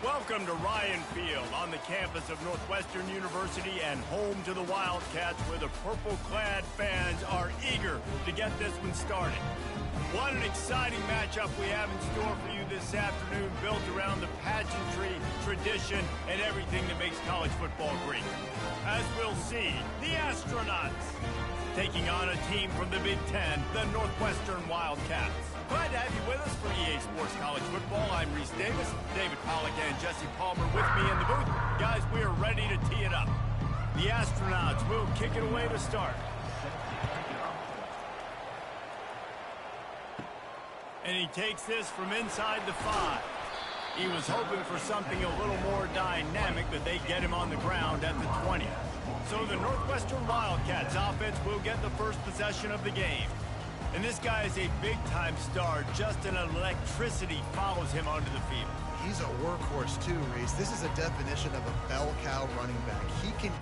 Welcome to Ryan Field on the campus of Northwestern University and home to the Wildcats, where the purple-clad fans are eager to get this one started. What an exciting matchup we have in store for you this afternoon, built around the pageantry, tradition, and everything that makes college football great. As we'll see, the Astronauts taking on a team from the Big Ten, the Northwestern Wildcats. Glad to have you with us for EA Sports College Football. I'm Reese Davis, David Pollack and Jesse Palmer with me in the booth. Guys, we are ready to tee it up. The Astronauts will kick it away to start. And he takes this from inside the 5. He was hoping for something a little more dynamic, but they get him on the ground at the 20. So the Northwestern Wildcats offense will get the first possession of the game. And this guy is a big-time star. Just an electricity follows him onto the field. He's a workhorse too, Reese. This is a definition of a bell cow running back. He can...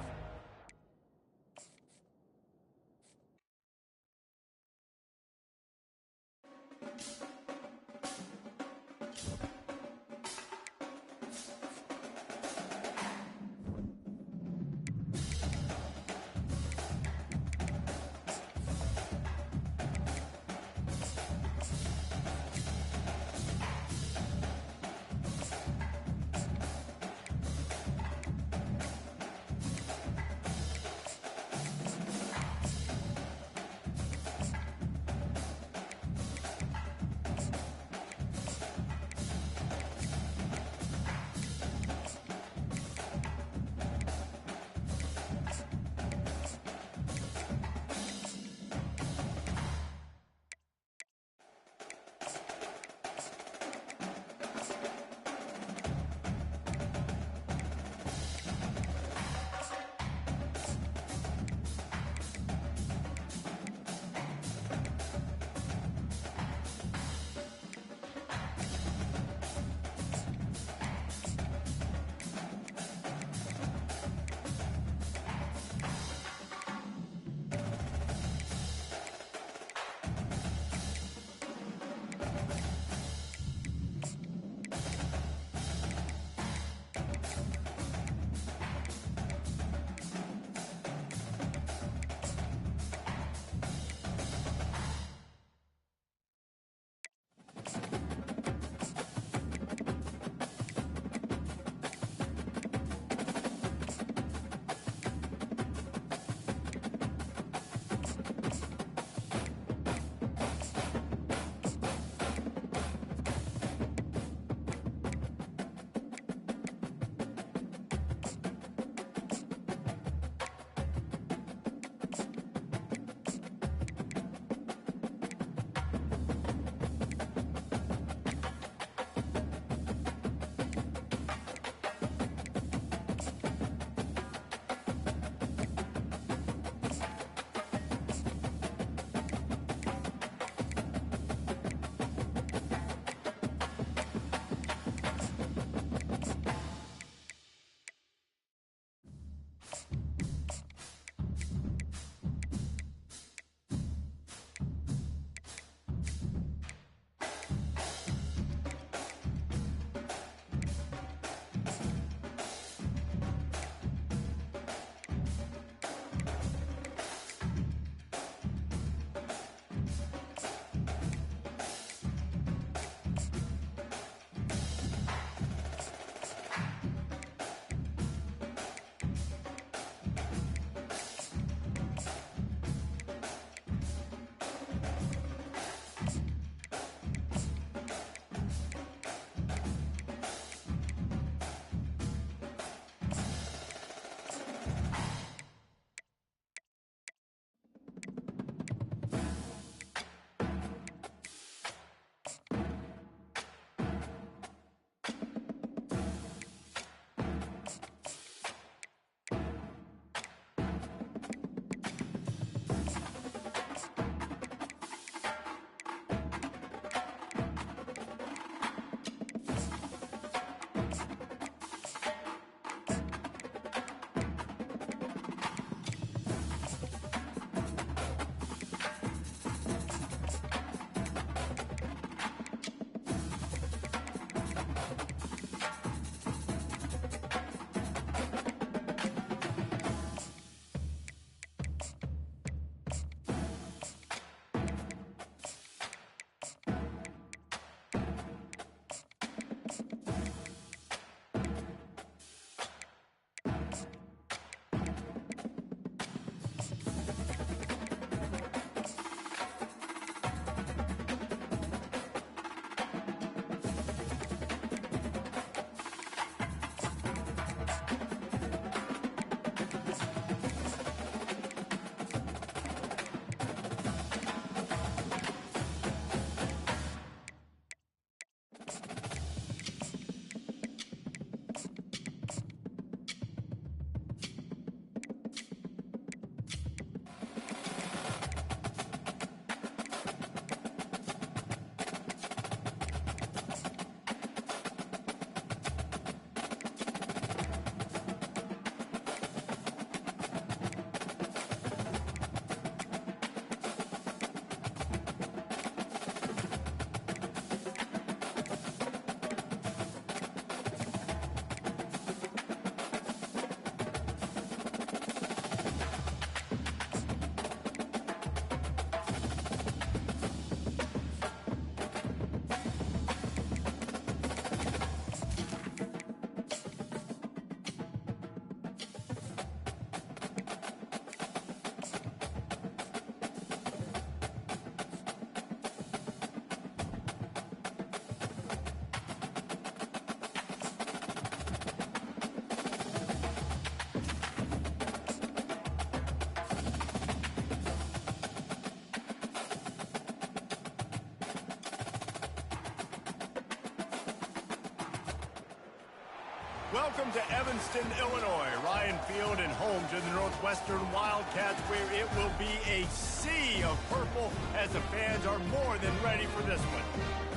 Welcome to Evanston, Illinois. Ryan Field and home to the Northwestern Wildcats, where it will be a sea of purple as the fans are more than ready for this one.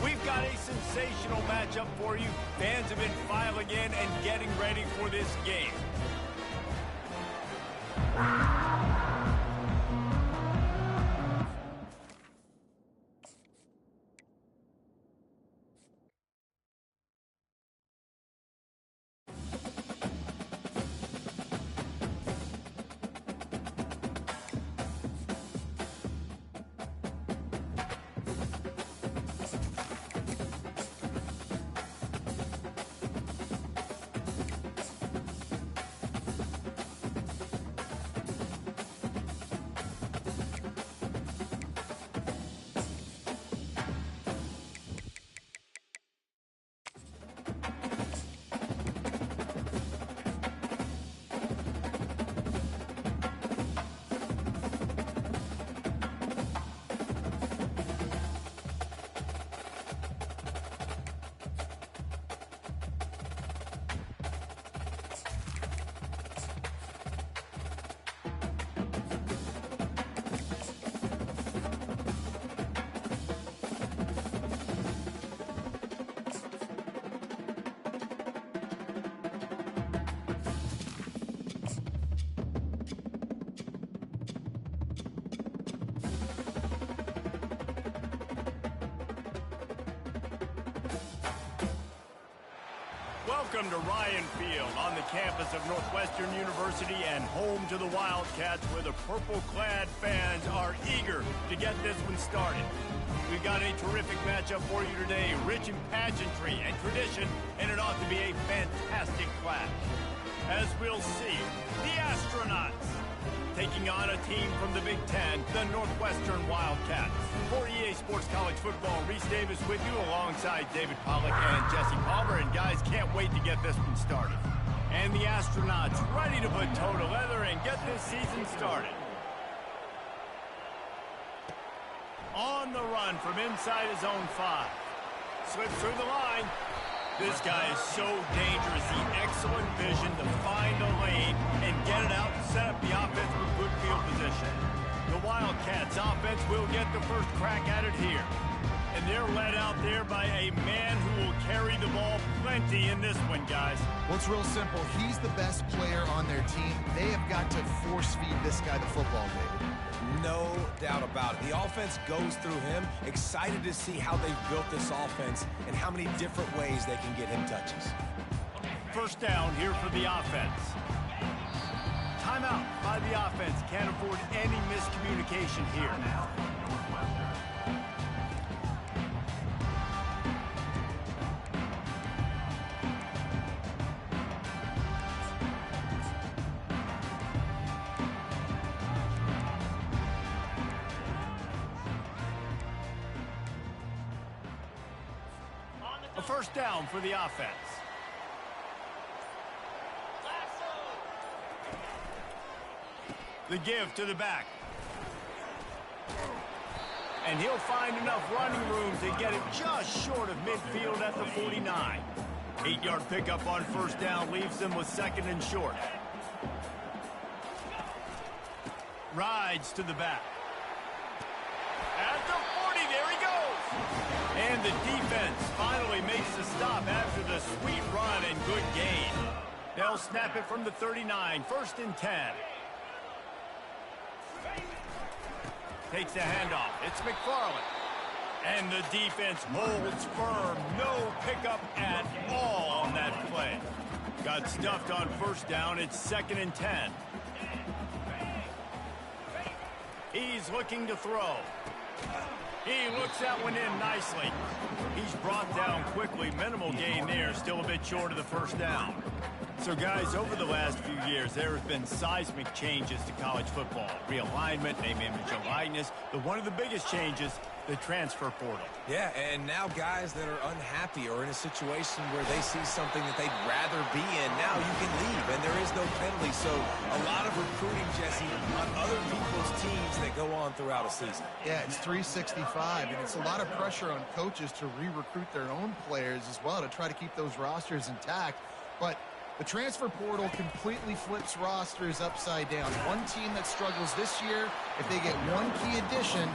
We've got a sensational matchup for you. Fans have been filing in and getting ready for this game. Welcome to Ryan Field on the campus of Northwestern University and home to the Wildcats, where the purple-clad fans are eager to get this one started. We've got a terrific matchup for you today, rich in pageantry and tradition, and it ought to be a fantastic clash. As we'll see, the Astronauts taking on a team from the Big Ten, the Northwestern Wildcats. For EA Sports College Football, Reese Davis with you alongside David Pollack and Jesse Palmer. And guys, can't wait to get this one started. And the Astronauts ready to put toe to leather and get this season started. On the run from inside his own 5. Slips through the line. This guy is so dangerous. The excellent vision to find a lane and get it out and set up the offense with good field position. The Wildcats offense will get the first crack at it here. And they're led out there by a man who will carry the ball plenty in this one, guys. Well, it's real simple. He's the best player on their team. They have got to force-feed this guy the football, David. No doubt about it. The offense goes through him. Excited to see how they've built this offense and how many different ways they can get him touches. First down here for the offense. Timeout by the offense. Can't afford any miscommunication here. A first down for the offense. The give to the back. And he'll find enough running room to get it just short of midfield at the 49. 8-yard pickup on first down leaves them with second and short. Rides to the back. At the 40, there he goes. And the defense finally makes the stop after the sweet run and good gain. They'll snap it from the 39, first and 10. Takes the handoff. It's McFarland. And the defense holds firm. No pickup at all on that play. Got stuffed on first down. It's second and 10. He's looking to throw. He looks that one in nicely. He's brought down quickly. Minimal gain there. Still a bit short of the first down. So, guys, over the last few years, there have been seismic changes to college football. Realignment, name, image, and likeness. But one of the biggest changes, the transfer portal. Yeah, and now guys that are unhappy or in a situation where they see something that they'd rather be in, now you can leave, and there is no penalty. So a lot of recruiting, Jesse, on other people's teams that go on throughout a season. Yeah, it's 365, and it's a lot of pressure on coaches to re-recruit their own players as well to try to keep those rosters intact. But The transfer portal completely flips rosters upside down. One team that struggles this year, if they get one key addition,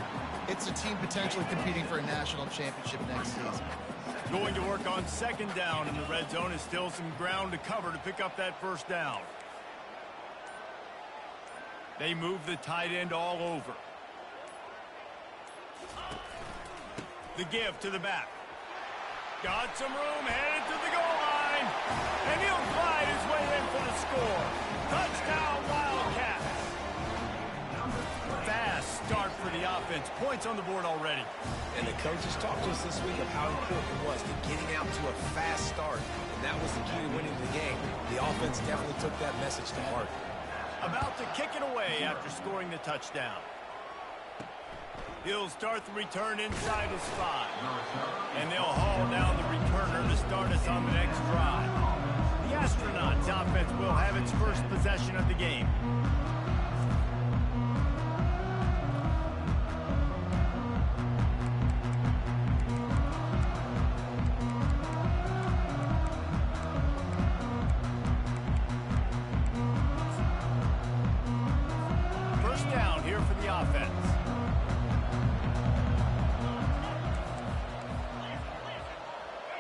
it's a team potentially competing for a national championship next season. Going to work on second down in the red zone is still some ground to cover to pick up that first down. They move the tight end all over. The give to the back. Got some room, headed to the goal line. And he'll glide his way in for the score. Touchdown, Wildcats. Fast start for the offense. Points on the board already. And the coaches talked to us this week of how important it was to getting out to a fast start. And that was the key to winning the game. The offense definitely took that message to heart. About to kick it away after scoring the touchdown. He'll start the return inside his 5. And they'll haul down the returner to start us on the next drive. The Astronauts offense will have its first possession of the game. First down here for the offense.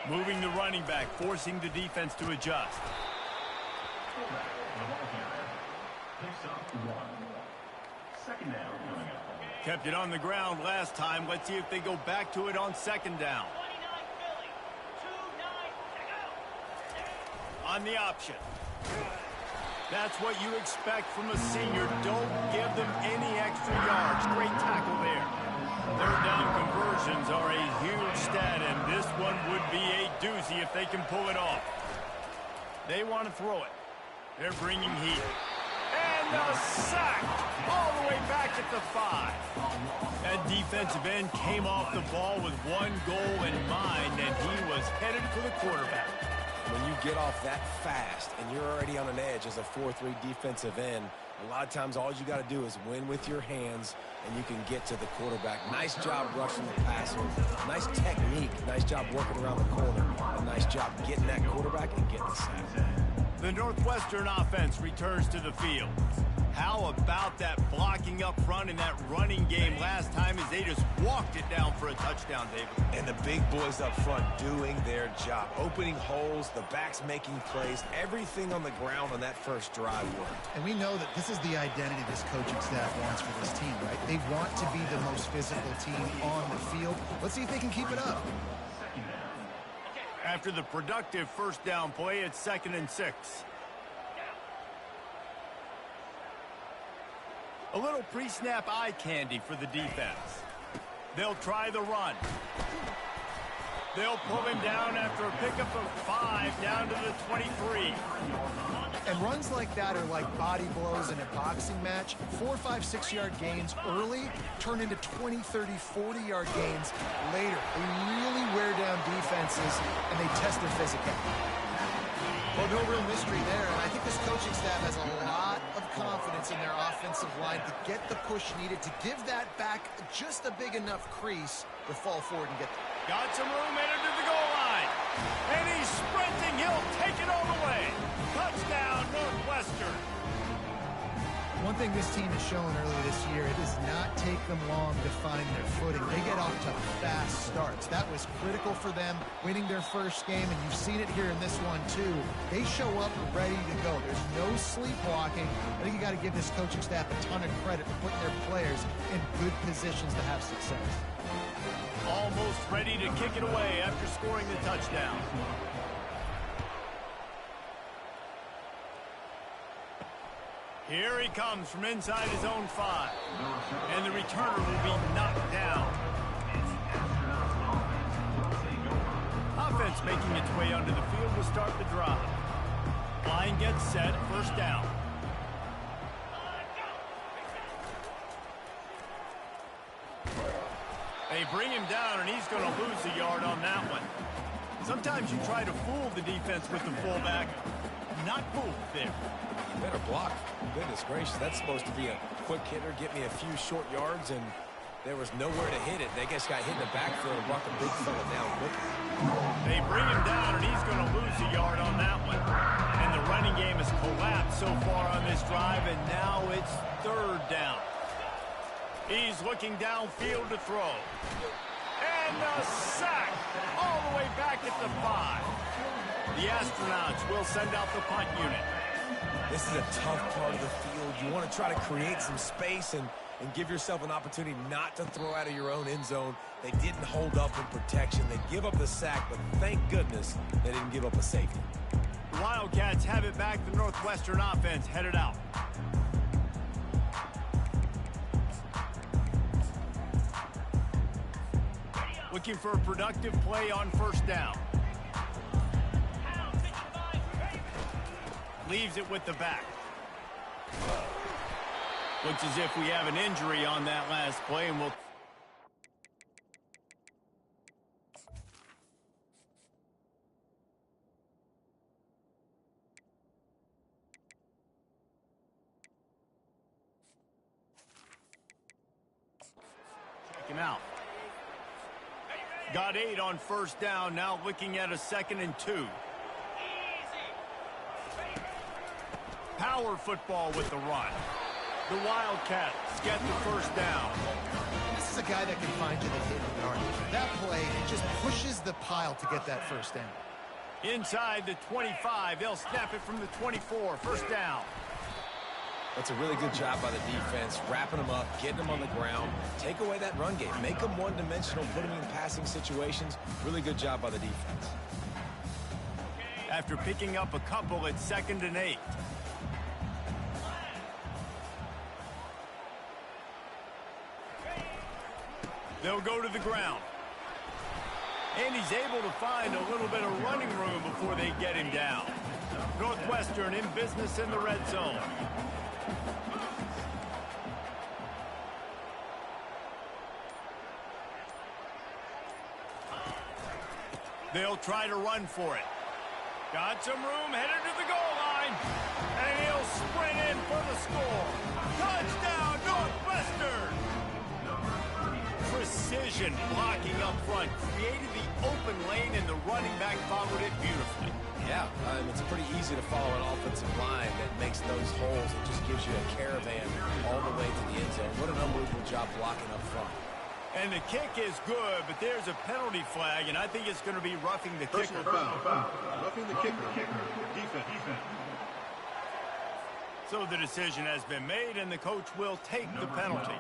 Moving the running back, forcing the defense to adjust. Kept it on the ground last time. Let's see if they go back to it on second down. On the option. That's what you expect from a senior. Don't give them any extra yards. Great tackle there. Third down conversions are a huge stat, and this one would be a doozy if they can pull it off. They want to throw it. They're bringing heat. And a sack all the way back at the 5. That defensive end came off the ball with one goal in mind, and he was headed for the quarterback. When you get off that fast and you're already on an edge as a 4-3 defensive end, a lot of times all you got to do is win with your hands and you can get to the quarterback. Nice job rushing the passer. Nice technique. Nice job working around the corner. A nice job getting that quarterback and getting the sack. The Northwestern offense returns to the field. How about that blocking up front in that running game last time as they just walked it down for a touchdown, David? And the big boys up front doing their job. Opening holes, the backs making plays, everything on the ground on that first drive worked. And we know that this is the identity this coaching staff wants for this team, right? They want to be the most physical team on the field. Let's see if they can keep it up. After the productive first down play, it's 2nd and 6. A little pre-snap eye candy for the defense. They'll try the run. They'll pull him down after a pickup of 5 down to the 23. And runs like that are like body blows in a boxing match. 4, 5, 6-yard gains early turn into 20, 30, 40-yard gains later. They really wear down defenses, and they test their physicality. Well, no real mystery there, and I think this coaching staff has a lot of confidence in their offensive line to get the push needed to give that back just a big enough crease to fall forward and get there. Got some room headed to the goal line. And he's sprinting. He'll take it all the way. Touchdown, Northwestern. One thing this team has shown earlier this year, it does not take them long to find their footing. They get off to fast starts. That was critical for them winning their first game, and you've seen it here in this one too. They show up ready to go. There's no sleepwalking. I think you got to give this coaching staff a ton of credit for putting their players in good positions to have success. Almost ready to kick it away after scoring the touchdown. Here he comes from inside his own 5. And the returner will be knocked down. Offense making its way onto the field will start the drive. Line gets set, first down. They bring him down, and he's going to lose a yard on that one. Sometimes you try to fool the defense with the fullback. Not fooled there. Better block. Goodness gracious, that's supposed to be a quick hitter, get me a few short yards, and There was nowhere to hit it. They just got hit in the backfield and brought the big fella down quickly. They bring him down, and he's going to lose a yard on that one. And the running game has collapsed so far on this drive, and now it's third down. He's looking downfield to throw. And a sack all the way back at the 5. The Astronauts will send out the punt unit. This is a tough part of the field. You want to try to create some space and give yourself an opportunity not to throw out of your own end zone. They didn't hold up in protection. They give up the sack, but thank goodness they didn't give up a safety. The Wildcats have it back. The Northwestern offense headed out. Looking for a productive play on first down. Leaves it with the back. Looks as if we have an injury on that last play, and we'll... check him out. Got 8 on first down, now looking at a 2nd and 2. Power football with the run. The Wildcats get the first down. This is a guy that can find you the hidden yard. That play, it just pushes the pile to get that first down. Inside the 25, they'll snap it from the 24. First down. That's a really good job by the defense, wrapping them up, getting them on the ground. Take away that run game. Make them one-dimensional, put them in passing situations. Really good job by the defense. After picking up a couple, it's 2nd and 8. They'll go to the ground. And he's able to find a little bit of running room before they get him down. Northwestern in business in the red zone. They'll try to run for it. Got some room, headed to the goal line. And he'll sprint in for the score. Touchdown, Northwestern! Precision blocking up front. Created the open lane, and the running back followed it beautifully. Yeah, it's pretty easy to follow an offensive line that makes those holes. It just gives you a caravan all the way to the end zone. What an unbelievable job blocking up front. And the kick is good, but there's a penalty flag, and I think it's going to be roughing the kicker. Roughing the kicker. Defense. So the decision has been made, and the coach will take the penalty.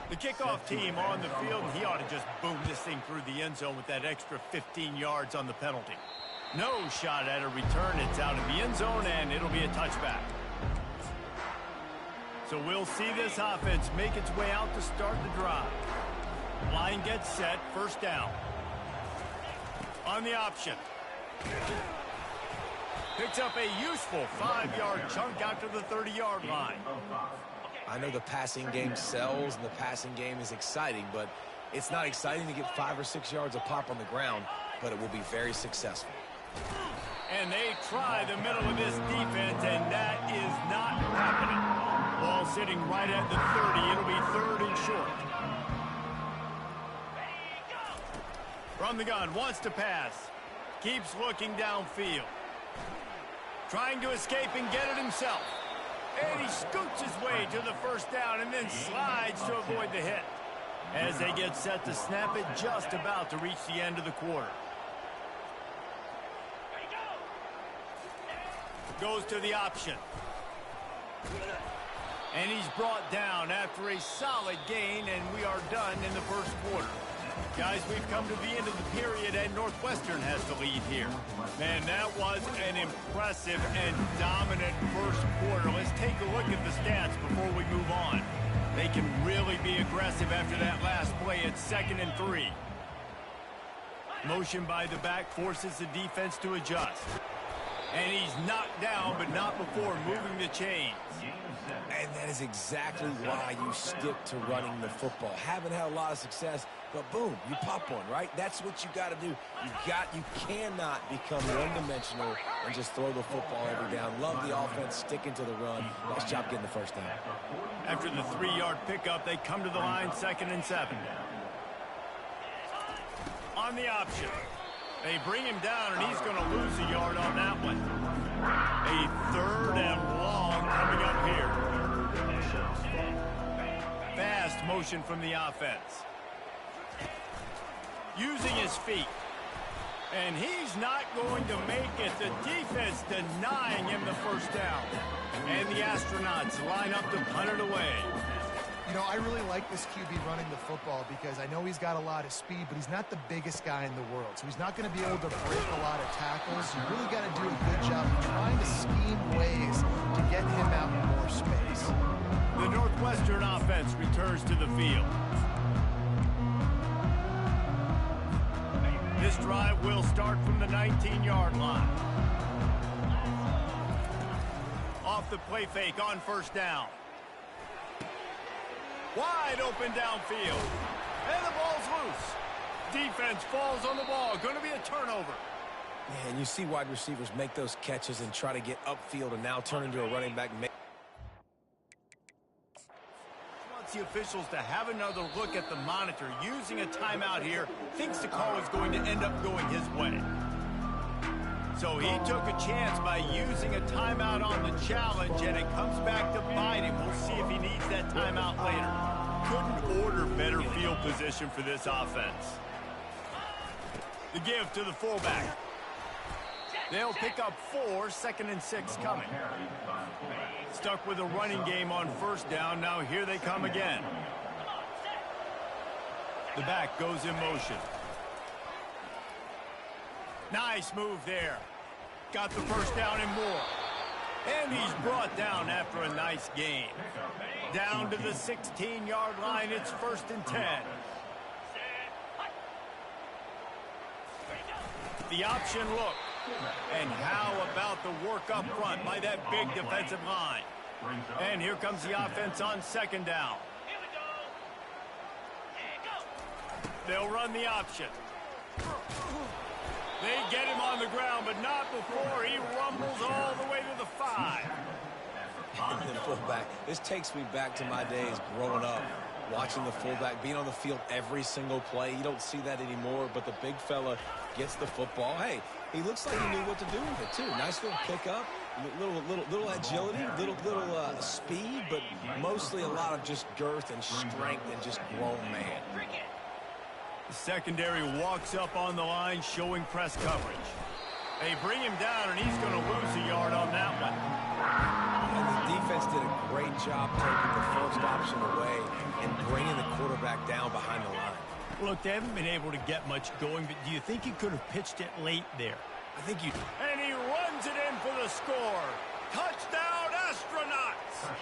The kickoff team on the field, and he ought to just boom this thing through the end zone with that extra 15 yards on the penalty. No shot at a return. It's out of the end zone, and it'll be a touchback. So we'll see this offense make its way out to start the drive. Line gets set, first down. On the option. Picks up a useful 5-yard chunk out to the 30-yard line. I know the passing game sells and the passing game is exciting, but it's not exciting to get 5 or 6 yards of pop on the ground, but it will be very successful. And they try the middle of this defense, and that is not happening. Ball sitting right at the 30. It'll be 3rd and short. From the gun, wants to pass. Keeps looking downfield. Trying to escape and get it himself. And he scoots his way to the first down and then slides to avoid the hit. As they get set to snap it, just about to reach the end of the quarter. Goes to the option. And he's brought down after a solid gain, and we are done in the first quarter. Guys, we've come to the end of the period, and Northwestern has the lead here. Man, that was an impressive and dominant first quarter. Let's take a look at the stats before we move on. They can really be aggressive after that last play. It's 2nd and 3. Motion by the back forces the defense to adjust. And he's knocked down, but not before moving the chains. And that is exactly why you stick to running the football. Haven't had a lot of success but boom, you pop one, right? That's what you got to do. You cannot become one-dimensional and just throw the football every down. Love the offense, sticking to the run. Nice job getting the first down. After the 3-yard pickup, they come to the line, 2nd and 7. On the option. They bring him down, and he's going to lose a yard on that one. A 3rd and long coming up here. Fast motion from the offense. Using his feet. And he's not going to make it. The defense denying him the first down. And the Astronauts line up to punt it away. You know, I really like this QB running the football because I know he's got a lot of speed, but he's not the biggest guy in the world. So he's not going to be able to break a lot of tackles. You really got to do a good job of trying to scheme ways to get him out in more space. The Northwestern offense returns to the field. This drive will start from the 19-yard line. Off the play fake on first down. Wide open downfield. And the ball's loose. Defense falls on the ball. Going to be a turnover. Man, you see wide receivers make those catches and try to get upfield and now turn into a running back. Wants the officials to have another look at the monitor. Using a timeout here. Thinks the call is going to end up going his way. So he took a chance by using a timeout on the challenge, and it comes back to bite him. We'll see if he needs that timeout later. Couldn't order better field position for this offense. The give to the fullback. They'll pick up 4, 2nd and 6 coming. Stuck with a running game on first down. Now here they come again. The back goes in motion. Nice move there. Got the first down and more. And he's brought down after a nice gain. Down to the 16-yard line. It's 1st and 10. The option look. And how about the work up front by that big defensive line? And here comes the offense on 2nd down. They'll run the option. They get him on the ground, but not before he rumbles all the way to the 5. And then fullback. This takes me back to my days growing up, watching the fullback being on the field every single play. You don't see that anymore, but the big fella gets the football. Hey, he looks like he knew what to do with it, too. Nice little pickup, little agility, little speed, but mostly a lot of just girth and strength and just grown man. The secondary walks up on the line, showing press coverage. They bring him down, and he's going to lose a yard on that one. And the defense did a great job taking the first option away and bringing the quarterback down behind the line. Look, they haven't been able to get much going, but do you think he could have pitched it late there? I think you... And he runs it in for the score. Touchdown, Astronauts!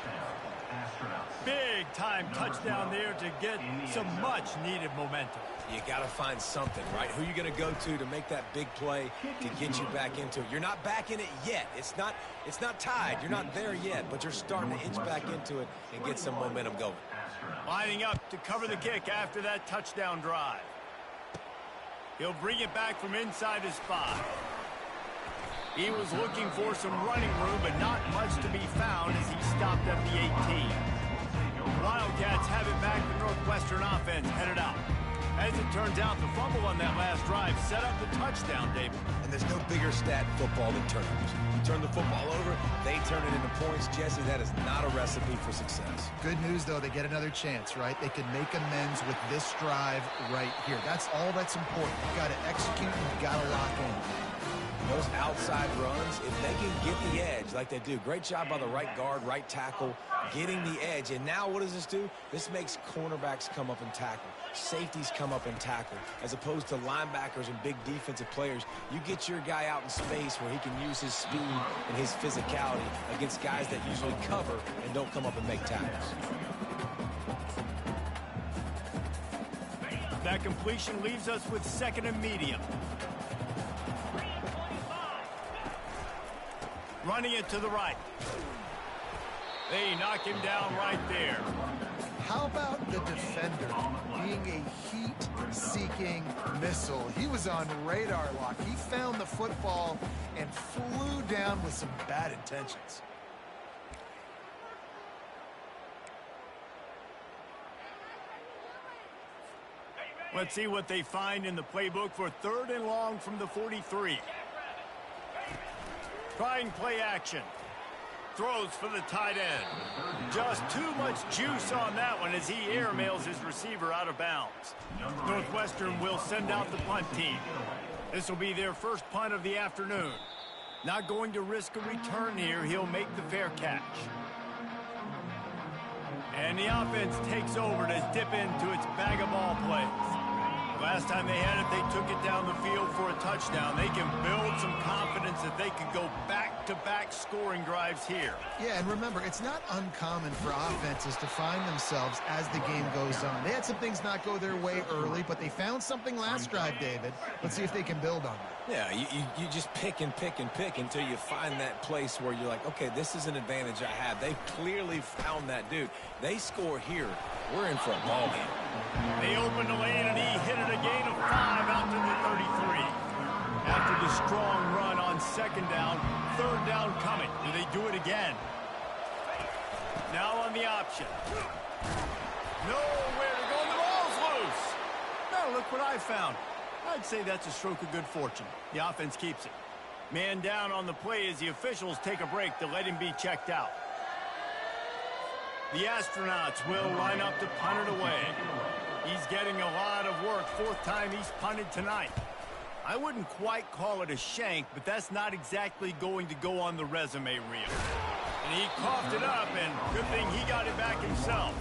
Big-time touchdown there to get some much-needed momentum. You got to find something, right? Who you going to go to make that big play to get you back into it? You're not back in it yet. It's not tied. You're not there yet, but you're starting to inch back into it and get some momentum going. Lining up to cover the kick after that touchdown drive. He'll bring it back from inside his 5. He was looking for some running room, but not much to be found as he stopped at the 18. Wildcats have it back. The Northwestern offense headed out. As it turns out, the fumble on that last drive set up the touchdown, David. And there's no bigger stat in football than turnovers. You turn the football over, they turn it into points. Jesse, that is not a recipe for success. Good news, though, they get another chance, right? They can make amends with this drive right here. That's all that's important. You've got to execute, you've got to lock in. Those outside runs, if they can get the edge like they do, great job by the right guard, right tackle, getting the edge. And now what does this do? This makes cornerbacks come up and tackle. Safeties come up and tackle. As opposed to linebackers and big defensive players, you get your guy out in space where he can use his speed and his physicality against guys that usually cover and don't come up and make tackles. That completion leaves us with 2nd and medium. Running it to the right. They knock him down right there. How about the defender being a heat-seeking missile? He was on radar lock. He found the football and flew down with some bad intentions. Let's see what they find in the playbook for 3rd and long from the 43. Trying play action. Throws for the tight end. Just too much juice on that one as he airmails his receiver out of bounds. Northwestern will send out the punt team. This will be their first punt of the afternoon. Not going to risk a return here. He'll make the fair catch. And the offense takes over to dip into its bag of ball plays. Last time they had it, they took it down the field for a touchdown. They can build some confidence that they could go back-to-back scoring drives here. Yeah, and remember, it's not uncommon for offenses to find themselves as the game goes on. They had some things not go their way early, but they found something last drive, David. Let's see if they can build on that. Yeah, you just pick and pick and pick until you find that place where you're like, okay, this is an advantage I have. They've clearly found that dude. They score here. We're in for a ball game. They opened the lane, and he hit it a gain of 5 out to the 33. After the strong run on 2nd down, 3rd down coming. Do they do it again? Now on the option. Nowhere to go. The ball's loose. Now look what I found. I'd say that's a stroke of good fortune. The offense keeps it. Man down on the play as the officials take a break to let him be checked out. The Astronauts will line up to punt it away. He's getting a lot of work. 4th time he's punted tonight. I wouldn't quite call it a shank, but that's not exactly going to go on the resume reel. And he coughed it up, and good thing he got it back himself.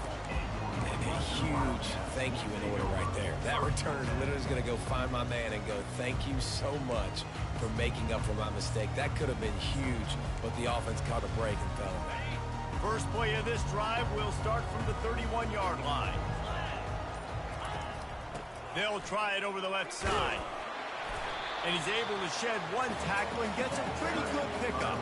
And a huge thank you in order right there. That return literally is going to go find my man and go, thank you so much for making up for my mistake. That could have been huge, but the offense caught a break and fell back. First play of this drive will start from the 31-yard line. They'll try it over the left side. And he's able to shed 1 tackle and gets a pretty good pickup.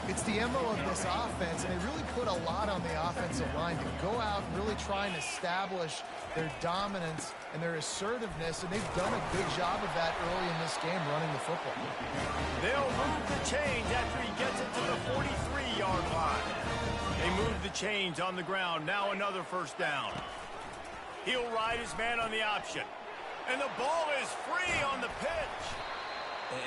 It's the MO of this offense, and they really put a lot on the offensive line to go out and really try and establish their dominance and their assertiveness, and they've done a good job of that early in this game running the football. They'll move the chains after he gets it to the 43-yard line. They move the chains on the ground. Now another 1st down. He'll ride his man on the option. And the ball is free on the pitch.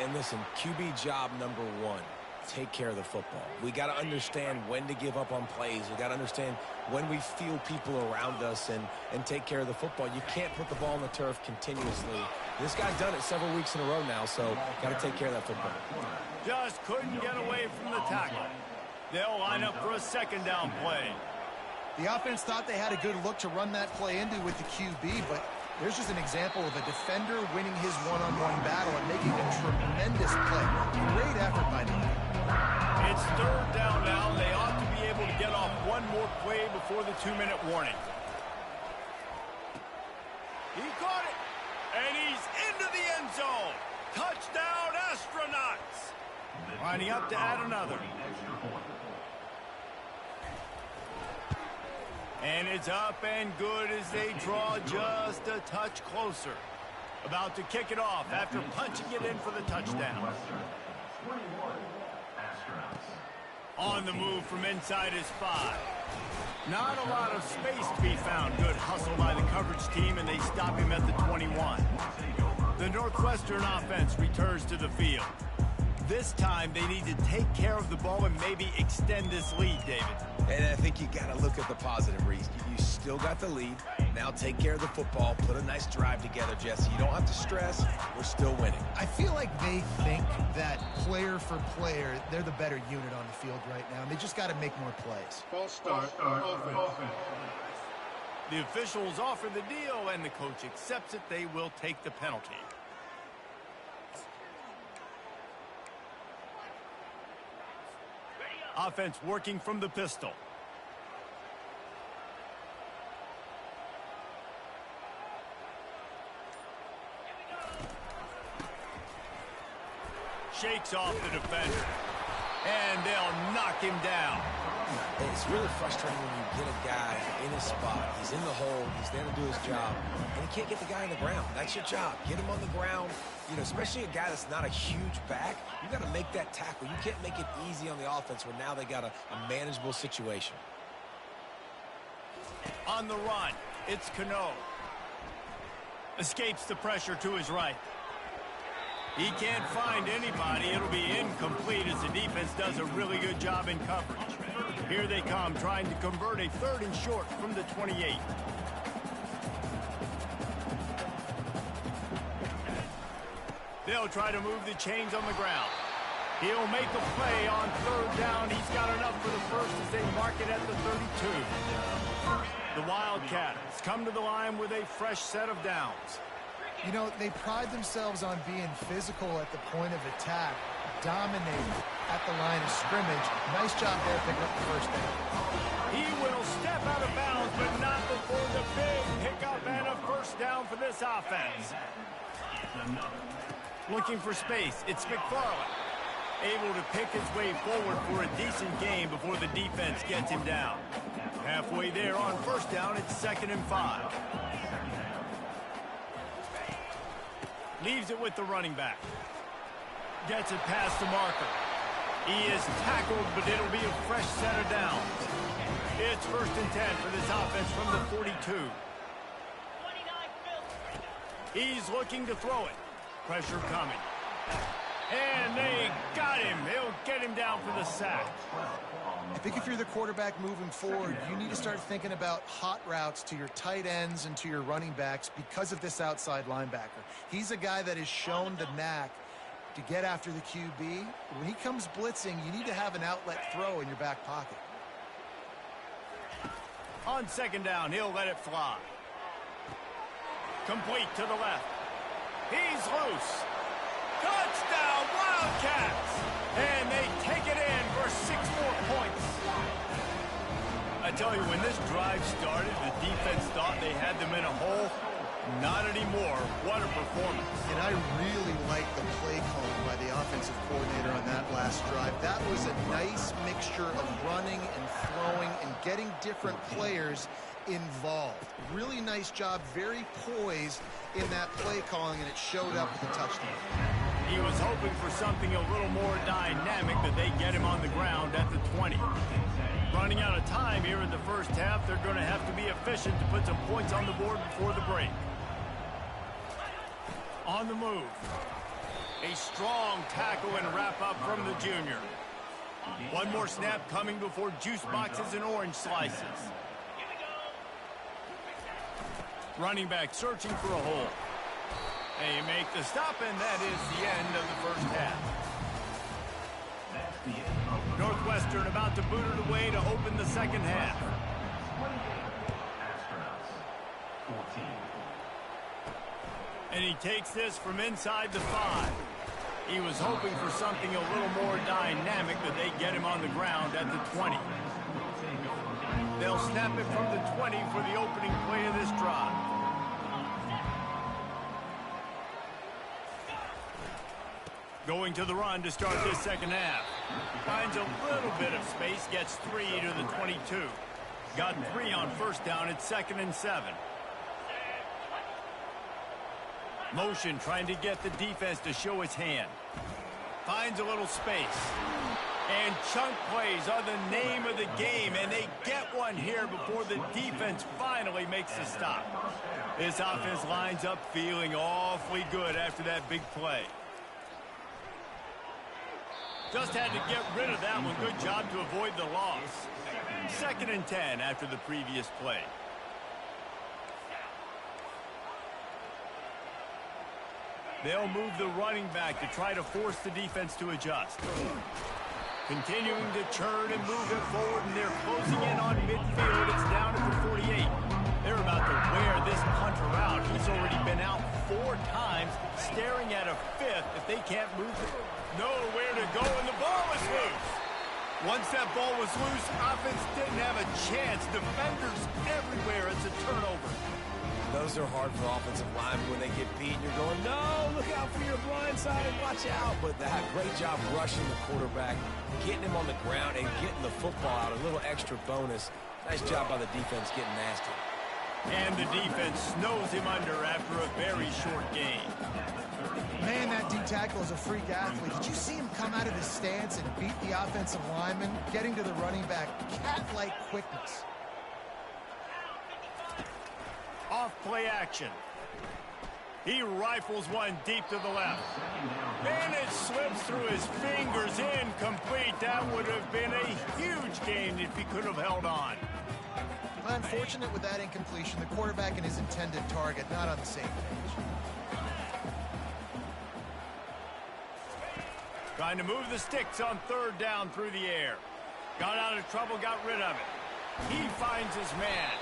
And listen, QB job number 1. Take care of the football. We got to understand when to give up on plays. We got to understand when we feel people around us and take care of the football. You can't put the ball on the turf continuously. This guy's done it several weeks in a row now, so got to take care of that football. Just couldn't get away from the tackle. They'll line up for a 2nd down play. The offense thought they had a good look to run that play into with the QB, but there's just an example of a defender winning his one-on-one battle and making a tremendous play. Great effort by them. It's 3rd down now. They ought to be able to get off one more play before the 2-minute warning. He caught it, and he's into the end zone. Touchdown, Astronauts. Lining up to add another. And it's up and good as they draw just a touch closer. About to kick it off after punching it in for the touchdown. On the move from inside his 5. Not a lot of space to be found. Good hustle by the coverage team, and they stop him at the 21. The Northwestern offense returns to the field. This time, they need to take care of the ball and maybe extend this lead, David. And I think you got to look at the positive, Reese. You still got the lead. Now take care of the football. Put a nice drive together, Jesse. You don't have to stress. We're still winning. I feel like they think that player for player, they're the better unit on the field right now, and they just got to make more plays. False start. Offense. The officials offer the deal, and the coach accepts it. They will take the penalty. Offense working from the pistol. Shakes off the defender. And they'll knock him down. It's really frustrating when you get a guy in his spot. He's in the hole. He's there to do his job. And he can't get the guy on the ground. That's your job. Get him on the ground. You know, especially a guy that's not a huge back. You got to make that tackle. You can't make it easy on the offense when now they got a manageable situation. On the run, it's Cano. Escapes the pressure to his right. He can't find anybody. It'll be incomplete as the defense does a really good job in coverage. Here they come, trying to convert a 3rd and short from the 28. They'll try to move the chains on the ground. He'll make a play on 3rd down. He's got enough for the first as they mark it at the 32. The Wildcats come to the line with a fresh set of downs. You know, they pride themselves on being physical at the point of attack, dominating at the line of scrimmage. Nice job there picking up the first down. He will step out of bounds, but not before the big pickup and a first down for this offense. Looking for space, it's McFarland. Able to pick his way forward for a decent gain before the defense gets him down. Halfway there on first down, it's 2nd and 5. Leaves it with the running back. Gets it past the marker. He is tackled, but it'll be a fresh set of downs. It's 1st and 10 for this offense from the 42. He's looking to throw it. Pressure coming. And they got him. They'll get him down for the sack. I think if you're the quarterback moving forward, you need to start thinking about hot routes to your tight ends and to your running backs because of this outside linebacker. He's a guy that has shown the knack to get after the QB. When he comes blitzing, you need to have an outlet throw in your back pocket. On 2nd down, he'll let it fly. Complete to the left. He's loose. Touchdown, Wildcats! And they take it in for 6 more points. I tell you, when this drive started, the defense thought they had them in a hole. Not anymore. What a performance. And I really like the play calling by the offensive coordinator on that last drive. That was a nice mixture of running and throwing and getting different players involved. Really nice job, very poised in that play calling, and it showed up with a touchdown. He was hoping for something a little more dynamic, but they get him on the ground at the 20. Running out of time here in the first half, they're going to have to be efficient to put some points on the board before the break. On the move. A strong tackle and wrap up from the junior. One more snap coming before juice boxes and orange slices. Running back searching for a hole. They make the stop, and that is the end of the first half. Northwestern about to boot it away to open the second half. And he takes this from inside the 5. He was hoping for something a little more dynamic, but they get him on the ground at the 20. They'll snap it from the 20 for the opening play of this drive. Going to the run to start this second half. Finds a little bit of space, gets 3 to the 22. Got 3 on first down, it's 2nd and 7. Motion trying to get the defense to show his hand. Finds a little space. And chunk plays are the name of the game, and they get one here before the defense finally makes the stop. This offense lines up feeling awfully good after that big play. Just had to get rid of that one. Good job to avoid the loss. 2nd and 10 after the previous play. They'll move the running back to try to force the defense to adjust. Continuing to churn and move it forward, and they're closing in on midfield. It's down at the 48. They're about to wear this punter out. He's already been out 4 times, staring at a 5th if they can't move it. Nowhere to go, and the ball is loose. Once that ball was loose, offense didn't have a chance. Defenders everywhere. It's a turnover. Those are hard for offensive linemen when they get beat. You're going, no, look out for your blind side and watch out. But that great job rushing the quarterback, getting him on the ground and getting the football out. A little extra bonus. Nice job by the defense getting nasty. And the defense snows him under after a very short gain. Man, that D-tackle is a freak athlete. Did you see him come out of his stance and beat the offensive lineman, getting to the running back? Cat-like quickness. Off play action. He rifles one deep to the left. And it slips through his fingers, incomplete. That would have been a huge gain if he could have held on. Unfortunate with that incompletion. The quarterback and his intended target not on the same page. Trying to move the sticks on third down through the air. Got out of trouble, got rid of it. He finds his man.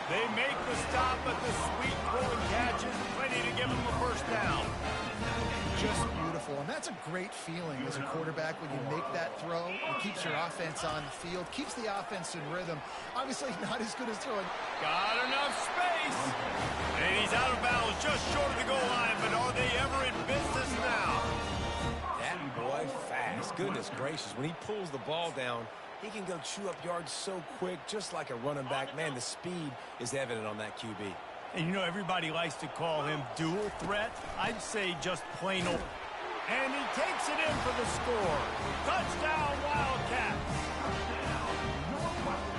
They make the stop, but the sweet throw and catch is plenty to give him a first down. Just beautiful, and that's a great feeling as a quarterback when you make that throw. It keeps your offense on the field, keeps the offense in rhythm. Obviously not as good as throwing. Got enough space. And he's out of bounds just short of the goal line, but are they ever in business now? That boy fast. Goodness gracious. When he pulls the ball down, he can go chew up yards so quick, just like a running back. Man, the speed is evident on that QB. And you know, everybody likes to call him dual threat. I'd say just plain old. And he takes it in for the score. Touchdown, Wildcats.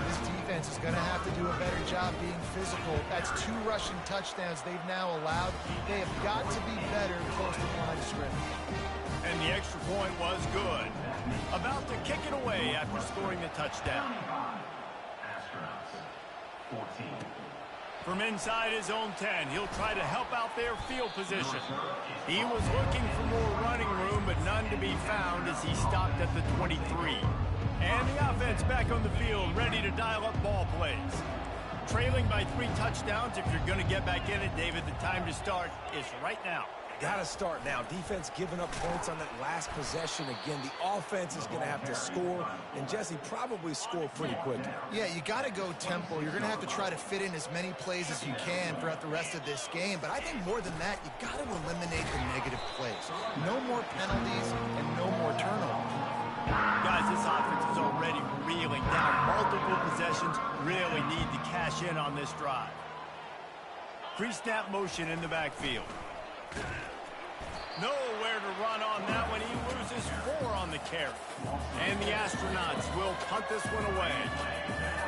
This defense is going to have to do a better job being physical. That's 2 rushing touchdowns they've now allowed. They have got to be better close to the line of scrimmage. And the extra point was good. About to kick it away after scoring the touchdown. From inside his own 10, he'll try to help out their field position. He was looking for more running room, but none to be found as he stopped at the 23. And the offense back on the field, ready to dial up ball plays. Trailing by 3 touchdowns, if you're going to get back in it, David, the time to start is right now. Got to start now. Defense giving up points on that last possession. Again, the offense is going to have to score, and Jesse probably score pretty quickly. Yeah, you got to go tempo. You're going to have to try to fit in as many plays as you can throughout the rest of this game. But I think more than that, you got to eliminate the negative plays. No more penalties and no more turnovers. Guys, this offense is already reeling down. Multiple possessions, really need to cash in on this drive. Pre-snap motion in the backfield. Nowhere to run on that one. He loses 4 on the carry. And the Astronauts will punt this one away.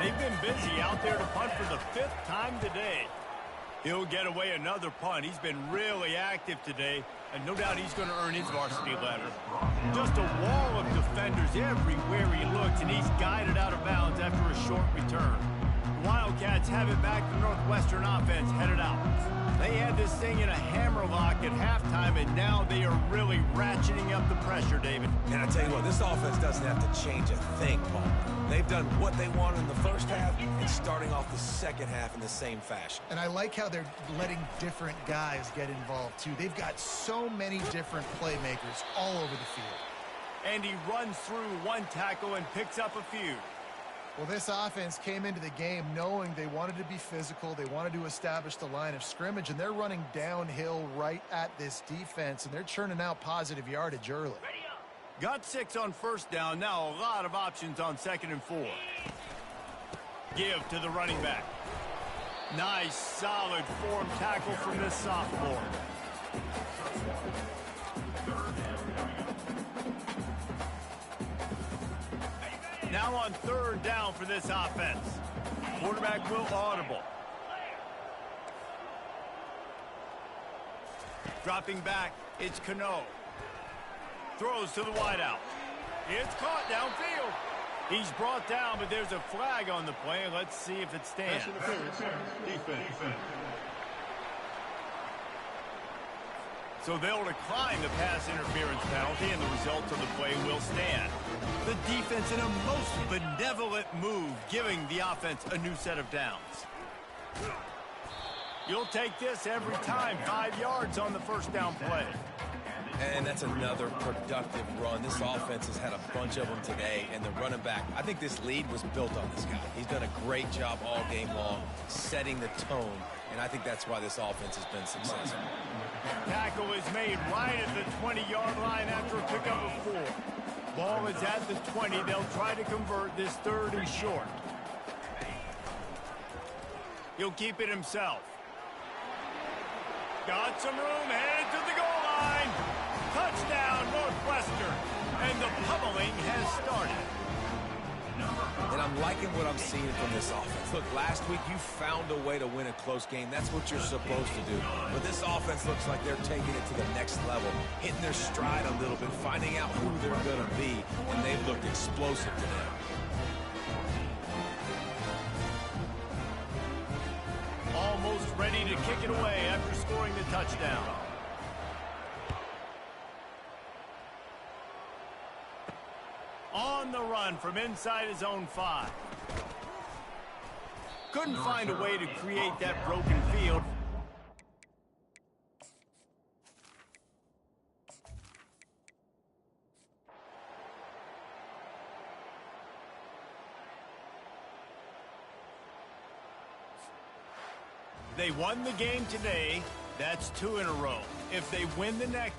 They've been busy out there to punt for the 5th time today. He'll get away another punt. He's been really active today, and no doubt he's going to earn his varsity letter. Just a wall of defenders everywhere he looks, and he's guided out of bounds after a short return. The Wildcats have it back. The Northwestern offense headed out. They had this thing in a hammerlock at halftime, and now they are really ratcheting up the pressure, David. And I tell you what, this offense doesn't have to change a thing, Paul. They've done what they wanted in the first half and starting off the second half in the same fashion. And I like how they're letting different guys get involved, too. They've got so many different playmakers all over the field. And he runs through 1 tackle and picks up a few. Well, this offense came into the game knowing they wanted to be physical, they wanted to establish the line of scrimmage, and they're running downhill right at this defense, and they're churning out positive yardage early. Got 6 on first down. Now a lot of options on 2nd and 4. Give to the running back. Nice, solid form tackle from this sophomore. Now on 3rd down for this offense. Quarterback will audible. Dropping back, it's Cano. Throws to the wideout. It's caught downfield. He's brought down, but there's a flag on the play. Let's see if it stands. Defense. So they'll decline the pass interference penalty, and the result of the play will stand. The defense in a most benevolent move, giving the offense a new set of downs. You'll take this every time. 5 yards on the first down play. And that's another productive run. This offense has had a bunch of them today, and the running back, I think this lead was built on this guy. He's done a great job all game long, setting the tone and I think that's why this offense has been successful. Tackle is made right at the 20-yard line after a pickup of 4. Ball is at the 20. They'll try to convert this 3rd and short. He'll keep it himself. Got some room, headed to the goal line. Touchdown, Northwestern. And the pummeling has started. And I'm liking what I'm seeing from this offense. Look, last week you found a way to win a close game. That's what you're supposed to do. But this offense looks like they're taking it to the next level, hitting their stride a little bit, finding out who they're going to be, and they've looked explosive today. Almost ready to kick it away after scoring the touchdown. On the run from inside his own 5. Couldn't find a way to create that broken field. They won the game today. That's 2 in a row. If they win the next...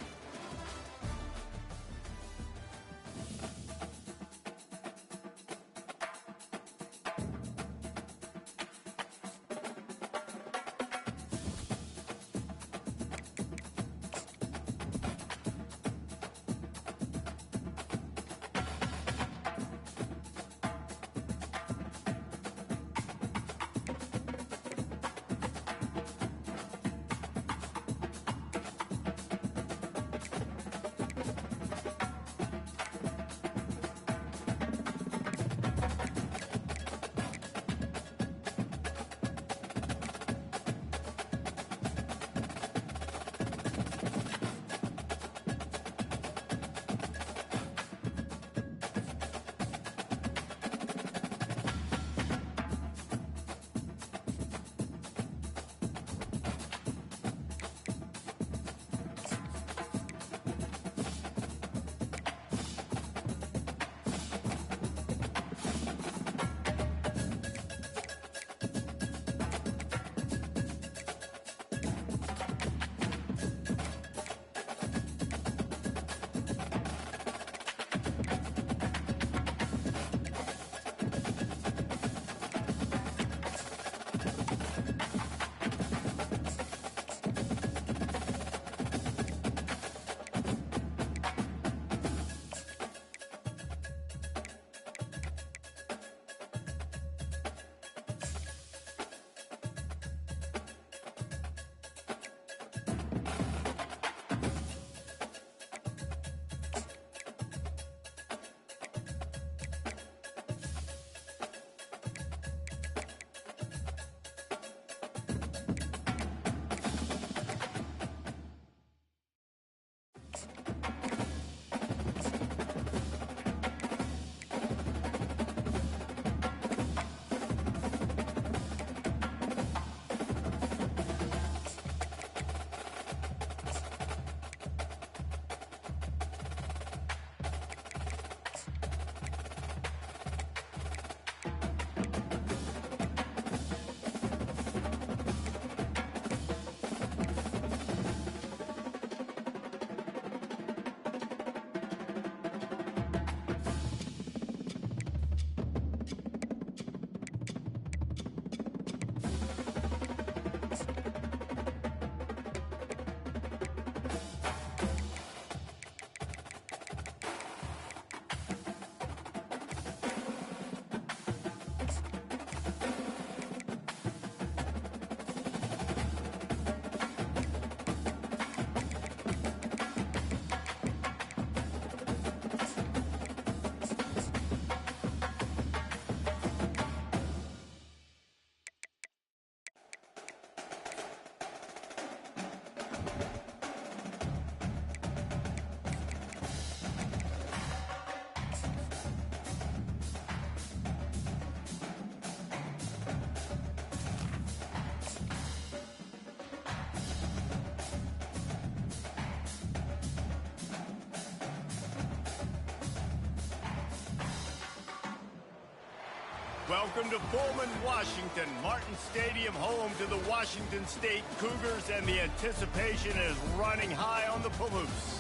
Welcome to Pullman, Washington. Martin Stadium, home to the Washington State Cougars, and the anticipation is running high on the Palouse.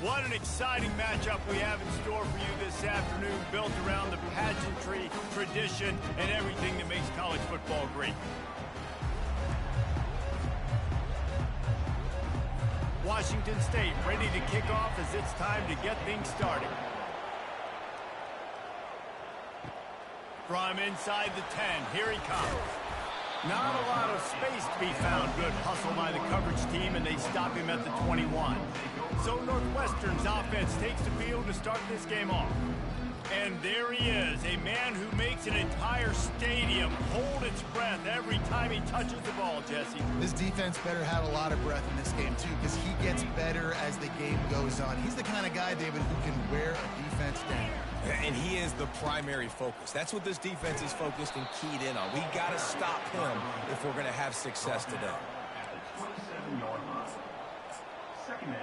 What an exciting matchup we have in store for you this afternoon, built around the pageantry, tradition, and everything that makes college football great. Washington State ready to kick off as it's time to get things started. From inside the 10, here he comes. Not a lot of space to be found. Good hustle by the coverage team, and they stop him at the 21. So Northwestern's offense takes the field to start this game off. And there he is, a man who makes an entire stadium hold its breath every time he touches the ball, Jesse. This defense better have a lot of breath in this game, too, because he gets better as the game goes on. He's the kind of guy, David, who can wear a defense down. And he is the primary focus. That's what this defense is focused and keyed in on. We got to stop him if we're going to have success today. At the 27-yard line. Second down.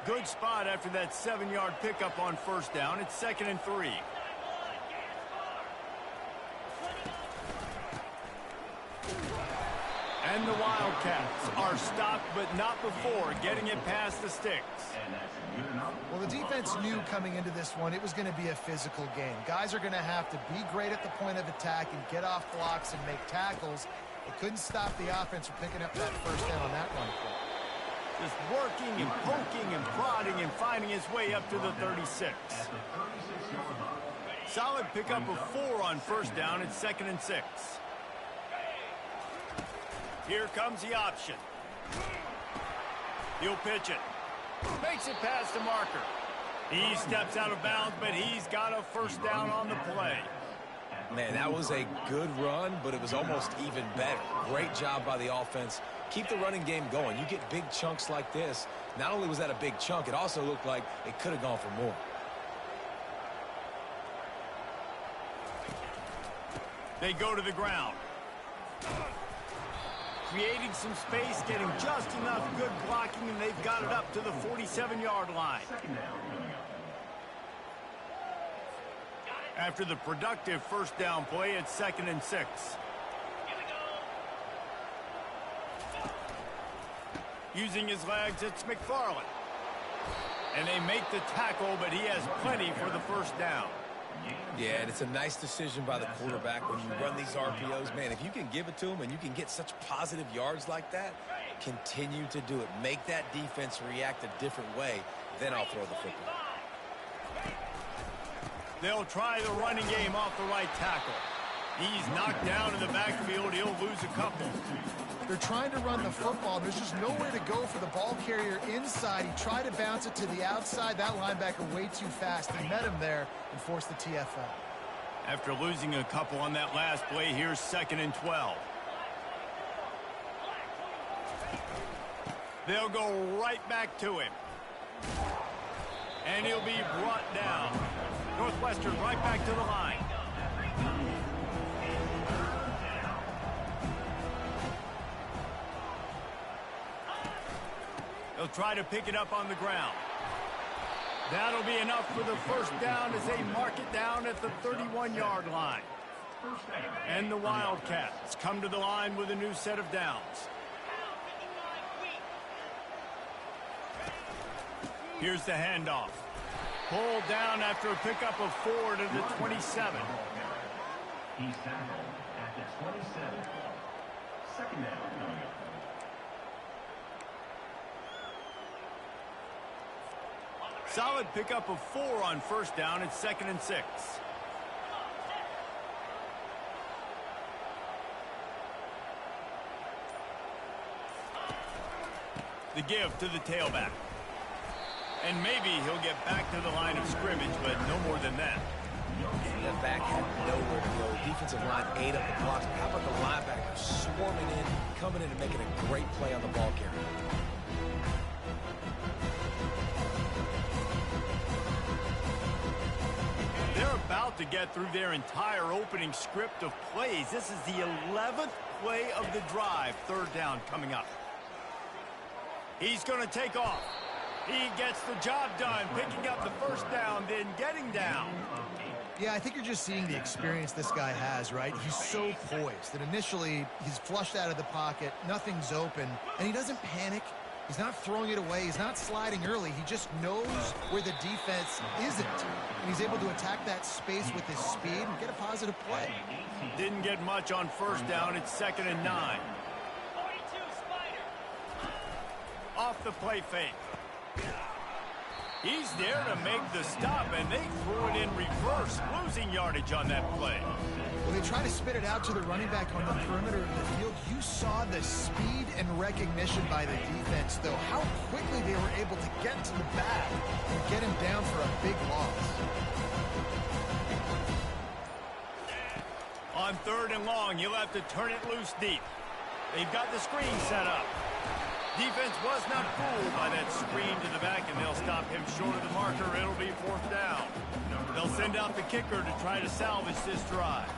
Good spot after that 7-yard pickup on first down. It's 2nd and 3. And the Wildcats are stopped, but not before getting it past the sticks. Well, the defense knew coming into this one it was going to be a physical game. Guys are going to have to be great at the point of attack and get off blocks and make tackles. They couldn't stop the offense from picking up that first down on that run play. Just working and poking and prodding and finding his way up to the 36. Solid pickup of 4 on first down. It's 2nd and 6. Here comes the option. He'll pitch it. Makes it past the marker. He steps out of bounds, but he's got a first down on the play. Man, that was a good run, but it was almost even better. Great job by the offense. Keep the running game going. You get big chunks like this. Not only was that a big chunk, it also looked like it could have gone for more. They go to the ground. Creating some space, getting just enough good blocking, and they've got it up to the 47-yard line. After the productive first down play, it's 2nd and 6. Using his legs, it's McFarland. And they make the tackle, but he has plenty for the first down. Yeah, and it's a nice decision by the quarterback when you run these RPOs. Man, if you can give it to him and you can get such positive yards like that, continue to do it. Make that defense react a different way, then I'll throw the football. They'll try the running game off the right tackle. He's knocked down in the backfield. He'll lose a couple. They're trying to run the football. There's just nowhere to go for the ball carrier inside. He tried to bounce it to the outside. That linebacker way too fast. He met him there and forced the TFL. After losing a couple on that last play, here's 2nd and 12. They'll go right back to him. And he'll be brought down. Northwestern right back to the line. They'll try to pick it up on the ground. That'll be enough for the first down as they mark it down at the 31-yard line. And the Wildcats come to the line with a new set of downs. Here's the handoff. Pulled down after a pickup of 4 to the 27. He's tackled at the 27. Second down. Solid pickup of 4 on first down. It's 2nd and 6. The give to the tailback. And maybe he'll get back to the line of scrimmage, but no more than that. The back had nowhere to go. Defensive line ate up the blocks. How about the linebacker swarming in, coming in and making a great play on the ball carrier? They're about to get through their entire opening script of plays. This is the 11th play of the drive. Third down coming up. He's going to take off. He gets the job done, picking up the first down, then getting down. Yeah, I think you're just seeing the experience this guy has, right? He's so poised that initially he's flushed out of the pocket, nothing's open, and he doesn't panic. He's not throwing it away. He's not sliding early. He just knows where the defense isn't. And he's able to attack that space with his speed and get a positive play. Didn't get much on first down. It's 2nd and 9. Off the play fake. He's there to make the stop, and they threw it in reverse, losing yardage on that play. When they try to spit it out to the running back on the perimeter of the field, you saw the speed and recognition by the defense, though, how quickly they were able to get to the back and get him down for a big loss. On 3rd and long, he'll have to turn it loose deep. They've got the screen set up. Defense was not fooled by that screen to the back, and they'll stop him short of the marker. It'll be 4th down. They'll send out the kicker to try to salvage this drive.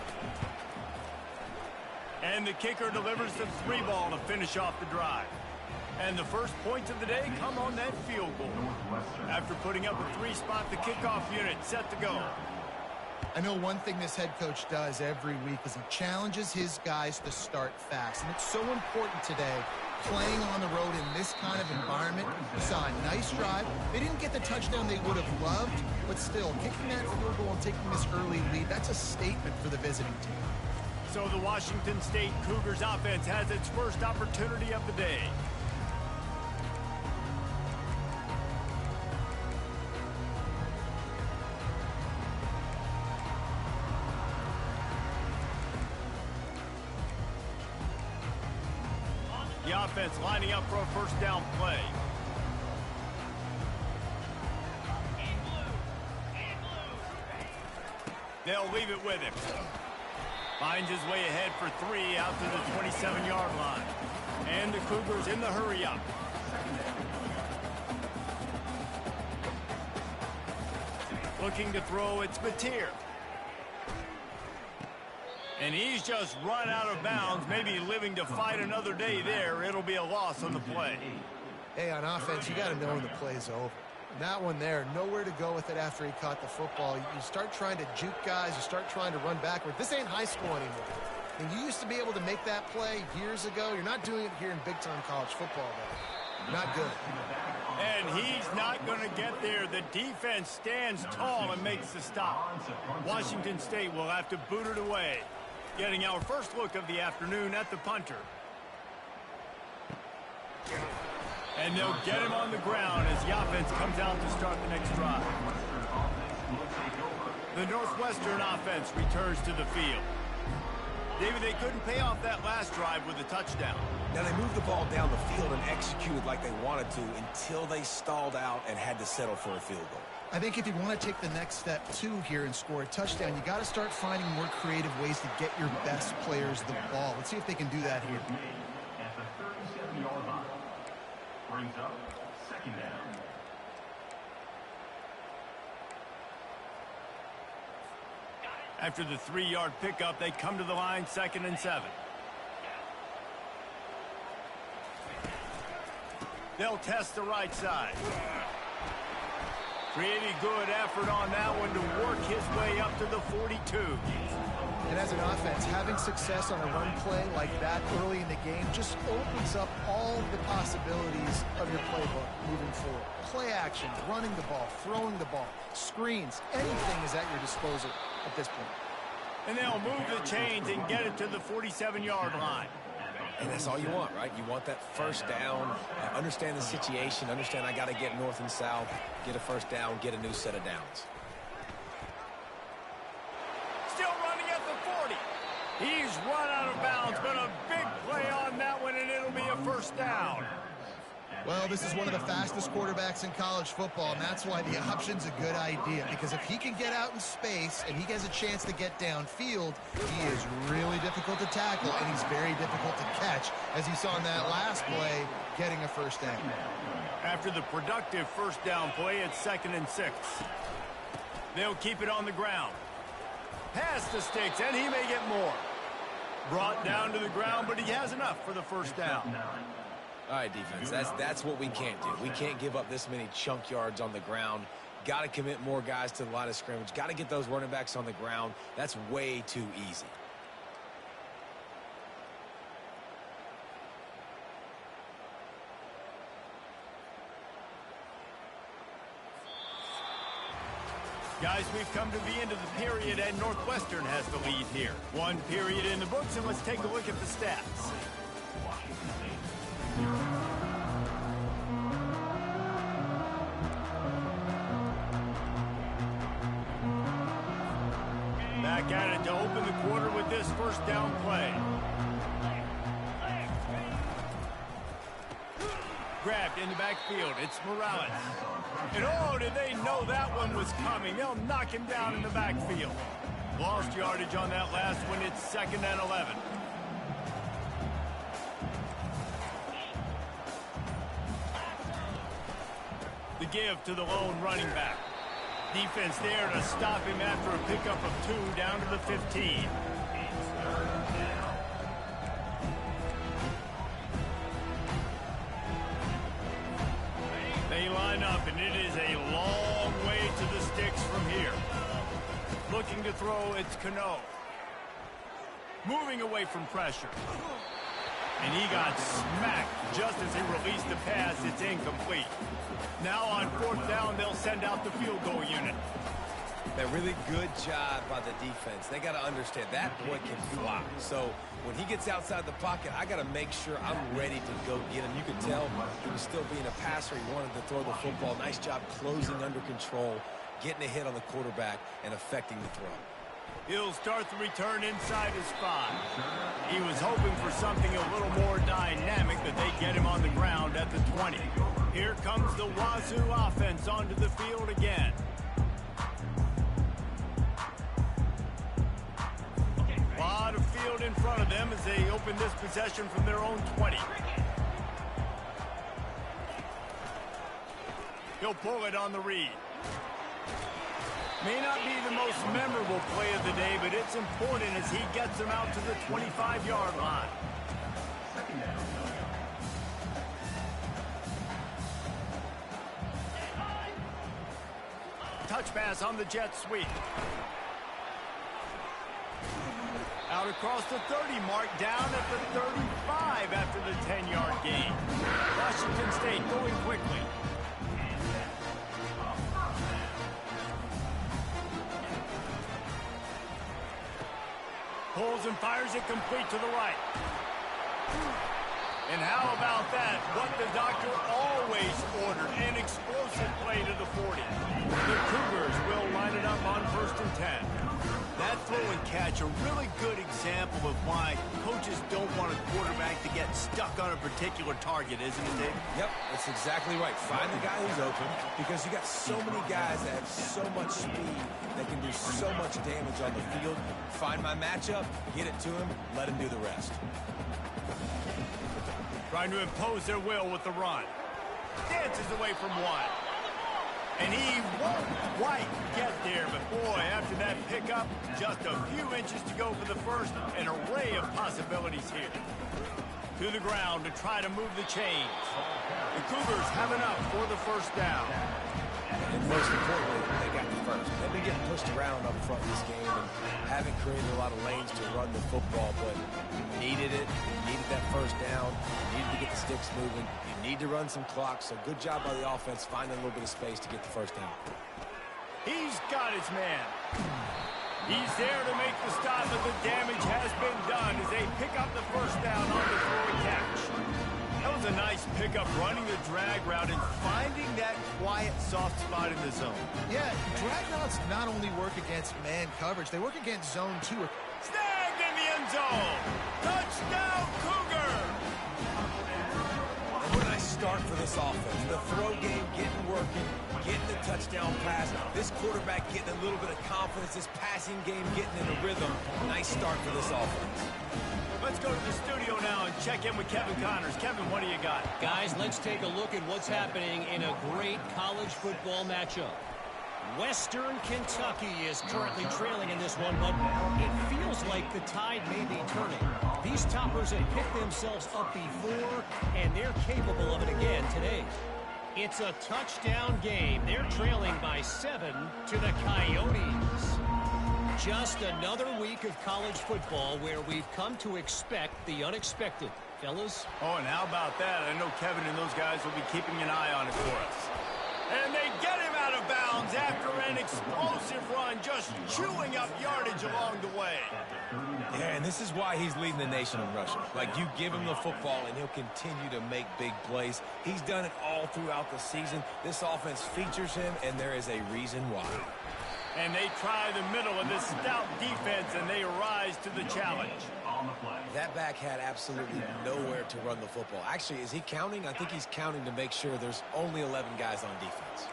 And the kicker delivers the 3 ball to finish off the drive. And the first points of the day come on that field goal. After putting up a 3 spot, the kickoff unit set to go. I know one thing this head coach does every week is he challenges his guys to start fast. And it's so important today, playing on the road in this kind of environment. You saw a nice drive. They didn't get the touchdown they would have loved, but still, kicking that field goal and taking this early lead, that's a statement for the visiting team. So the Washington State Cougars offense has its first opportunity of the day. The offense lining up for a first down play. They'll leave it with him. Finds his way ahead for 3 out to the 27-yard line. And the Cougars in the hurry up. Looking to throw, it's Mateer. And he's just run out of bounds, maybe living to fight another day there. It'll be a loss on the play. Hey, on offense, you got to know when the play's over. That one there, nowhere to go with it after he caught the football. You start trying to juke guys. You start trying to run backward. This ain't high school anymore. And you used to be able to make that play years ago. You're not doing it here in big-time college football, though. Not good. And he's not going to get there. The defense stands tall and makes the stop. Washington State will have to boot it away. Getting our first look of the afternoon at the punter. And they'll get him on the ground as the offense comes out to start the next drive. The Northwestern offense returns to the field. David, they couldn't pay off that last drive with a touchdown. Now, they moved the ball down the field and executed like they wanted to until they stalled out and had to settle for a field goal. I think if you want to take the next step, too, here and score a touchdown, you got to start finding more creative ways to get your best players the ball. Let's see if they can do that here. At the 37-yard line. Brings up 2nd down. After the 3-yard pickup, they come to the line, 2nd and 7. They'll test the right side. Pretty good effort on that one to work his way up to the 42. And as an offense, having success on a run play like that early in the game just opens up all the possibilities of your playbook moving forward. Play action, running the ball, throwing the ball, screens, anything is at your disposal at this point. And they'll move the chains and get it to the 47-yard line. And that's all you want, right? You want that first down, understand the situation, understand I got to get north and south, get a first down, get a new set of downs. Still running at the 40. He's run out of bounds, but a big play on that one, and it'll be a first down. Well, this is one of the fastest quarterbacks in college football, and that's why the option's a good idea, because if he can get out in space and he has a chance to get downfield, he is really difficult to tackle, and he's very difficult to catch, as you saw in that last play, getting a first down. After the productive first down play, it's 2nd and 6. They'll keep it on the ground. Pass to Sticks, and he may get more. Brought down to the ground, but he has enough for the first down. All right, defense, that's what we can't do. We can't give up this many chunk yards on the ground. Got to commit more guys to the line of scrimmage. Got to get those running backs on the ground. That's way too easy. Guys, we've come to the end of the period, and Northwestern has the lead here. One period in the books, and let's take a look at the stats. Back at it to open the quarter with this first down play. Grabbed in the backfield. It's Morales. And oh, did they know that one was coming? They'll knock him down in the backfield. Lost yardage on that last one. It's 2nd and 11. The give to the lone running back. Defense there to stop him after a pickup of 2 down to the 15. They line up, and it is a long way to the sticks from here. Looking to throw, it's Cano. Moving away from pressure. And he got smacked just as he released the pass. It's incomplete. Now on 4th down, they'll send out the field goal unit. A really good job by the defense. They got to understand that boy can fly. So when he gets outside the pocket, I got to make sure I'm ready to go get him. You could tell he was still being a passer. He wanted to throw the football. Nice job closing under control, getting a hit on the quarterback, and affecting the throw. He'll start the return inside his 5. He was hoping for something a little more dynamic, but they get him on the ground at the 20. Here comes the Wazoo offense onto the field again. A lot of field in front of them as they open this possession from their own 20. He'll pull it on the read. May not be the most memorable play of the day, but it's important as he gets them out to the 25-yard line. Touch pass on the jet sweep. Out across the 30 mark, down at the 35 after the 10-yard gain. Washington State going quickly. Pulls and fires it complete to the right. And how about that? What the doctor always ordered, an explosive play to the 40. The Cougars will line it up on 1st and 10. That throw and catch, a really good example of why coaches don't want a quarterback to get stuck on a particular target, isn't it, Dave? Yep, that's exactly right. Find the guy who's open, because you got so many guys that have so much speed that can do so much damage on the field. Find my matchup, get it to him, let him do the rest. Trying to impose their will with the run. Dances away from one. And he won't quite get there, but boy, after that pickup, just a few inches to go for the first. An array of possibilities here. To the ground to try to move the chains. The Cougars have enough for the 1st down. And most importantly, they got the first. They've been getting pushed around up front this game and haven't created a lot of lanes to run the football, but you needed it. You needed that 1st down. You needed to get the sticks moving. You need to run some clock, so good job by the offense finding a little bit of space to get the 1st down. He's got his man. He's there to make the stop, but the damage has been done as they pick up the 1st down on the throw and catch. That was a nice pickup, running the drag route and finding that quiet, soft spot in the zone. Yeah, drag routes not only work against man coverage, they work against zone too. Snagged in the end zone. Touchdown, Cougar! And what a nice start for this offense. The throw game getting working, getting the touchdown pass. This quarterback getting a little bit of confidence. This passing game getting in a rhythm. Nice start for this offense. Let's go to the studio now and check in with Kevin Connors. Kevin, what do you got? Guys, let's take a look at what's happening in a great college football matchup. Western Kentucky is currently trailing in this one, but it feels like the tide may be turning. These toppers have picked themselves up before, and they're capable of it again today. It's a touchdown game. They're trailing by 7 to the Coyotes. Just another week of college football where we've come to expect the unexpected. Fellas? Oh, and how about that? I know Kevin and those guys will be keeping an eye on it for us. And they get him out of bounds after an explosive run, just chewing up yardage along the way. Yeah, and this is why he's leading the nation in rushing. Like, you give him the football, and he'll continue to make big plays. He's done it all throughout the season. This offense features him, and there is a reason why. And they try the middle of this stout defense, and they rise to the challenge. That back had absolutely nowhere to run the football. Actually, is he counting? I think he's counting to make sure there's only 11 guys on defense.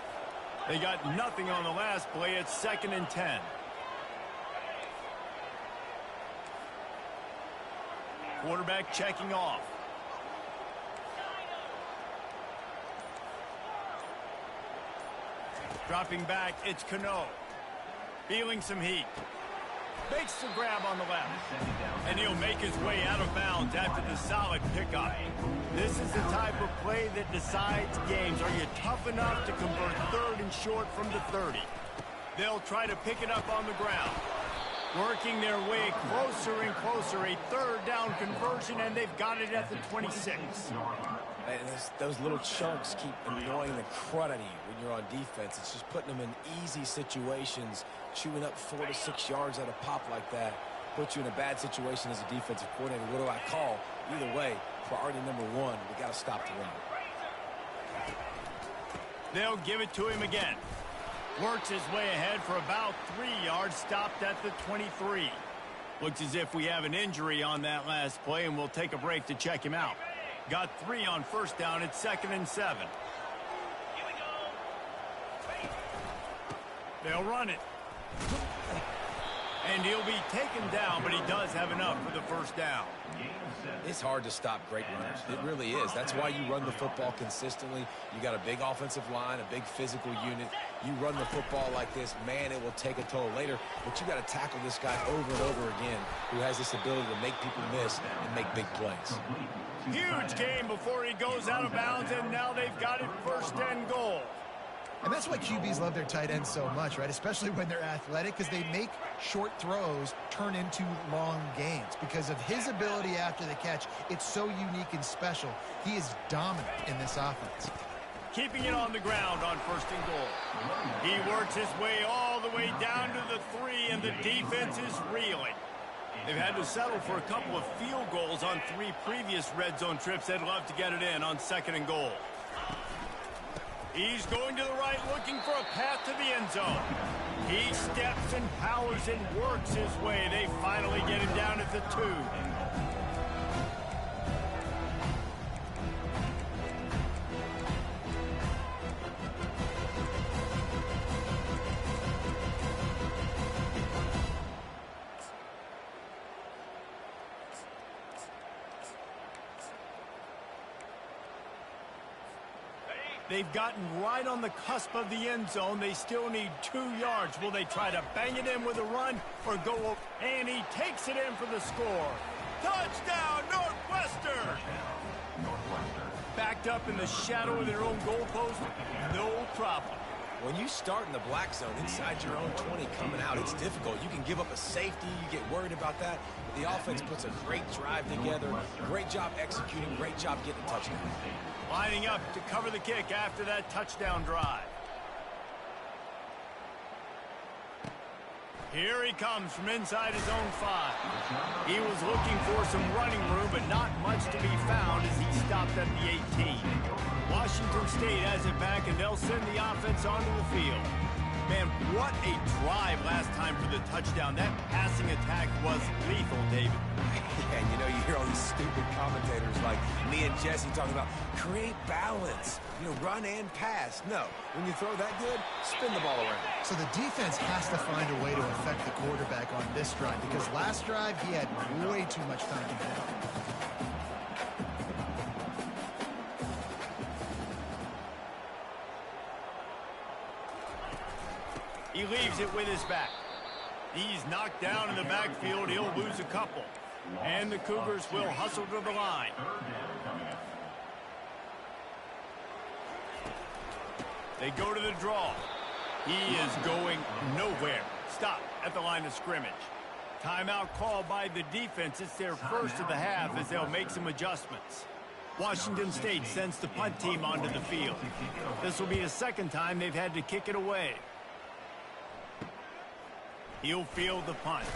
They got nothing on the last play. It's 2nd and 10. Quarterback checking off. Dropping back, it's Cano. Feeling some heat. Makes the grab on the left. And he'll make his way out of bounds after the solid pickup. This is the type of play that decides games. Are you tough enough to convert 3rd and short from the 30? They'll try to pick it up on the ground. Working their way closer and closer. A 3rd down conversion, and they've got it at the 26. And those little chunks keep annoying the crud out of you when you're on defense. It's just putting them in easy situations, chewing up 4 to 6 yards at a pop like that. Puts you in a bad situation as a defensive coordinator. What do I call? Either way, priority number 1, we got to stop the run. They'll give it to him again. Works his way ahead for about 3 yards, stopped at the 23. Looks as if we have an injury on that last play, and we'll take a break to check him out. Got 3 on 1st down. It's 2nd and 7. They'll run it. And he'll be taken down, but he does have enough for the 1st down. It's hard to stop great runners. It really is. That's why you run the football consistently. You got a big offensive line, a big physical unit. You run the football like this, man, it will take a toll later. But you got to tackle this guy over and over again who has this ability to make people miss and make big plays. Huge game before he goes out of bounds, and now they've got it 1st and goal. And that's why QBs love their tight ends so much, right? Especially when they're athletic, because they make short throws turn into long gains. Because of his ability after the catch, it's so unique and special. He is dominant in this offense. Keeping it on the ground on 1st and goal. He works his way all the way down to the 3, and the defense is reeling. They've had to settle for a couple of field goals on 3 previous red zone trips. They'd love to get it in on 2nd and goal. He's going to the right, looking for a path to the end zone. He steps and powers and works his way. They finally get him down at the 2. They've gotten right on the cusp of the end zone. They still need 2 yards. Will they try to bang it in with a run or go up? And he takes it in for the score. Touchdown, Northwestern! Backed up in the shadow of their own goalpost, no problem. When you start in the black zone inside your own 20 coming out, it's difficult. You can give up a safety. You get worried about that. But the offense puts a great drive together. Great job executing. Great job getting a touchdown. Lining up to cover the kick after that touchdown drive. Here he comes from inside his own 5. He was looking for some running room, but not much to be found as he stopped at the 18. Washington State has it back, and they'll send the offense onto the field. Man, what a drive last time for the touchdown. That passing attack was lethal, David. Yeah, and you know, you hear all these stupid commentators like me and Jesse talking about create balance, you know, run and pass. No, when you throw that good, spin the ball around. So the defense has to find a way to affect the quarterback on this drive, because last drive he had way too much time to throw. He leaves it with his back. He's knocked down in the backfield. He'll lose a couple. And the Cougars will hustle to the line. They go to the draw. He is going nowhere. Stop at the line of scrimmage. Timeout called by the defense. It's their first of the half as they'll make some adjustments. Washington State sends the punt team onto the field. This will be the second time they've had to kick it away. He'll field the punt.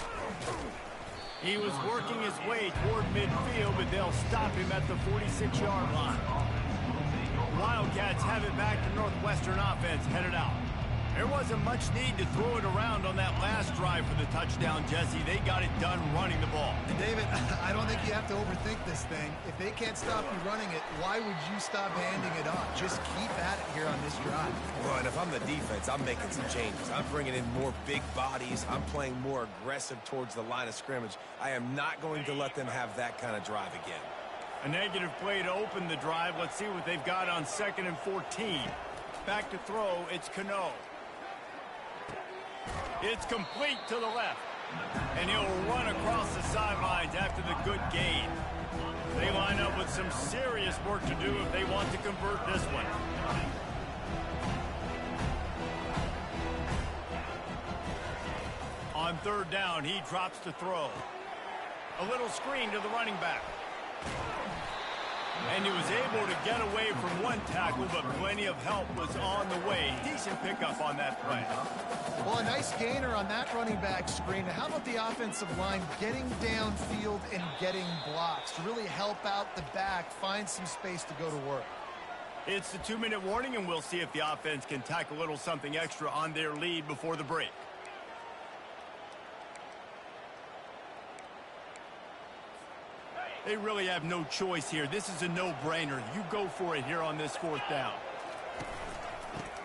He was working his way toward midfield, but they'll stop him at the 46-yard line. Wildcats have it back to Northwestern offense headed out. There wasn't much need to throw it around on that last drive for the touchdown, Jesse. They got it done running the ball. And David, I don't think you have to overthink this thing. If they can't stop you running it, why would you stop handing it off? Just keep at it here on this drive. Well, and if I'm the defense, I'm making some changes. I'm bringing in more big bodies. I'm playing more aggressive towards the line of scrimmage. I am not going to let them have that kind of drive again. A negative play to open the drive. Let's see what they've got on 2nd and 14. Back to throw, it's Cano. It's complete to the left. And he'll run across the sidelines after the good gain. They line up with some serious work to do if they want to convert this one. On 3rd down, he drops to throw. A little screen to the running back. And he was able to get away from one tackle, but plenty of help was on the way. Decent pickup on that play. Well, a nice gainer on that running back screen. How about the offensive line getting downfield and getting blocks to really help out the back, find some space to go to work? It's the 2-minute warning, and we'll see if the offense can tack a little something extra on their lead before the break. They really have no choice here. This is a no-brainer. You go for it here on this 4th down.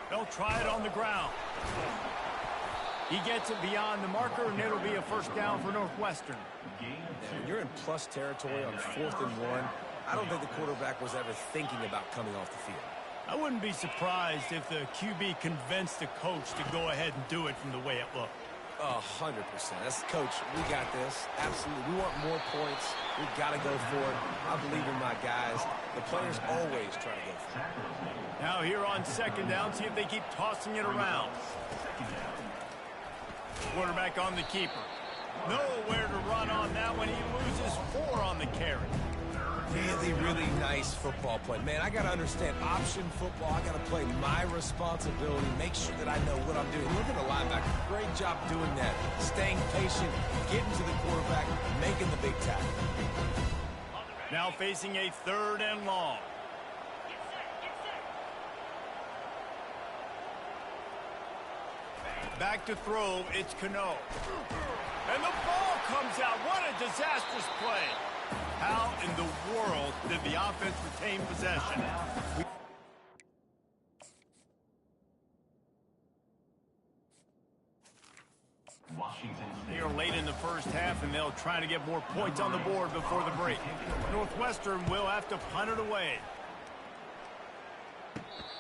They'll try it on the ground. He gets it beyond the marker, and it'll be a 1st down for Northwestern. When you're in plus territory on 4th and 1, I don't think the quarterback was ever thinking about coming off the field. I wouldn't be surprised if the QB convinced the coach to go ahead and do it from the way it looked. 100%. That's coach. We got this. Absolutely. We want more points. We've got to go for it. I believe in my guys. The players always try to go for it. Now here on 2nd down, see if they keep tossing it around. Quarterback on the keeper. Nowhere to run on that one. He loses 4 on the carry. Really, really nice football play. Man, I got to understand option football. I got to play my responsibility, make sure that I know what I'm doing. Look at the linebacker. Great job doing that. Staying patient, getting to the quarterback, making the big tackle. Now facing a 3rd and long. Back to throw, it's Cano. And the ball comes out. What a disastrous play. How in the world did the offense retain possession? They are late in the 1st half, and they'll try to get more points on the board before the break. Northwestern will have to punt it away.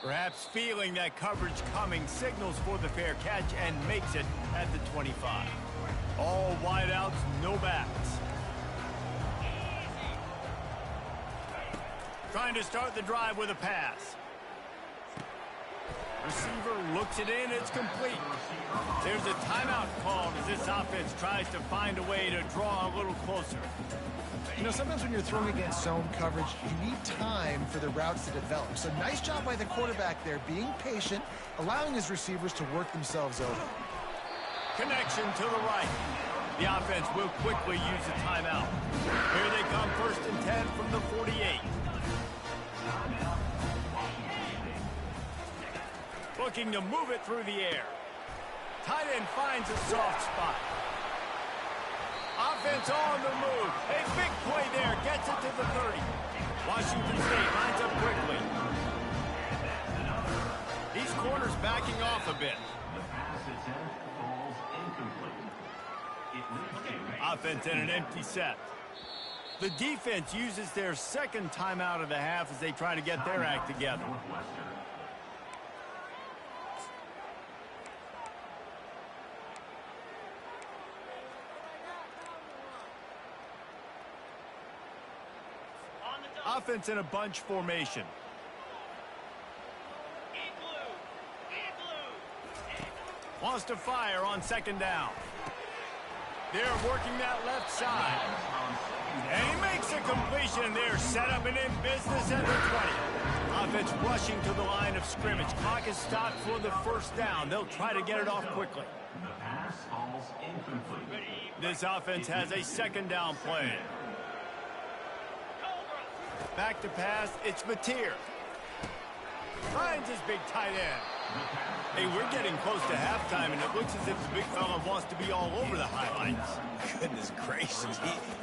Perhaps feeling that coverage coming, signals for the fair catch and makes it at the 25. All wideouts, no backs. Trying to start the drive with a pass. Receiver looks it in, it's complete. There's a timeout called as this offense tries to find a way to draw a little closer. You know, sometimes when you're throwing against zone coverage, you need time for the routes to develop. So nice job by the quarterback there, being patient, allowing his receivers to work themselves over. Connection to the right. The offense will quickly use a timeout. Here they come, 1st and 10 from the 48. Looking to move it through the air. Tight end finds a soft spot. Offense on the move. A big play there. Gets it to the 30. Washington State lines up quickly. These corners backing off a bit. Offense in an empty set. The defense uses their 2nd timeout of the half as they try to get their act together. Offense in a bunch formation. Wants to fire on second down. They're working that left side. And he makes a completion. They're set up and in business at the 20. Offense rushing to the line of scrimmage. Clock is stopped for the first down. They'll try to get it off quickly. The pass falls incomplete. This offense has a second down play. Back to pass, it's Mateer. Finds his big tight end. Hey, we're getting close to halftime, and it looks as if the big fella wants to be all over the highlights. Goodness gracious,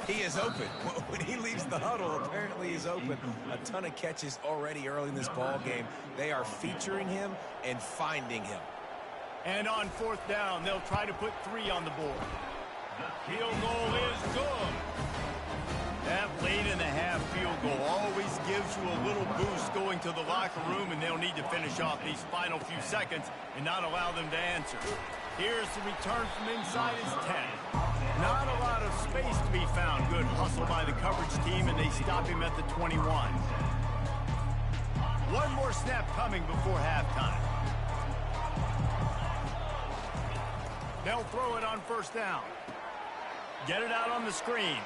he is open. When he leaves the huddle, apparently he's open. A ton of catches already early in this ball game. They are featuring him and finding him. And on fourth down, they'll try to put 3 on the board. Field goal is good. That late-in-the-half field goal always gives you a little boost going to the locker room, and they'll need to finish off these final few seconds and not allow them to answer. Here's the return from inside his 10. Not a lot of space to be found. Good hustle by the coverage team, and they stop him at the 21. One more snap coming before halftime. They'll throw it on first down. Get it out on the screen.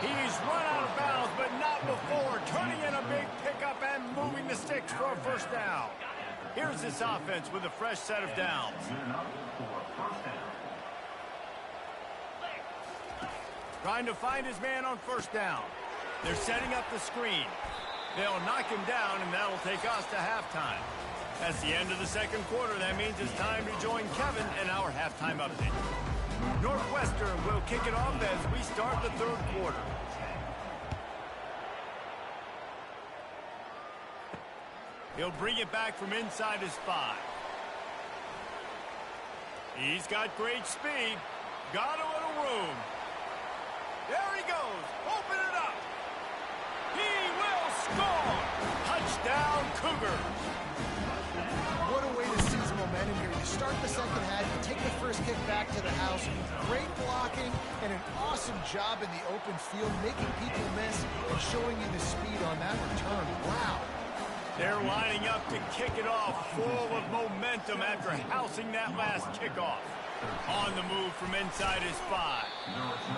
He's run out of bounds, but not before. Turning in a big pickup and moving the sticks for a first down. Here's this offense with a fresh set of downs. Trying to find his man on first down. They're setting up the screen. They'll knock him down, and that'll take us to halftime. That's the end of the second quarter. That means it's time to join Kevin in our halftime update. Northwestern will kick it off as we start the third quarter. He'll bring it back from inside his 5. He's got great speed. Got a little room. There he goes. Open it up. He will score. Touchdown, Cougars. What a way to seize momentum here. You start the second half, you take the first kick back to the house. Great blocking and an awesome job in the open field, making people miss and showing you the speed on that return. Wow. They're lining up to kick it off, full of momentum after housing that last kickoff. On the move from inside his 5.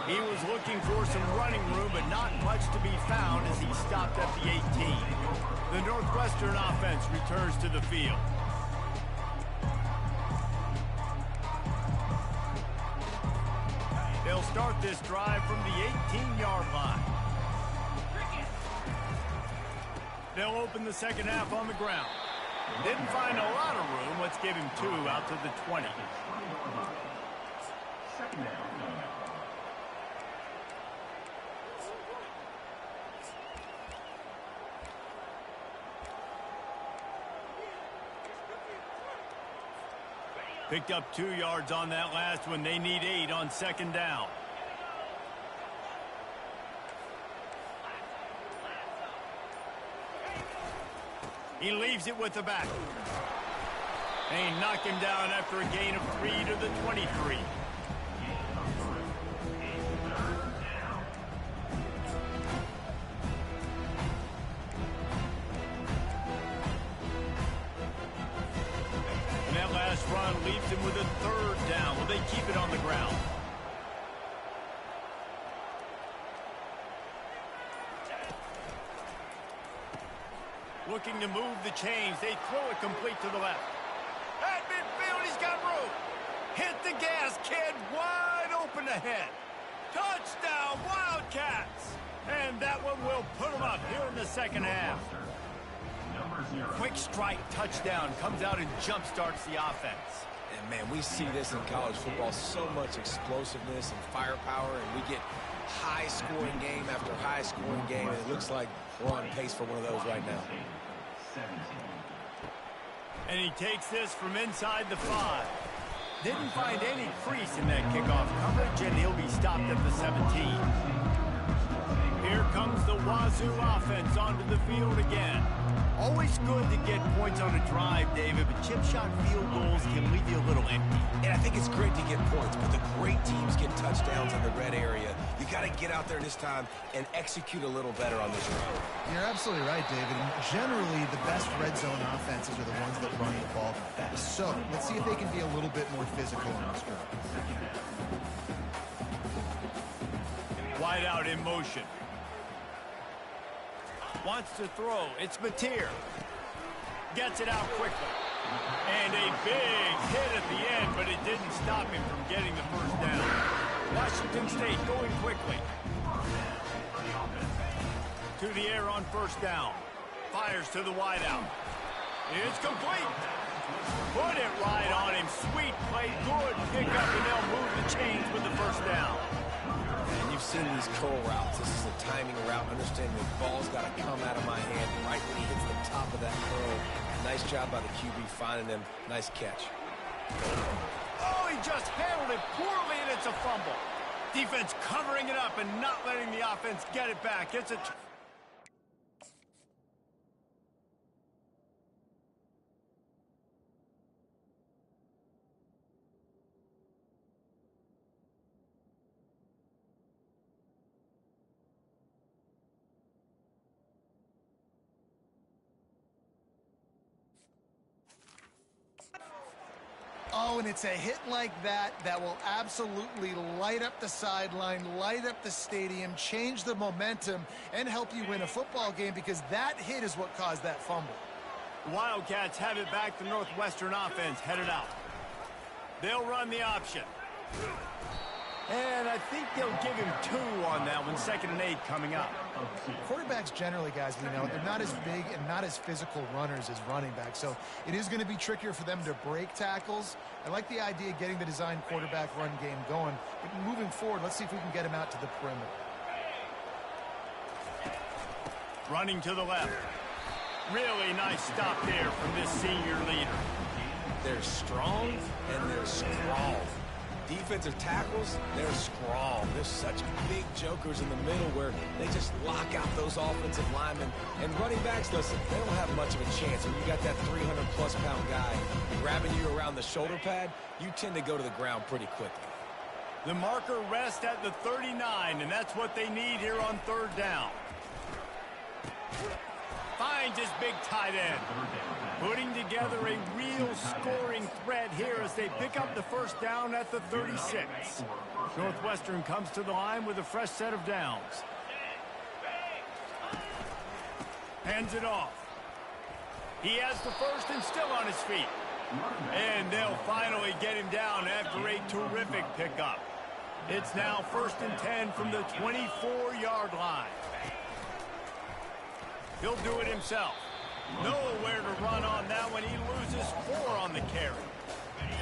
He was looking for some running room, but not much to be found as he stopped at the 18. The Northwestern offense returns to the field. They'll start this drive from the 18-yard line. They'll open the second half on the ground. Didn't find a lot of room. Let's give him 2 out to the 20. Second down. Picked up 2 yards on that last one. They need 8 on second down. He leaves it with the back. They knock him down after a gain of 3 to the 23. And that last run leaves him with a 3rd down. Will they keep it on the ground? Looking to move the chains. They throw it complete to the left. At midfield, he's got room. Hit the gas, kid. Wide open ahead. Touchdown, Wildcats. And that one will put them up here in the second half. Quick strike touchdown comes out and jump-starts the offense. And, man, we see this in college football, so much explosiveness and firepower, and we get high-scoring game after high-scoring game, and it looks like we're on pace for one of those right now. And he takes this from inside the 5. Didn't find any crease in that kickoff coverage, and he'll be stopped at the 17. Here comes the Wazoo offense onto the field again. Always good to get points on a drive, David, but chip shot field goals can leave you a little empty. And I think it's great to get points, but the great teams get touchdowns in the red area. You got to get out there this time and execute a little better on this run. You're absolutely right, David. And generally, the best red zone offenses are the ones that run the ball the best. So let's see if they can be a little bit more physical in this run. Wide out in motion. Wants to throw. It's Mateer. Gets it out quickly. And a big hit at the end, but it didn't stop him from getting the first down. Washington State going quickly. To the air on first down. Fires to the wideout. It's complete. Put it right on him. Sweet play. Good pickup, and they'll move the chains with the first down. And you've seen these curl routes. This is a timing route. Understanding the ball's got to come out of my hand right when he hits the top of that curl. Nice job by the QB finding him. Nice catch. Oh, he just handled it poorly, and it's a fumble. Defense covering it up and not letting the offense get it back. It's a... Oh, and it's a hit like that that will absolutely light up the sideline, light up the stadium, change the momentum, and help you win a football game, because that hit is what caused that fumble. Wildcats have it back. The Northwestern offense headed out. They'll run the option. And I think they'll give him 2 on that one. 2nd and 8 coming up. Quarterbacks generally, guys, we know, they're not as big and not as physical runners as running backs, so it is going to be trickier for them to break tackles. I like the idea of getting the design quarterback run game going, but moving forward, let's see if we can get him out to the perimeter. Running to the left. Really nice stop there from this senior leader. They're strong and they're strong. Defensive tackles, they're strong. There's such big jokers in the middle where they just lock out those offensive linemen. And running backs, listen, they don't have much of a chance. When you got that 300-plus pound guy grabbing you around the shoulder pad, you tend to go to the ground pretty quickly. The marker rests at the 39, and that's what they need here on 3rd down. Finds his big tight end. Putting together a real scoring threat here as they pick up the first down at the 36. Northwestern comes to the line with a fresh set of downs. Hands it off. He has the first and still on his feet. And they'll finally get him down after a terrific pickup. It's now 1st and 10 from the 24-yard line. He'll do it himself. Nowhere to run on that when he loses 4 on the carry.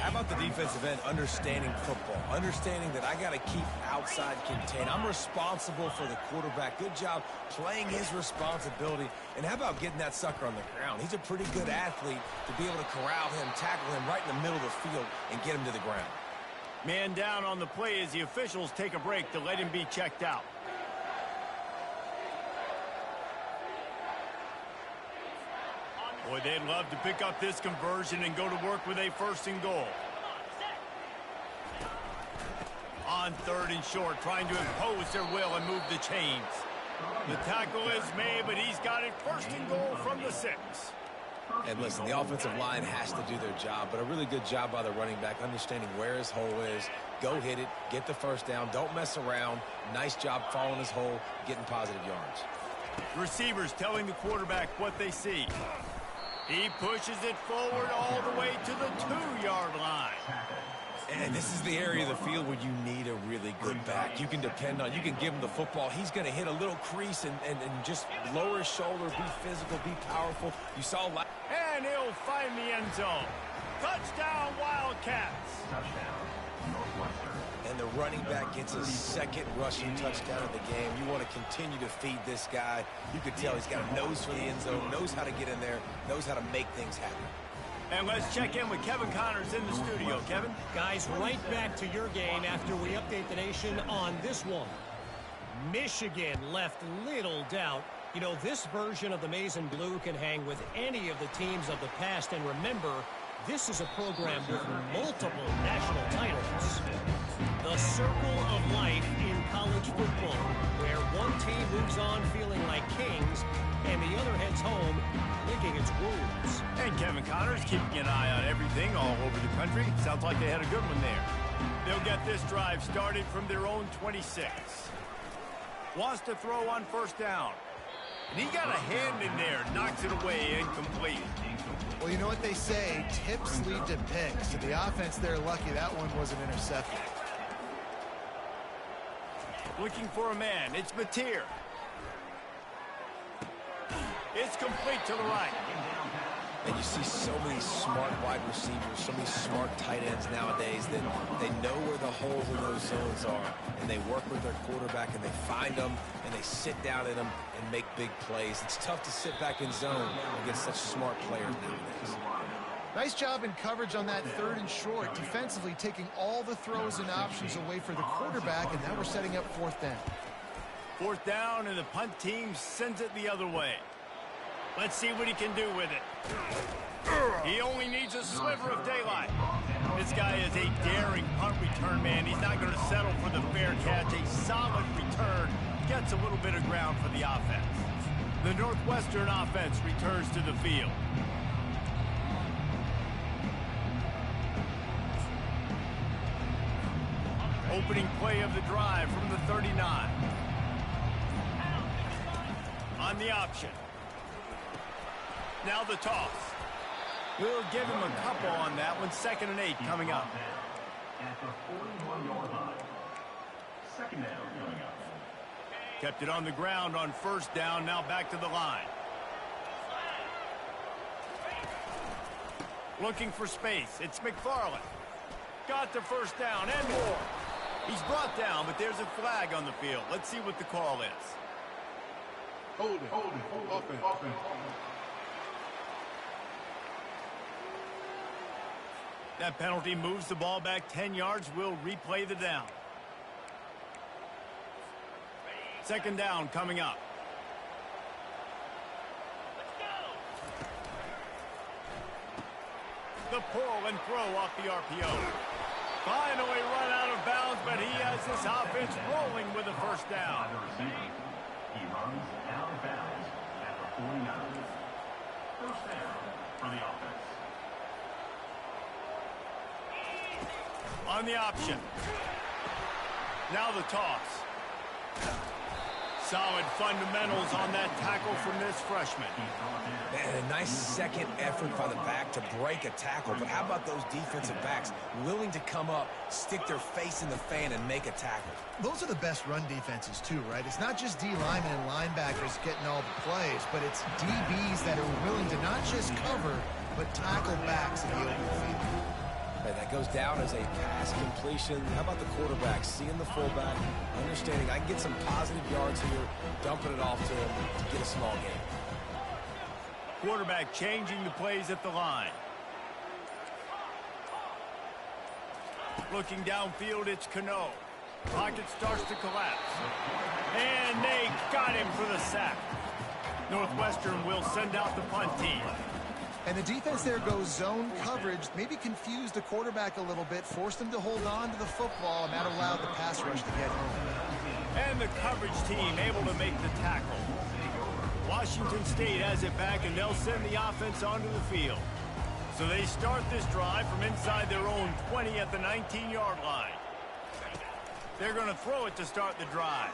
How about the defensive end understanding football, understanding that I got to keep outside contain. I'm responsible for the quarterback. Good job playing his responsibility. And how about getting that sucker on the ground? He's a pretty good athlete to be able to corral him, tackle him right in the middle of the field, and get him to the ground. Man down on the play as the officials take a break to let him be checked out. Boy, they'd love to pick up this conversion and go to work with a 1st and goal. On 3rd and short, trying to impose their will and move the chains. The tackle is made, but he's got it 1st and goal from the 6. And listen, the offensive line has to do their job, but a really good job by the running back, understanding where his hole is. Go hit it, get the first down, don't mess around. Nice job following his hole, getting positive yards. Receivers telling the quarterback what they see. He pushes it forward all the way to the 2-yard line. And this is the area of the field where you need a really good back. You can depend on, you can give him the football. He's going to hit a little crease and just lower his shoulder, be physical, be powerful. You saw... And he'll find the end zone. Touchdown, Wildcats. Touchdown, Northwestern. And the running back gets a 2nd rushing touchdown of the game. You want to continue to feed this guy. You can tell he's got a nose for the end zone, knows how to get in there, knows how to make things happen. And let's check in with Kevin Connors in the studio. Kevin? Guys, right back to your game after we update the nation on this one. Michigan left little doubt. You know, this version of the Maize and Blue can hang with any of the teams of the past. And remember, this is a program with multiple national titles. The circle of life in college college football, where one team moves on feeling like kings and the other heads home licking its wounds. And Kevin Connors keeping an eye on everything all over the country. Sounds like they had a good one there. They'll get this drive started from their own 26. Wants to throw on first down. And he got a hand in there, knocks it away, incomplete. Well, you know what they say, tips lead to picks. So the offense, they're lucky that one wasn't intercepted. Looking for a man, it's Mateer. It's complete to the right. And you see so many smart wide receivers, so many smart tight ends nowadays that they know where the holes in those zones are. And they work with their quarterback and they find them and they sit down in them and make big plays. It's tough to sit back in zone against such smart players nowadays. Nice job in coverage on that 3rd and short, defensively taking all the throws and options away for the quarterback, and now we're setting up 4th down. 4th down, and the punt team sends it the other way. Let's see what he can do with it. He only needs a sliver of daylight. This guy is a daring punt return man. He's not going to settle for the fair catch. A solid return gets a little bit of ground for the offense. The Northwestern offense returns to the field. Opening play of the drive from the 39. On the option. Now the toss. We'll give him a couple on that one. 2nd and 8 coming up. At the 41-yard line. 2nd down coming up. Kept it on the ground on 1st down. Now back to the line. Looking for space. It's McFarland. Got the 1st down and more. He's brought down, but there's a flag on the field. Let's see what the call is. Hold it. Offense. That penalty moves the ball back 10 yards. We'll replay the down. 2nd down coming up. The pull and throw off the RPO. Finally run out of bounds, but he has this offense rolling with a 1st down. He runs out of bounds at the 49. 1st down for the offense. On the option. Now the toss. Solid fundamentals on that tackle from this freshman. Man, a nice second effort by the back to break a tackle. But how about those defensive backs willing to come up, stick their face in the fan, and make a tackle? Those are the best run defenses, too, right? It's not just D linemen and linebackers getting all the plays, but it's DBs that are willing to not just cover, but tackle backs in the open field. That goes down as a pass completion. How about the quarterback seeing the fullback, understanding I can get some positive yards here, dumping it off to him to get a small gain. Quarterback changing the plays at the line. Looking downfield, it's Cano. Pocket starts to collapse. And they got him for the sack. Northwestern will send out the punt team. And the defense there goes zone coverage, maybe confused the quarterback a little bit, forced him to hold on to the football, and that allowed the pass rush to get home. And the coverage team able to make the tackle. Washington State has it back, and they'll send the offense onto the field. So they start this drive from inside their own 20 at the 19-yard line. They're going to throw it to start the drive.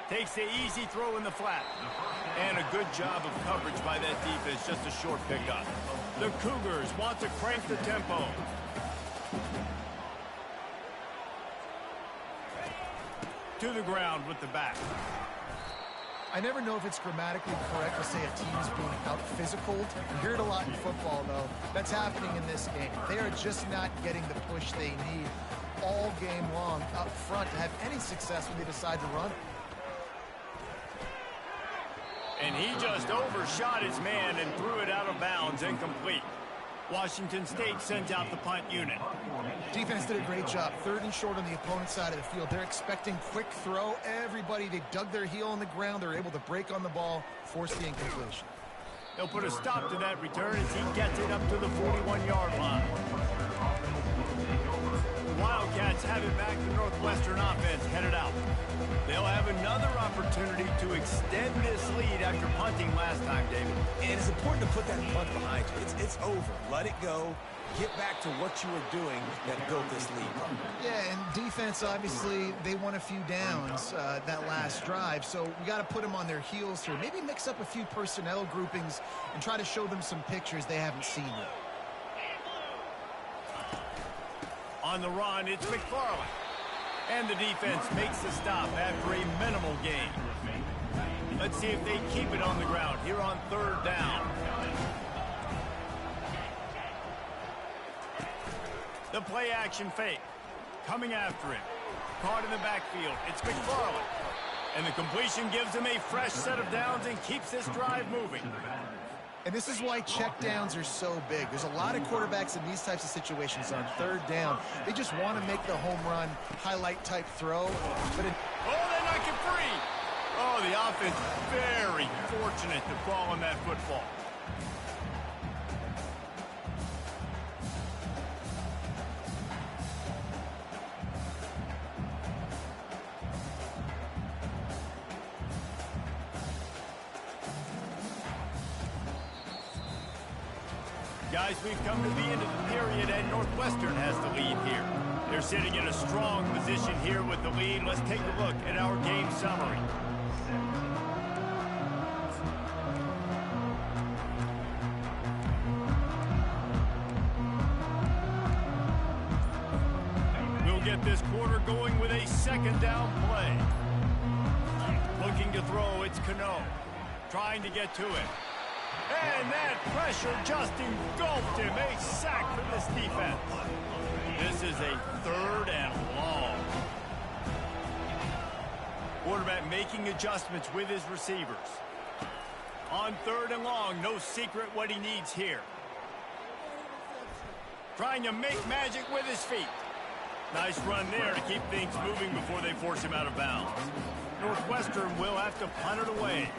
Takes the easy throw in the flat. And a good job of coverage by that defense, just a short pickup. The Cougars want to crank the tempo. To the ground with the back. I never know if it's grammatically correct to say a team is being out-physical. You hear it a lot in football, though. That's happening in this game. They are just not getting the push they need all game long up front to have any success when they decide to run. And he just overshot his man and threw it out of bounds, incomplete. Washington State sends out the punt unit. Defense did a great job. 3rd and short on the opponent's side of the field. They're expecting quick throw. Everybody, they dug their heel on the ground. They're able to break on the ball, force the incompletion. They'll put a stop to that return as he gets it up to the 41-yard line. Wildcats have it back. The Northwestern offense headed out. They'll have another opportunity to extend this lead after punting last time, David. And it's important to put that punt behind you. It's over. Let it go. Get back to what you were doing that built this lead. Yeah, and defense, obviously, they won a few downs that last drive, so we got to put them on their heels here. Maybe mix up a few personnel groupings and try to show them some pictures they haven't seen yet. On the run, it's McFarland. And the defense makes the stop after a minimal gain. Let's see if they keep it on the ground here on 3rd down. The play action fake. Coming after him. Caught in the backfield. It's McFarland. And the completion gives him a fresh set of downs and keeps this drive moving. And this is why checkdowns are so big. There's a lot of quarterbacks in these types of situations on 3rd down. They just want to make the home run highlight type throw. But they knock it free. Oh, the offense very fortunate to fall on that football. Guys, we've come to the end of the period, and Northwestern has the lead here. They're sitting in a strong position here with the lead. Let's take a look at our game summary. We'll get this quarter going with a 2nd down play. Looking to throw, it's Cano. Trying to get to it. And that pressure just engulfed him. A sack for this defense. This is a 3rd and long. Quarterback making adjustments with his receivers. On 3rd and long, no secret what he needs here. Trying to make magic with his feet. Nice run there to keep things moving before they force him out of bounds. Northwestern will have to punt it away.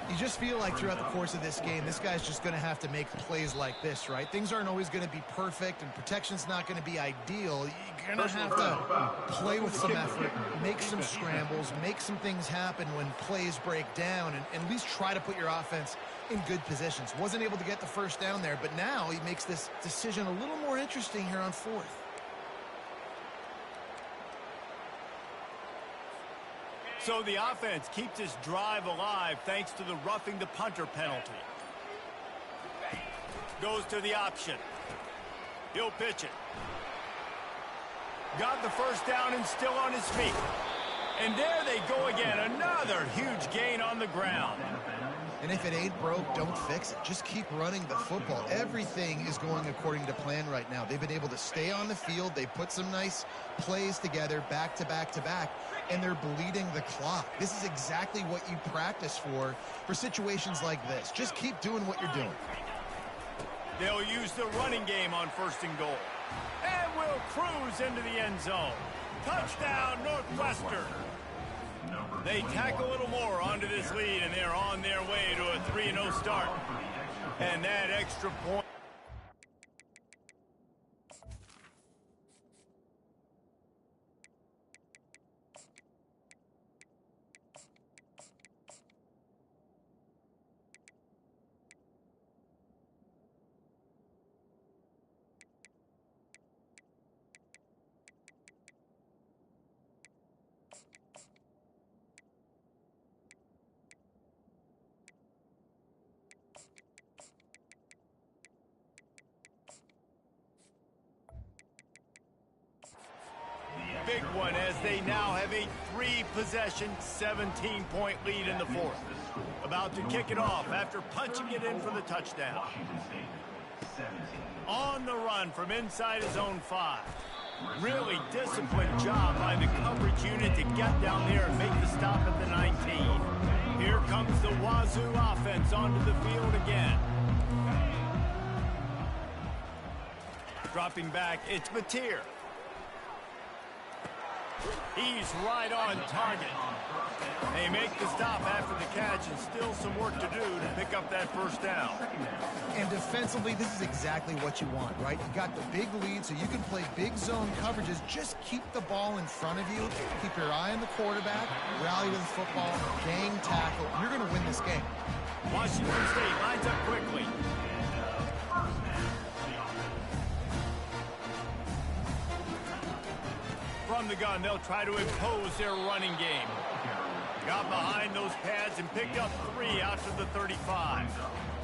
You just feel like throughout the course of this game, this guy's just going to have to make plays like this, right? Things aren't always going to be perfect, and protection's not going to be ideal. You're going to have to play with some effort, make some scrambles, make some things happen when plays break down, and at least try to put your offense in good positions. Wasn't able to get the 1st down there, but now he makes this decision a little more interesting here on 4th. So the offense keeps this drive alive thanks to the roughing the punter penalty. Goes to the option. He'll pitch it. Got the 1st down and still on his feet. And there they go again. Another huge gain on the ground. And if it ain't broke, don't fix it. Just keep running the football. Everything is going according to plan right now. They've been able to stay on the field. They put some nice plays together back to back to back, and they're bleeding the clock. This is exactly what you practice for situations like this. Just keep doing what you're doing. They'll use the running game on 1st and goal. And will cruise into the end zone. Touchdown, Northwestern. They tack a little more onto this lead, and they're on their way to a 3-0 start. And that extra point. Big one as they now have a 3-possession, 17-point lead in the 4th. About to kick it off after punching it in for the touchdown. On the run from inside his own 5. Really disciplined job by the coverage unit to get down there and make the stop at the 19. Here comes the Wazoo offense onto the field again. Dropping back, it's Mateer. He's right on target. They make the stop after the catch, and still some work to do to pick up that first down. And defensively, this is exactly what you want, right? You got the big lead, so you can play big zone coverages. Just keep the ball in front of you. Keep your eye on the quarterback. Rally to the football. Gang tackle. You're going to win this game. Washington State lines up quickly. From the gun, they'll try to impose their running game. Got behind those pads and picked up 3 out to the 35.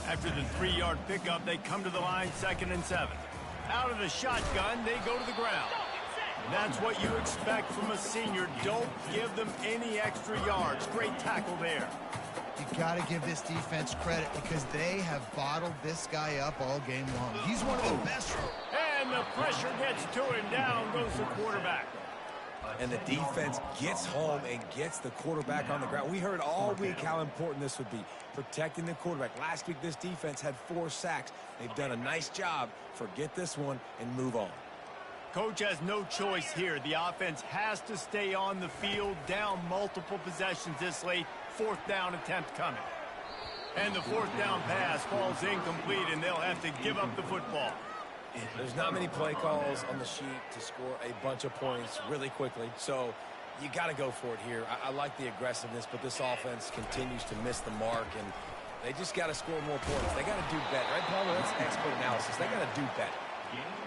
After the 3-yard pickup, they come to the line 2nd and 7. Out of the shotgun, they go to the ground. That's what you expect from a senior. Don't give them any extra yards. Great tackle there. You got to give this defense credit because they have bottled this guy up all game long. He's one of the best. And the pressure gets to him. Down goes the quarterback. And the defense gets home and gets the quarterback on the ground. We heard all week how important this would be, protecting the quarterback. Last week, this defense had 4 sacks. They've done a nice job. Forget this one and move on. Coach has no choice here. The offense has to stay on the field, down multiple possessions this late. 4th down attempt coming. And the 4th down pass falls incomplete, and they'll have to give up the football. There's not many play calls on the sheet to score a bunch of points really quickly, so you got to go for it here. I like the aggressiveness, but this offense continues to miss the mark, and they just got to score more points. They got to do better. Right, Palmer? That's expert analysis. They got to do better.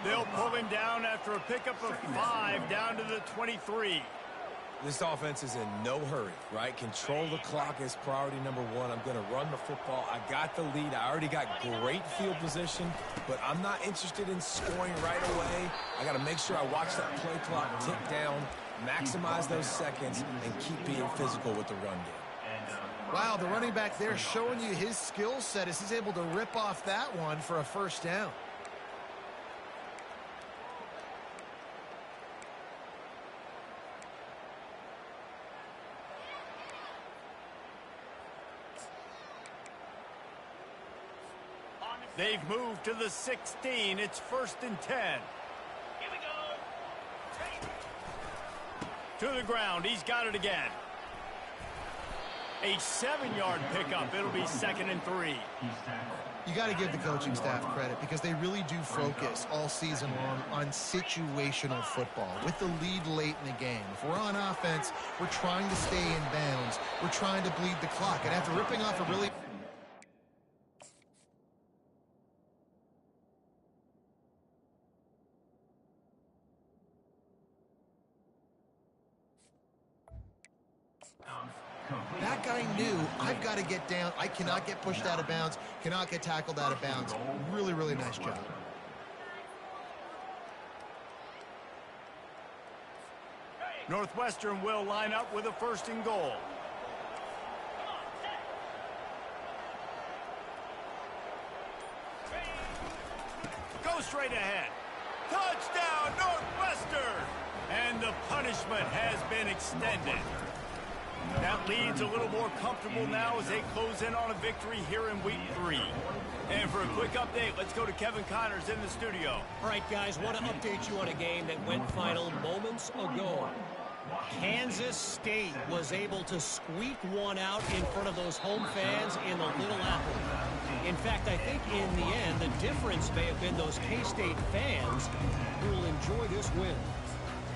They'll pull him down after a pickup of 5 down to the 23. This offense is in no hurry, right? Control the clock is priority number 1. I'm going to run the football. I got the lead. I already got great field position, but I'm not interested in scoring right away. I got to make sure I watch that play clock tick down, maximize those seconds, and keep being physical with the run game. Wow, the running back there showing you his skill set as he's able to rip off that one for a first down. They've moved to the 16. It's 1st and 10. Here we go. To the ground. He's got it again. A 7-yard pickup. It'll be 2nd and 3. You got to give the coaching staff credit because they really do focus all season long on situational football with the lead late in the game. If we're on offense, we're trying to stay in bounds. We're trying to bleed the clock. And after ripping off a really... That guy knew, I've got to get down. I cannot get pushed out of bounds, cannot get tackled out of bounds. Really, really nice job. Northwestern will line up with a 1st and goal. Go straight ahead. Touchdown, Northwestern! And the punishment has been extended. That lead's a little more comfortable now as they close in on a victory here in week 3. And for a quick update, let's go to Kevin Connors in the studio. All right, guys, want to update you on a game that went final moments ago. Kansas State was able to squeak one out in front of those home fans in the Little Apple. In fact, I think in the end, the difference may have been those K-State fans who will enjoy this win.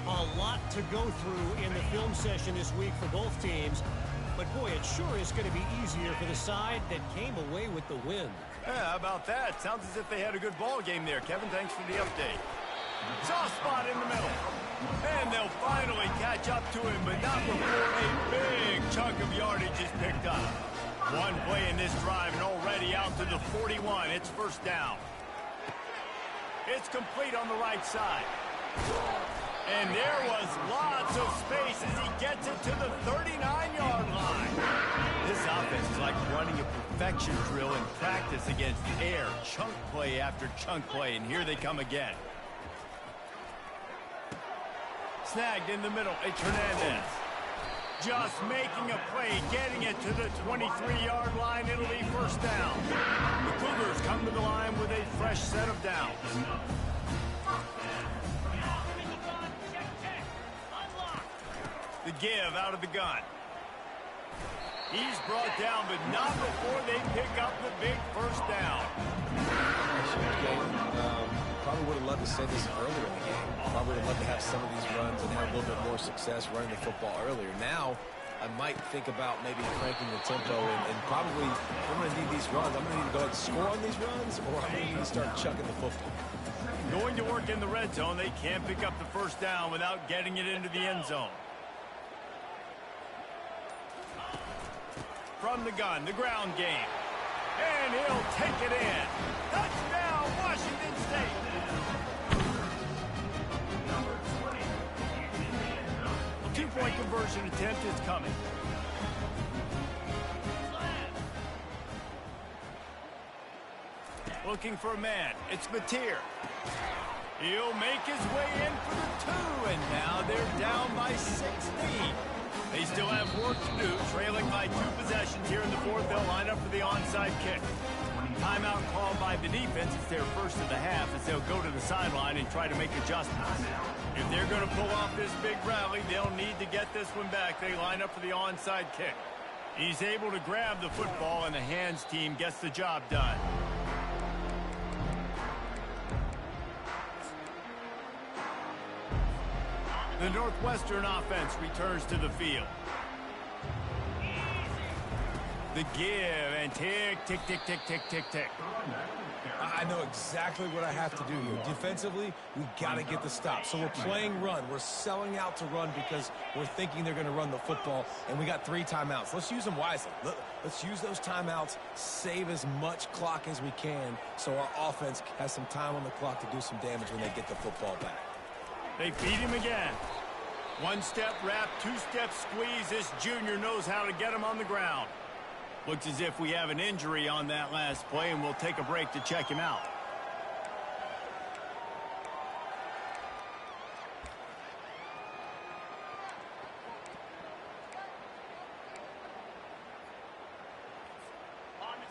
A lot to go through in the film session this week for both teams. But, boy, it sure is going to be easier for the side that came away with the win. Yeah, how about that? Sounds as if they had a good ball game there, Kevin. Thanks for the update. Soft spot in the middle. And they'll finally catch up to him, but not before a big chunk of yardage is picked up. One play in this drive and already out to the 41. It's 1st down. It's complete on the right side. And there was lots of space as he gets it to the 39-yard line. This offense is like running a perfection drill in practice against air. Chunk play after chunk play, and here they come again. Snagged in the middle, it's Hernandez. Just making a play, getting it to the 23-yard line. It'll be 1st down. The Cougars come to the line with a fresh set of downs. The give out of the gun. He's brought down, but not before they pick up the big first down. Probably would have loved to say this earlier in the game. Probably would have loved to have some of these runs and have a little bit more success running the football earlier. Now, I might think about maybe cranking the tempo and probably, if I'm going to need these runs, I'm going to need to go ahead and score on these runs, or I'm going to need to start chucking the football. Going to work in the red zone, they can't pick up the first down without getting it into the end zone. From the gun, the ground game. And he'll take it in. Touchdown, Washington State. A two-point conversion attempt is coming. Looking for a man. It's Mateer. He'll make his way in for the 2, and now they're down by 16. They still have work to do, trailing by 2 possessions here in the fourth. They'll line up for the onside kick. Timeout called by the defense. It's their first of the half as they'll go to the sideline and try to make adjustments. If they're going to pull off this big rally, they'll need to get this one back. They line up for the onside kick. He's able to grab the football, and the hands team gets the job done. The Northwestern offense returns to the field. The give, and tick, tick, tick, tick, tick, tick, tick. I know exactly what I have to do here. Defensively, we got to get the stop. So we're playing run. We're selling out to run because we're thinking they're going to run the football, and we got 3 timeouts. Let's use them wisely. Let's use those timeouts, save as much clock as we can so our offense has some time on the clock to do some damage when they get the football back. They feed him again. 1-step wrap, 2-step squeeze. This junior knows how to get him on the ground. Looks as if we have an injury on that last play, and we'll take a break to check him out.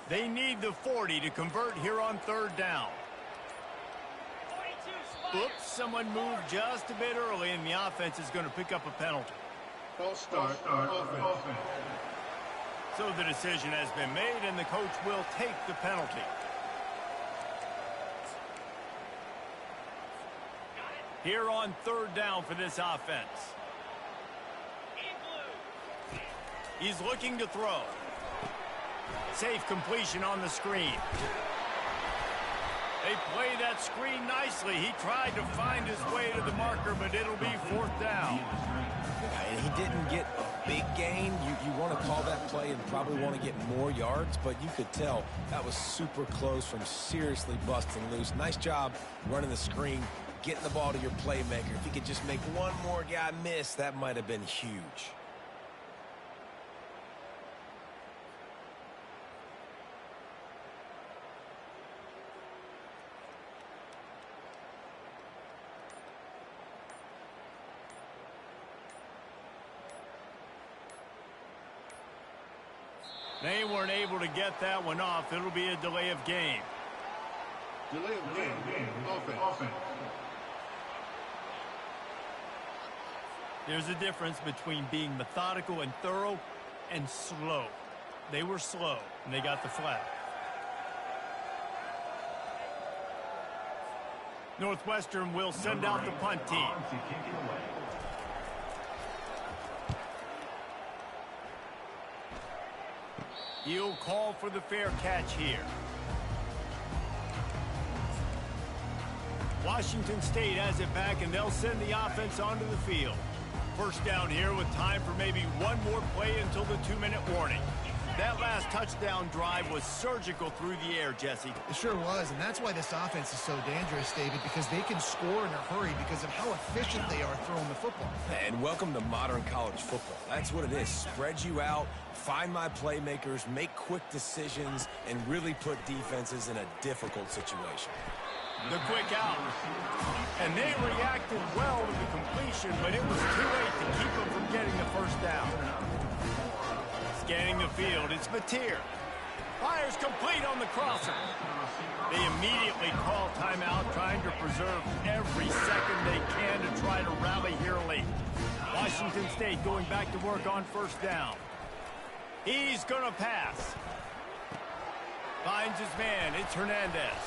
They need the 40 to convert here on 3rd down. Oops, someone moved just a bit early, and the offense is going to pick up a penalty. False start. Offense. So the decision has been made, and the coach will take the penalty. Here on 3rd down for this offense. He's looking to throw. Safe completion on the screen. They play that screen nicely. He tried to find his way to the marker, but it'll be 4th down. And he didn't get a big gain. You want to call that play and probably want to get more yards, but you could tell that was super close from seriously busting loose. Nice job running the screen, getting the ball to your playmaker. If he could just make one more guy miss, that might have been huge. They weren't able to get that one off. It'll be a delay of game. Delay of game. Offense. There's a difference between being methodical and thorough and slow. They were slow, and they got the flag. Northwestern will send out the punt team. He'll call for the fair catch here. Washington State has it back, and they'll send the offense onto the field. First down here with time for maybe one more play until the 2-minute warning. That last touchdown drive was surgical through the air, Jesse. It sure was, and that's why this offense is so dangerous, David, because they can score in a hurry because of how efficient they are throwing the football. And welcome to modern college football. That's what it is. Spread you out, find my playmakers, make quick decisions, and really put defenses in a difficult situation. The quick out. And they reacted well to the completion, but it was too late to keep them from getting the first down. Scanning the field, it's Mateer. Fires complete on the crosser. They immediately call timeout, trying to preserve every second they can to try to rally here late. Washington State going back to work on first down. He's going to pass. Finds his man. It's Hernandez.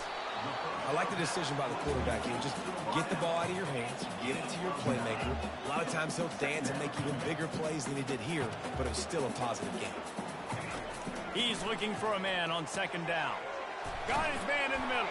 I like the decision by the quarterback here. Just get the ball out of your hands, get it to your playmaker. A lot of times he'll dance and make even bigger plays than he did here, but it was still a positive game. He's looking for a man on second down. Got his man in the middle.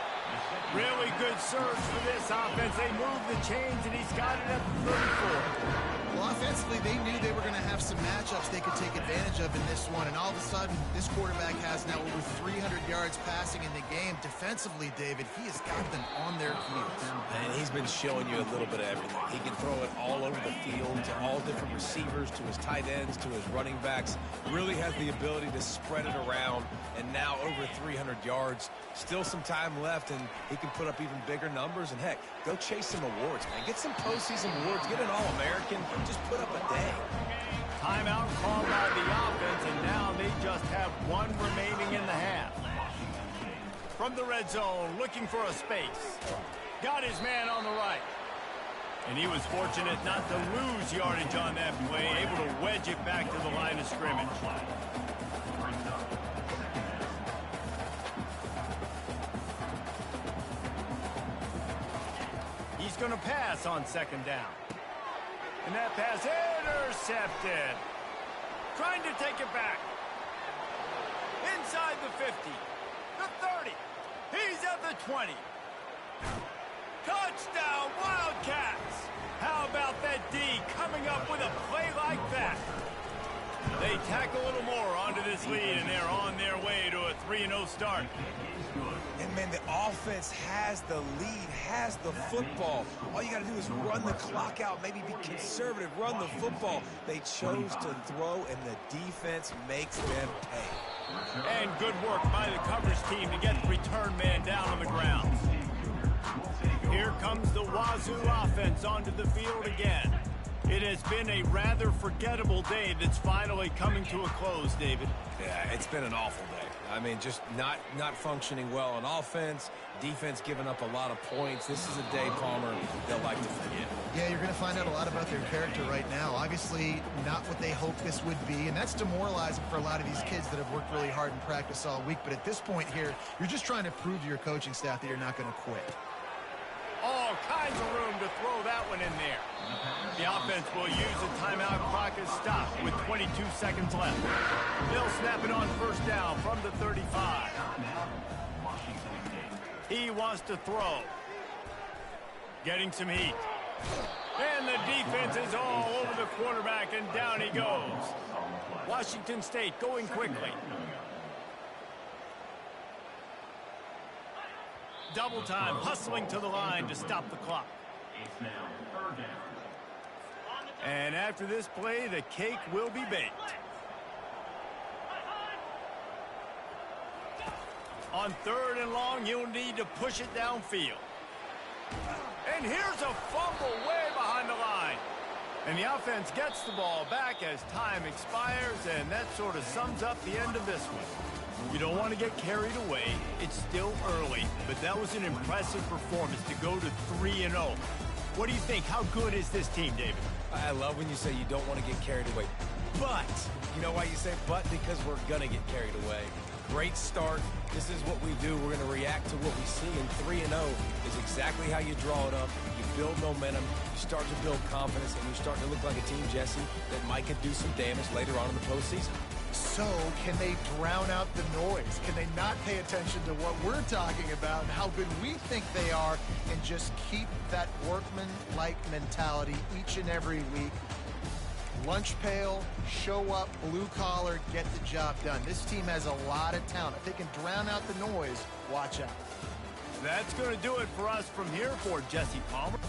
Really good surge for this offense. They move the chains, and he's got it at the 34. Well, offensively, they knew they were going to have some matchups they could take advantage of in this one, and all of a sudden, this quarterback has now over 300 yards passing in the game. Defensively, David, he has got them on their heels. And he's been showing you a little bit of everything. He can throw it all over the field to all different receivers, to his tight ends, to his running backs. Really has the ability to spread it around, and now over 300 yards. Still some time left, and he can put up even bigger numbers. And, heck, go chase some awards, man. Get some postseason awards. Get an All-American. Just put up a day. Timeout called by the offense, and now they just have one remaining in the half. From the red zone, looking for a space. Got his man on the right. And he was fortunate not to lose yardage on that play, able to wedge it back to the line of scrimmage. He's going to pass on second down. And that pass intercepted. Trying to take it back. Inside the 50. The 30. He's at the 20. Touchdown, Wildcats! How about that D coming up with a play like that? They tack a little more onto this lead, and they're on their way to a 3-0 start. And, man, the offense has the lead, has the football. All you got to do is run the clock out, maybe be conservative, run the football. They chose to throw, and the defense makes them pay. And good work by the coverage team to get the return man down on the ground. Here comes the Wazoo offense onto the field again. It has been a rather forgettable day that's finally coming to a close, David. Yeah, it's been an awful day. I mean, just not functioning well on offense, defense giving up a lot of points. This is a day, Palmer, they'll like to forget. Yeah, you're going to find out a lot about their character right now. Obviously, not what they hoped this would be, and that's demoralizing for a lot of these kids that have worked really hard in practice all week. But at this point here, you're just trying to prove to your coaching staff that you're not going to quit. All kinds of room to throw that one in there. The offense will use the timeout clock as stopped with 22 seconds left. They'll snap it on first down from the 35. He wants to throw. Getting some heat. And the defense is all over the quarterback, and down he goes. Washington State going quickly. Double time, hustling to the line to stop the clock. It's now third down. And after this play, the cake will be baked. On third and long, you'll need to push it downfield. And here's a fumble way behind the line. And the offense gets the ball back as time expires, and that sort of sums up the end of this one. You don't want to get carried away. It's still early, but that was an impressive performance to go to 3-0. What do you think? How good is this team, David? I love when you say you don't want to get carried away. But, you know why you say but? Because we're going to get carried away. Great start. This is what we do. We're going to react to what we see, and 3-0 is exactly how you draw it up. You build momentum, you start to build confidence, and you start to look like a team, Jesse, that might could do some damage later on in the postseason. So, can they drown out the noise? Can they not pay attention to what we're talking about and how good we think they are and just keep that workman-like mentality each and every week? Lunch pail, show up, blue collar, get the job done. This team has a lot of talent. If they can drown out the noise, watch out. That's going to do it for us from here for Jesse Palmer.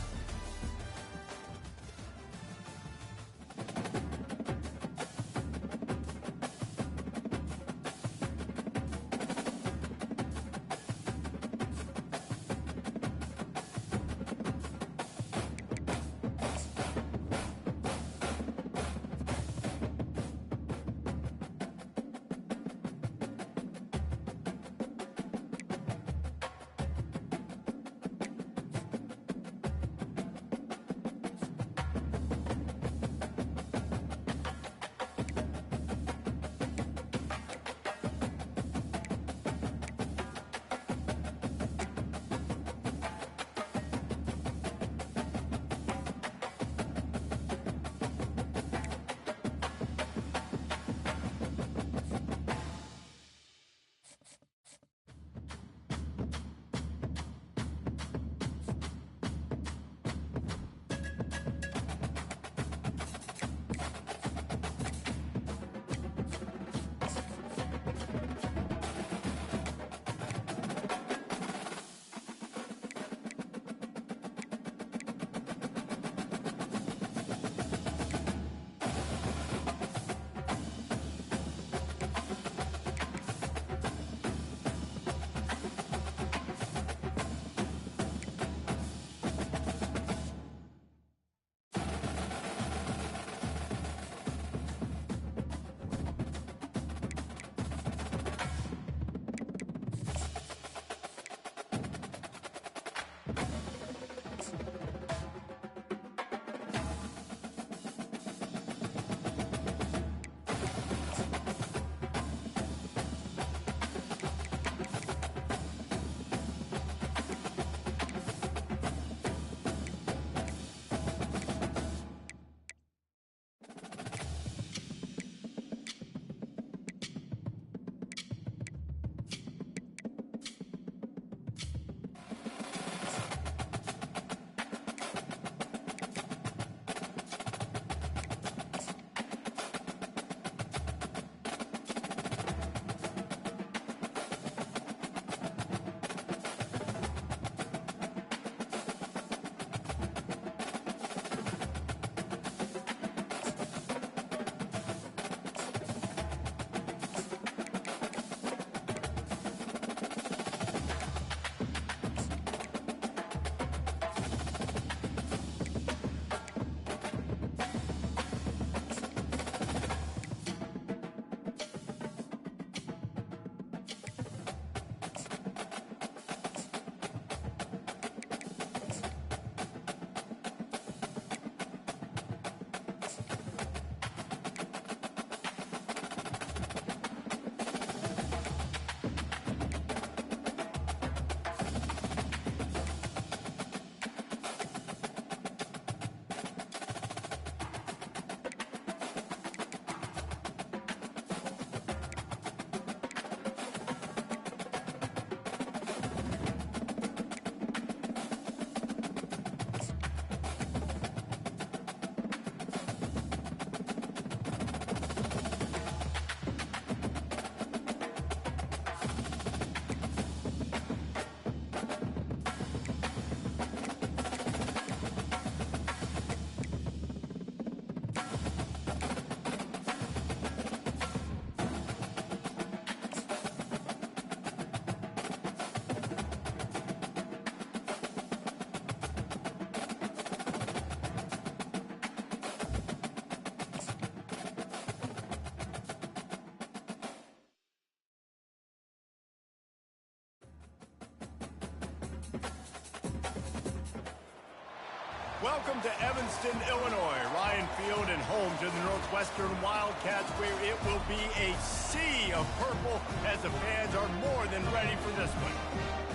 Welcome to Evanston, Illinois. Ryan Field and home to the Northwestern Wildcats, where it will be a sea of purple as the fans are more than ready for this one.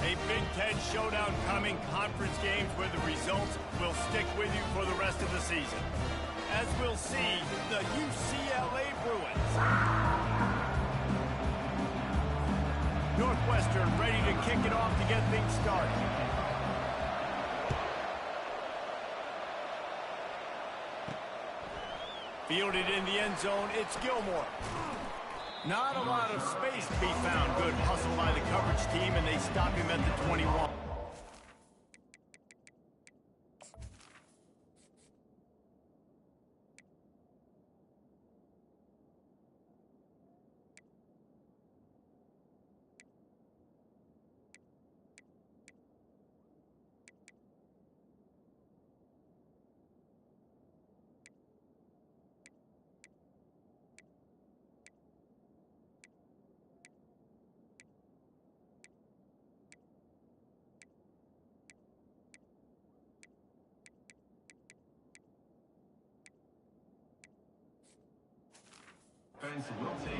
A Big Ten showdown coming, conference games where the results will stick with you for the rest of the season. As we'll see, the UCLA Bruins. Northwestern ready to kick it off to get things started. Fielded in the end zone, it's Gilmore. Not a lot of space to be found. Good hustle by the coverage team, and they stop him at the 21.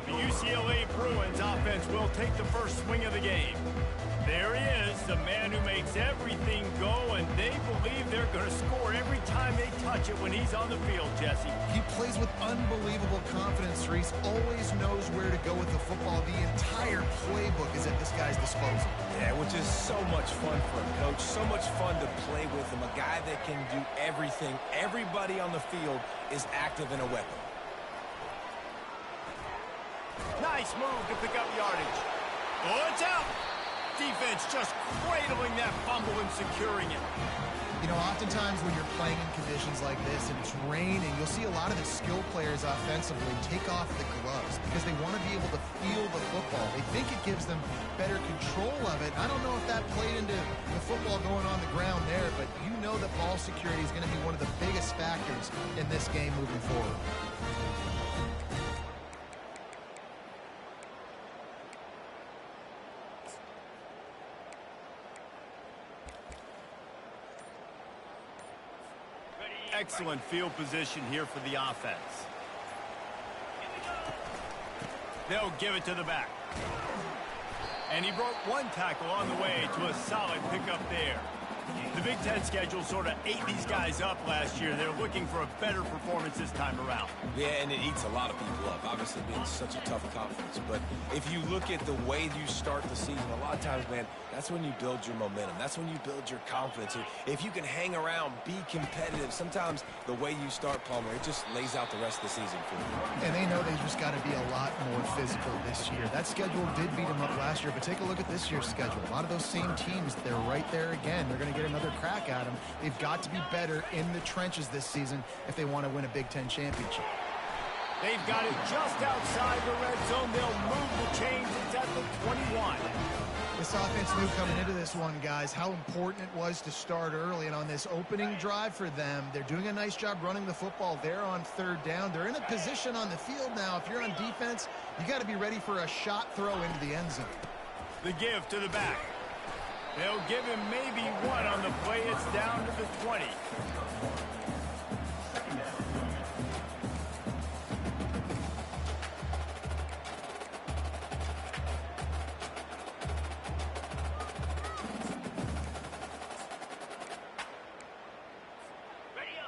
The UCLA Bruins offense will take the first swing of the game. There he is, the man who makes everything go, and they believe they're going to score every time they touch it when he's on the field, Jesse. He plays with unbelievable confidence, Reese. Always knows where to go with the football. The entire playbook is at this guy's disposal. Yeah, which is so much fun for him, Coach. So much fun to play with him. A guy that can do everything. Everybody on the field is active in a weapon. Nice move to pick up yardage. Oh, it's out. Defense just cradling that fumble and securing it. You know, oftentimes when you're playing in conditions like this and it's raining, you'll see a lot of the skill players offensively take off the gloves because they want to be able to feel the football. They think it gives them better control of it. I don't know if that played into the football going on the ground there, but you know that ball security is going to be one of the biggest factors in this game moving forward. Excellent field position here for the offense. They'll give it to the back. And he broke one tackle on the way to a solid pickup there. The Big Ten schedule sort of ate these guys up last year. They're looking for a better performance this time around. Yeah, and it eats a lot of people up, obviously being such a tough conference. But if you look at the way you start the season, a lot of times, man, that's when you build your momentum. That's when you build your confidence. If you can hang around, be competitive, sometimes the way you start, Palmer, it just lays out the rest of the season for you. And they know they've just got to be a lot more physical this year. That schedule did beat them up last year, but take a look at this year's schedule. A lot of those same teams, they're right there again. They're going to get another crack at them. They've got to be better in the trenches this season if they want to win a Big Ten championship. They've got it just outside the red zone. They'll move the chains. It's at the 21. This offense knew coming into this one, guys, how important it was to start early. And on this opening drive for them, they're doing a nice job running the football. They're on third down. They're in a position on the field now. If you're on defense, you got to be ready for a shot throw into the end zone. The give to the back. They'll give him maybe one on the play. It's down to the 20.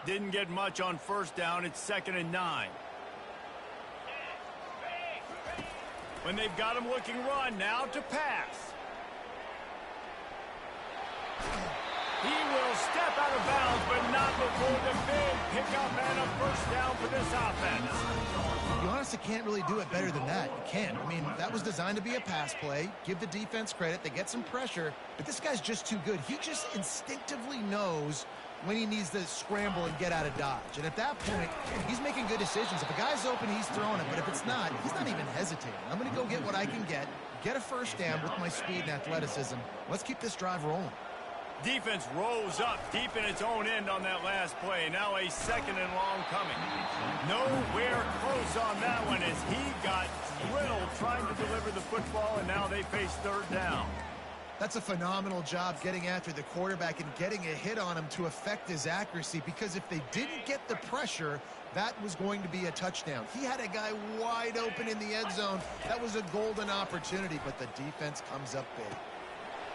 Didn't get much on first down. It's 2nd and 9. When they've got him looking run, now to pass. He will step out of bounds, but not before the big pickup and a first down for this offense. You honestly can't really do it better than that. You can't. I mean, that was designed to be a pass play. Give the defense credit. They get some pressure, but this guy's just too good. He just instinctively knows when he needs to scramble and get out of dodge. And at that point, he's making good decisions. If a guy's open, he's throwing it. But if it's not, he's not even hesitating. I'm going to go get what I can get a first down with my speed and athleticism. Let's keep this drive rolling. Defense rose up deep in its own end on that last play. Now a 2nd and long coming. Nowhere close on that one as he got drilled trying to deliver the football, and now they face third down. That's a phenomenal job getting after the quarterback and getting a hit on him to affect his accuracy, because if they didn't get the pressure, that was going to be a touchdown. He had a guy wide open in the end zone. That was a golden opportunity, but the defense comes up big.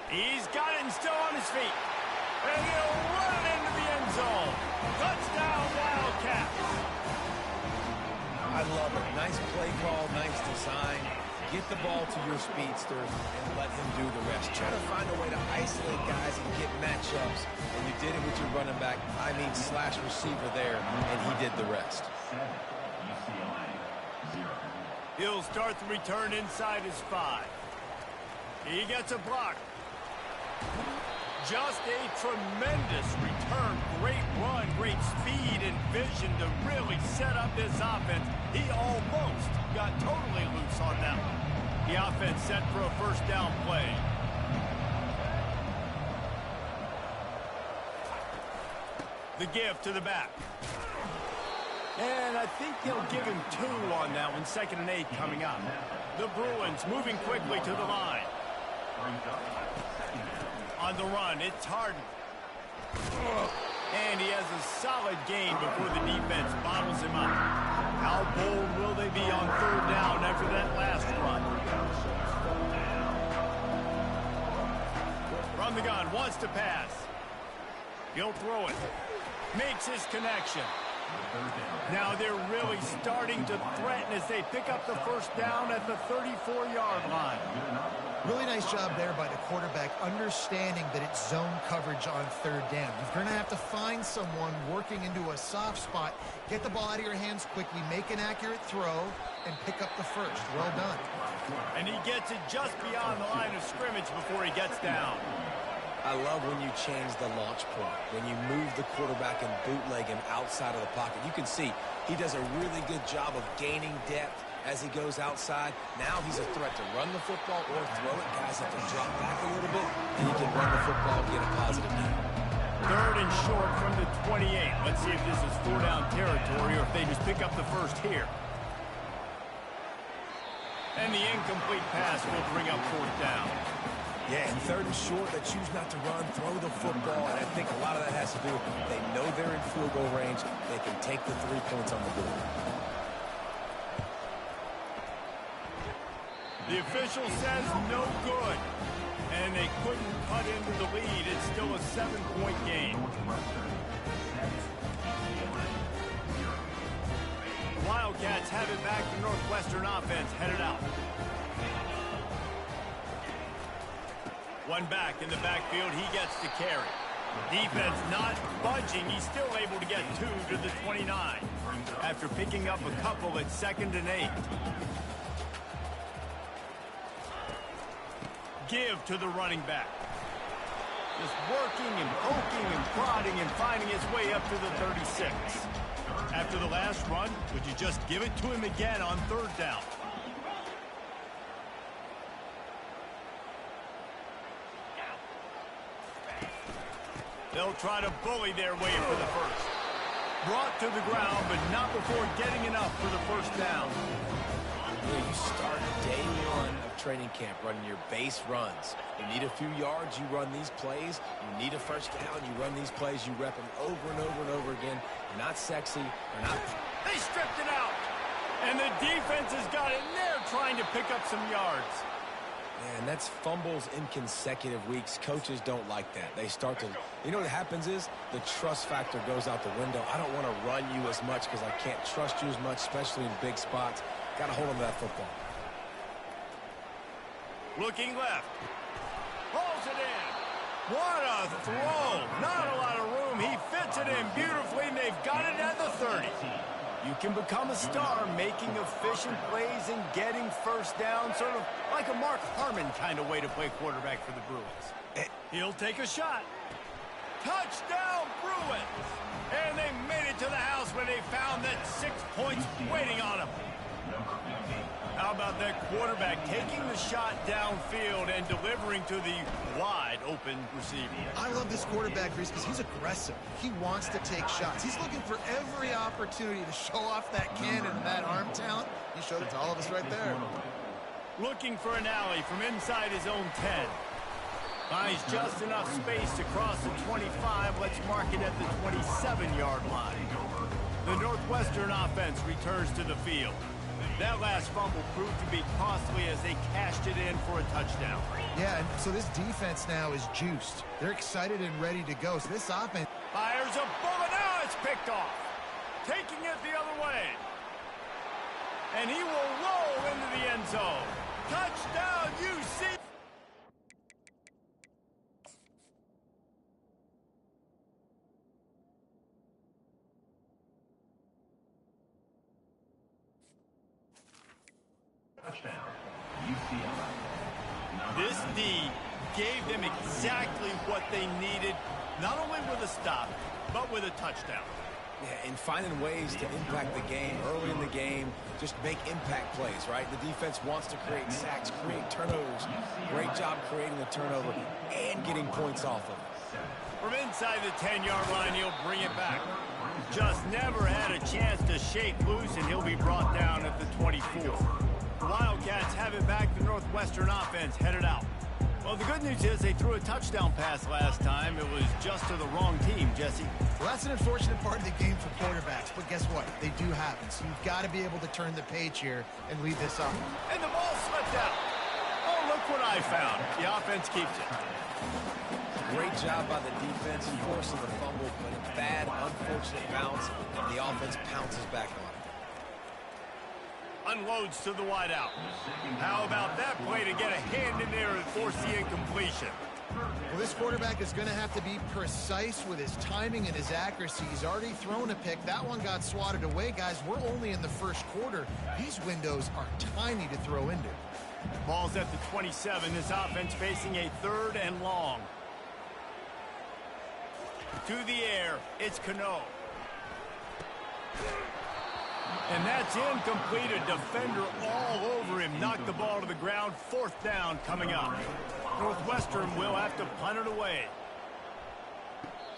He's got it and still on his feet. And he'll run it into the end zone. Touchdown, Wildcats. I love it. Nice play call, nice design. Get the ball to your speedster and let him do the rest. Try to find a way to isolate guys and get matchups. And you did it with your running back, slash receiver there, and he did the rest. He'll start the return inside his 5. He gets a block. Just a tremendous return. Great run, great speed and vision to really set up this offense. He almost got totally loose on that one. The offense set for a first down play. The give to the back. And I think they'll give him 2 on that one. 2nd and 8 coming up. The Bruins moving quickly to the line. On the run, it's Harden. And he has a solid gain before the defense bottles him up. How bold will they be on 3rd down after that last run? From the gun, wants to pass. He'll throw it. Makes his connection. Now they're really starting to threaten as they pick up the first down at the 34-yard line. Really nice job there by the quarterback, understanding that it's zone coverage on 3rd down. You're going to have to find someone working into a soft spot, get the ball out of your hands quickly, make an accurate throw, and pick up the first. Well done. And he gets it just beyond the line of scrimmage before he gets down. I love when you change the launch point, when you move the quarterback and bootleg him outside of the pocket. You can see he does a really good job of gaining depth as he goes outside. Now he's a threat to run the football or throw it. Guys have to drop back a little bit, and he can run the football and get a positive gain. 3rd and short from the 28. Let's see if this is 4-down territory or if they just pick up the first here. And the incomplete pass will bring up 4th down. Yeah, and 3rd and short, they choose not to run, throw the football, and I think a lot of that has to do with they know they're in field goal range. They can take the 3 points on the board. The official says no good, and they couldn't cut into the lead. It's still a 7-point game. The Wildcats have it back. The Northwestern offense headed out. One back in the backfield, he gets to carry. Defense not budging. He's still able to get 2 to the 29 after picking up a couple at 2nd and 8. Give to the running back. Just working and poking and prodding and finding his way up to the 36. After the last run, would you just give it to him again on 3rd down? They'll try to bully their way for the first. Brought to the ground, but not before getting enough for the first down. You start day 1 of training camp running your base runs. You need a few yards, you run these plays. You need a first down, you run these plays. You rep them over and over and over again. They're not sexy. They're not. They stripped it out. And the defense has got in there trying to pick up some yards. Man, that's fumbles in consecutive weeks. Coaches don't like that. They start to, you know what happens is the trust factor goes out the window. I don't want to run you as much because I can't trust you as much, especially in big spots. Got to hold on to that football. Looking left. Pulls it in. What a throw. Not a lot of room. He fits it in beautifully, and they've got it at the 30. You can become a star making efficient plays and getting first down, sort of like a Mark Harmon kind of way to play quarterback for the Bruins. He'll take a shot. Touchdown, Bruins! And they made it to the house when they found that 6 points waiting on them. How about that quarterback taking the shot downfield and delivering to the wide-open receiver? I love this quarterback, Reese, because he's aggressive. He wants to take shots. He's looking for every opportunity to show off that cannon and that arm talent. He showed it to all of us right there. Looking for an alley from inside his own 10. Finds just enough space to cross the 25. Let's mark it at the 27-yard line. The Northwestern offense returns to the field. That last fumble proved to be costly as they cashed it in for a touchdown. Yeah, and so this defense now is juiced. They're excited and ready to go. So this offense fires a bullet. Now it's picked off. Taking it the other way. And he will roll into the end zone. Touchdown, UC. Touchdown, UCLA. This D gave them exactly what they needed, not only with a stop, but with a touchdown. Yeah, and finding ways to impact the game early in the game, just make impact plays, right? The defense wants to create sacks, create turnovers. Great job creating the turnover and getting points off of it. From inside the 10-yard line, he'll bring it back. Just never had a chance to shake loose, and he'll be brought down at the 24. The Wildcats have it back. The Northwestern offense headed out. Well, the good news is they threw a touchdown pass last time. It was just to the wrong team, Jesse. Well, that's an unfortunate part of the game for quarterbacks, but guess what? They do happen, so you've got to be able to turn the page here and lead this up. And the ball slipped out. Oh, look what I found. The offense keeps it. Great job by the defense forcing the fumble, but a bad, unfortunate bounce, and the offense pounces back on it. Unloads to the wideout. How about that play to get a hand in there and force the incompletion? Well, this quarterback is going to have to be precise with his timing and his accuracy. He's already thrown a pick. That one got swatted away, guys. We're only in the first quarter. These windows are tiny to throw into. Ball's at the 27. This offense facing a 3rd and long. To the air, it's Cano. And that's incomplete. A defender all over him. Knocked the ball to the ground. 4th down coming up. Northwestern will have to punt it away.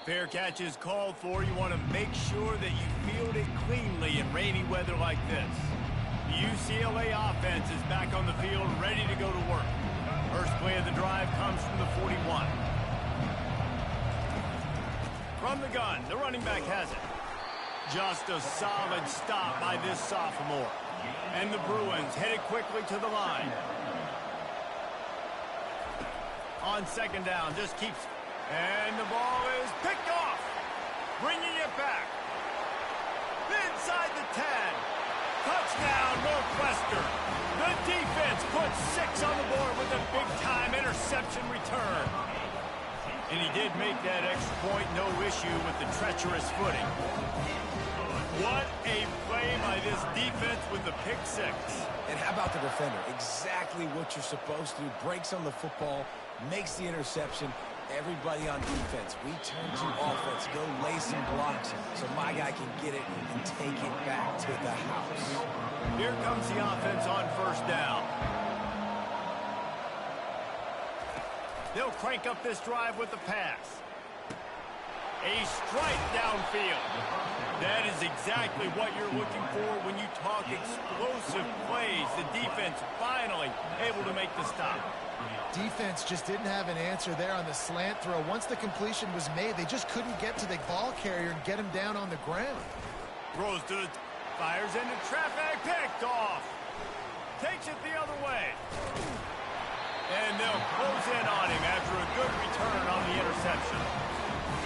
Fair catch is called for. You want to make sure that you field it cleanly in rainy weather like this. The UCLA offense is back on the field, ready to go to work. First play of the drive comes from the 41. From the gun, the running back has it. Just a solid stop by this sophomore. And the Bruins headed quickly to the line. On 2nd down, just keeps. And the ball is picked off. Bringing it back. Inside the 10. Touchdown, Northwestern. The defense puts 6 on the board with a big-time interception return. And he did make that extra point, no issue with the treacherous footing. What a play by this defense with the pick 6. And how about the defender? Exactly what you're supposed to do. Breaks on the football, makes the interception. Everybody on defense, we turn to offense. Go lay some blocks so my guy can get it and take it back to the house. Here comes the offense on 1st down. They'll crank up this drive with the pass. A strike downfield. That is exactly what you're looking for when you talk explosive plays. The defense finally able to make the stop. Defense just didn't have an answer there on the slant throw. Once the completion was made, they just couldn't get to the ball carrier and get him down on the ground. Throws to the... Fires into traffic. Picked off. Takes it the other way. And they'll close in on him after a good return on the interception.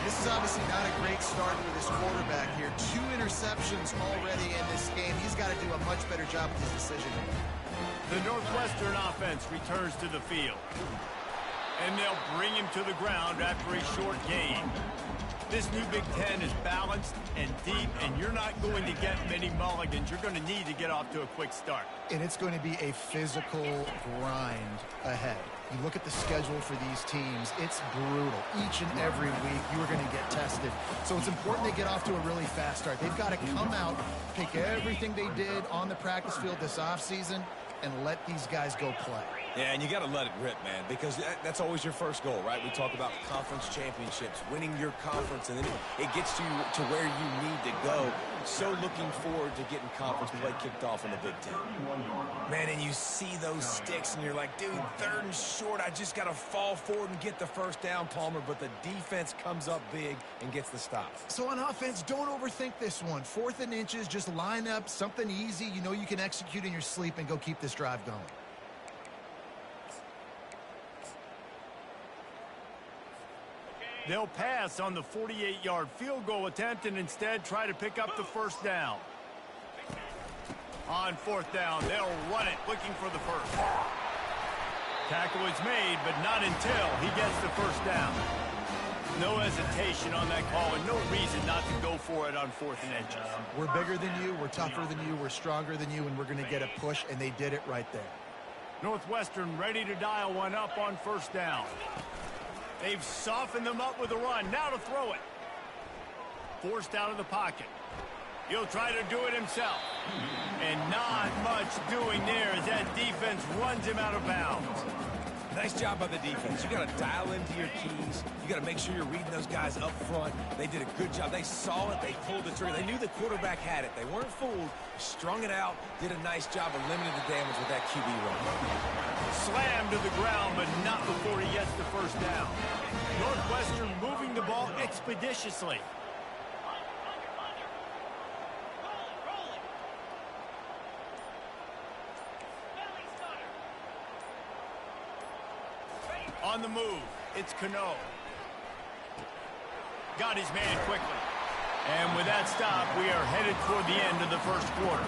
This is obviously not a great start for this quarterback here. 2 interceptions already in this game. He's got to do a much better job with his decision-making. The Northwestern offense returns to the field. And they'll bring him to the ground after a short gain. This new Big Ten is balanced and deep, and you're not going to get many mulligans. You're going to need to get off to a quick start. And it's going to be a physical grind ahead. You look at the schedule for these teams, it's brutal. Each and every week, you are going to get tested. So it's important they get off to a really fast start. They've got to come out, take everything they did on the practice field this offseason, and let these guys go play. Yeah, and you got to let it rip, man, because that's always your first goal, right? We talk about conference championships, winning your conference, and then it gets you to where you need to go So looking forward to getting conference play kicked off in the Big Ten. Man, and you see those sticks, and you're like, dude, 3rd and short. I just got to fall forward and get the first down, Palmer. But the defense comes up big and gets the stop. So on offense, don't overthink this one. 4th and inches, just line up something easy you know you can execute in your sleep and go keep this drive going. They'll pass on the 48-yard field goal attempt and instead try to pick up the first down. On 4th down, they'll run it, looking for the first. Tackle is made, but not until he gets the first down. No hesitation on that call and no reason not to go for it on 4th and inches. We're bigger than you, we're tougher than you, we're stronger than you, and we're going to get a push, and they did it right there. Northwestern ready to dial one up on 1st down. They've softened them up with a run. Now to throw it. Forced out of the pocket. He'll try to do it himself. And not much doing there as that defense runs him out of bounds. Nice job by the defense. You got to dial into your keys. You got to make sure you're reading those guys up front. They did a good job. They saw it. They pulled the trigger. They knew the quarterback had it. They weren't fooled. Strung it out. Did a nice job of limiting the damage with that QB run. Slammed to the ground, but not before he gets the first down. Northwestern moving the ball expeditiously. On the move, it's Cano. Got his man quickly. And with that stop, we are headed toward the end of the first quarter.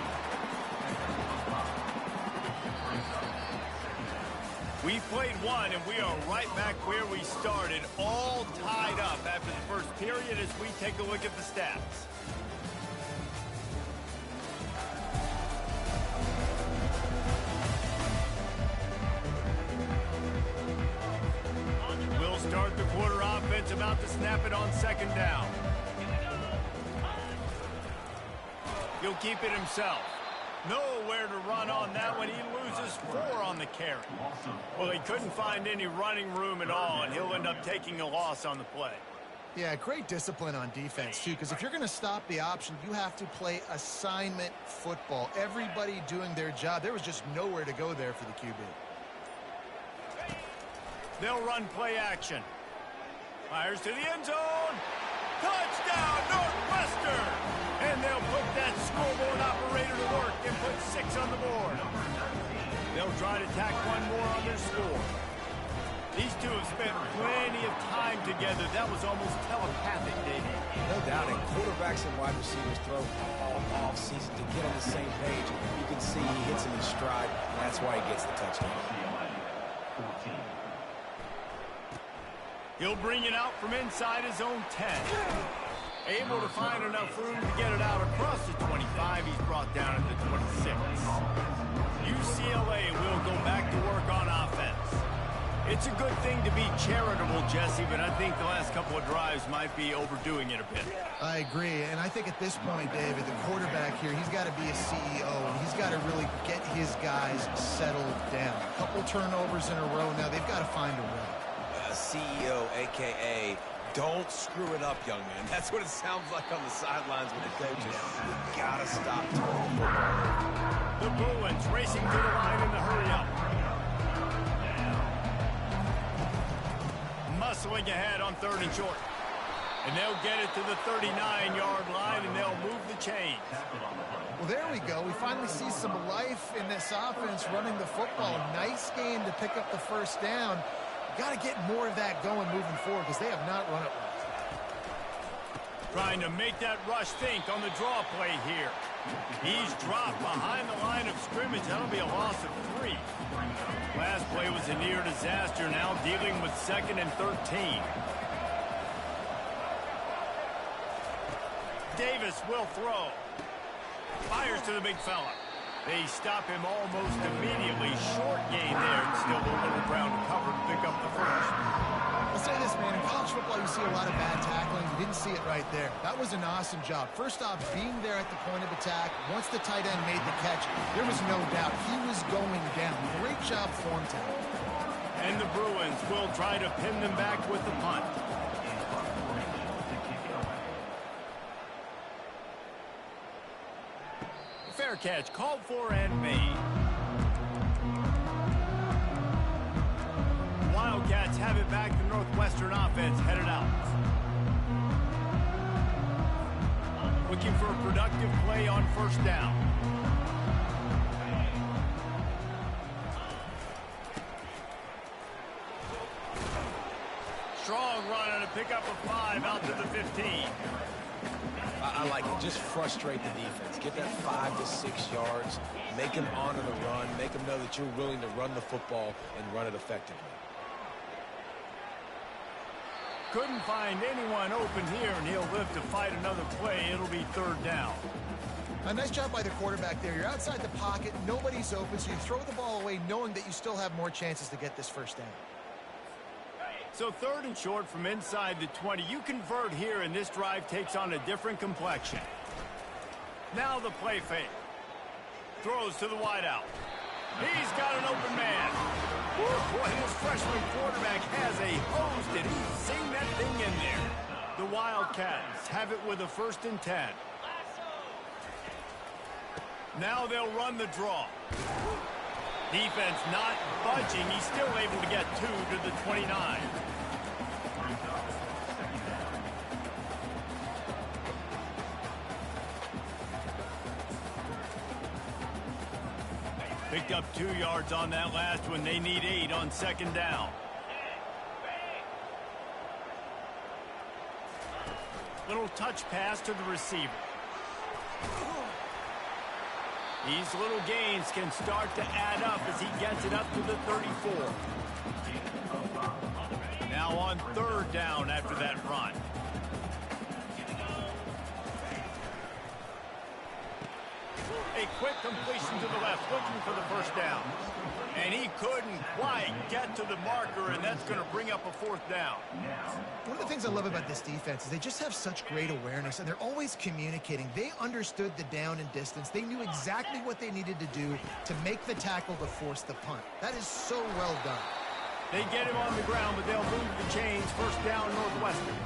We played one, and we are right back where we started, all tied up after the first period as we take a look at the stats. We'll start the quarter offense, about to snap it on 2nd down. He'll keep it himself. Nowhere to run on that one. He loses 4 on the carry. Well, he couldn't find any running room at all, and he'll end up taking a loss on the play. Yeah, great discipline on defense, too, because if you're going to stop the option, you have to play assignment football. Everybody doing their job. There was just nowhere to go there for the QB. They'll run play action. Fires to the end zone. Touchdown, Northwestern! And they'll put that scoreboard operator to work and put 6 on the board. They'll try to tack one more on their score. These two have spent plenty of time together. That was almost telepathic, David. No doubt, and quarterbacks and wide receivers throw all off-season to get on the same page. You can see he hits him in stride, and that's why he gets the touchdown. He'll bring it out from inside his own 10. Able to find enough room to get it out across the 25. He's brought down at the 26. UCLA will go back to work on offense. It's a good thing to be charitable, Jesse, but I think the last couple of drives might be overdoing it a bit. I agree, and I think at this point, David, the quarterback here, he's got to be a CEO, and he's got to really get his guys settled down. A couple turnovers in a row now. They've got to find a way. CEO, a.k.a. don't screw it up, young man. That's what it sounds like on the sidelines with the coaches. You gotta stop turning the ball. The Bruins racing to the line in the hurry-up. Muscling ahead on 3rd and short. And they'll get it to the 39-yard line, and they'll move the chains. Well, there we go. We finally see some life in this offense running the football. Nice game to pick up the first down. Got to get more of that going moving forward because they have not run it well. Trying to make that rush think on the draw play here. He's dropped behind the line of scrimmage. That'll be a loss of 3. Last play was a near disaster. Now dealing with 2nd and 13. Davis will throw. Fires to the big fella. They stop him almost immediately. Short gain there, and still a little ground to cover to pick up the first. I'll say this, man. In college football, you see a lot of bad tackling. You didn't see it right there. That was an awesome job. First off, being there at the point of attack. Once the tight end made the catch, there was no doubt he was going down. Great job for him today. And the Bruins will try to pin them back with the punt. Fair catch, called for and made. Wildcats have it back. The Northwestern offense headed out. Looking for a productive play on first down. Strong run on a pickup of 5 out to the 15. I like it. Just frustrate the defense. Get that 5 to 6 yards. Make them honor the run. Make them know that you're willing to run the football and run it effectively. Couldn't find anyone open here, and he'll live to fight another play. It'll be third down. A nice job by the quarterback there. You're outside the pocket. Nobody's open, so you throw the ball away knowing that you still have more chances to get this first down. So third and short from inside the 20. You convert here, and this drive takes on a different complexion. Now the play fake. Throws to the wideout. He's got an open man. Woo, boy, this freshman quarterback has a host, and he's seen that thing in there. The Wildcats have it with a 1st and 10. Now they'll run the draw. Defense not budging. He's still able to get 2 to the 29. Picked up 2 yards on that last one. They need 8 on second down. Little touch pass to the receiver. These little gains can start to add up as he gets it up to the 34. Now on third down after that run. A quick completion to the left, looking for the first down. And he couldn't quite get to the marker, and that's going to bring up a 4th down. One of the things I love about this defense is they just have such great awareness, and they're always communicating. They understood the down and distance. They knew exactly what they needed to do to make the tackle to force the punt. That is so well done. They get him on the ground, but they'll move the chains. First down, Northwestern.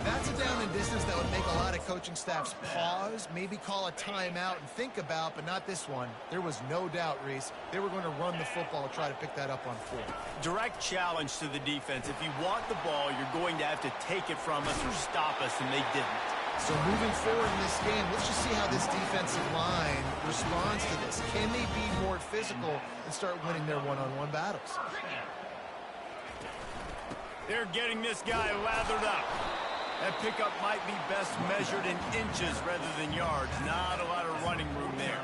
That's a down and distance that would make a lot of coaching staffs pause, maybe call a timeout and think about, but not this one. There was no doubt, Reese, they were going to run the football, try to pick that up on 4. Direct challenge to the defense. If you want the ball, you're going to have to take it from us or stop us, and they didn't. So moving forward in this game, let's just see how this defensive line responds to this. Can they be more physical and start winning their one-on-one battles? They're getting this guy lathered up. That pickup might be best measured in inches rather than yards. Not a lot of running room there.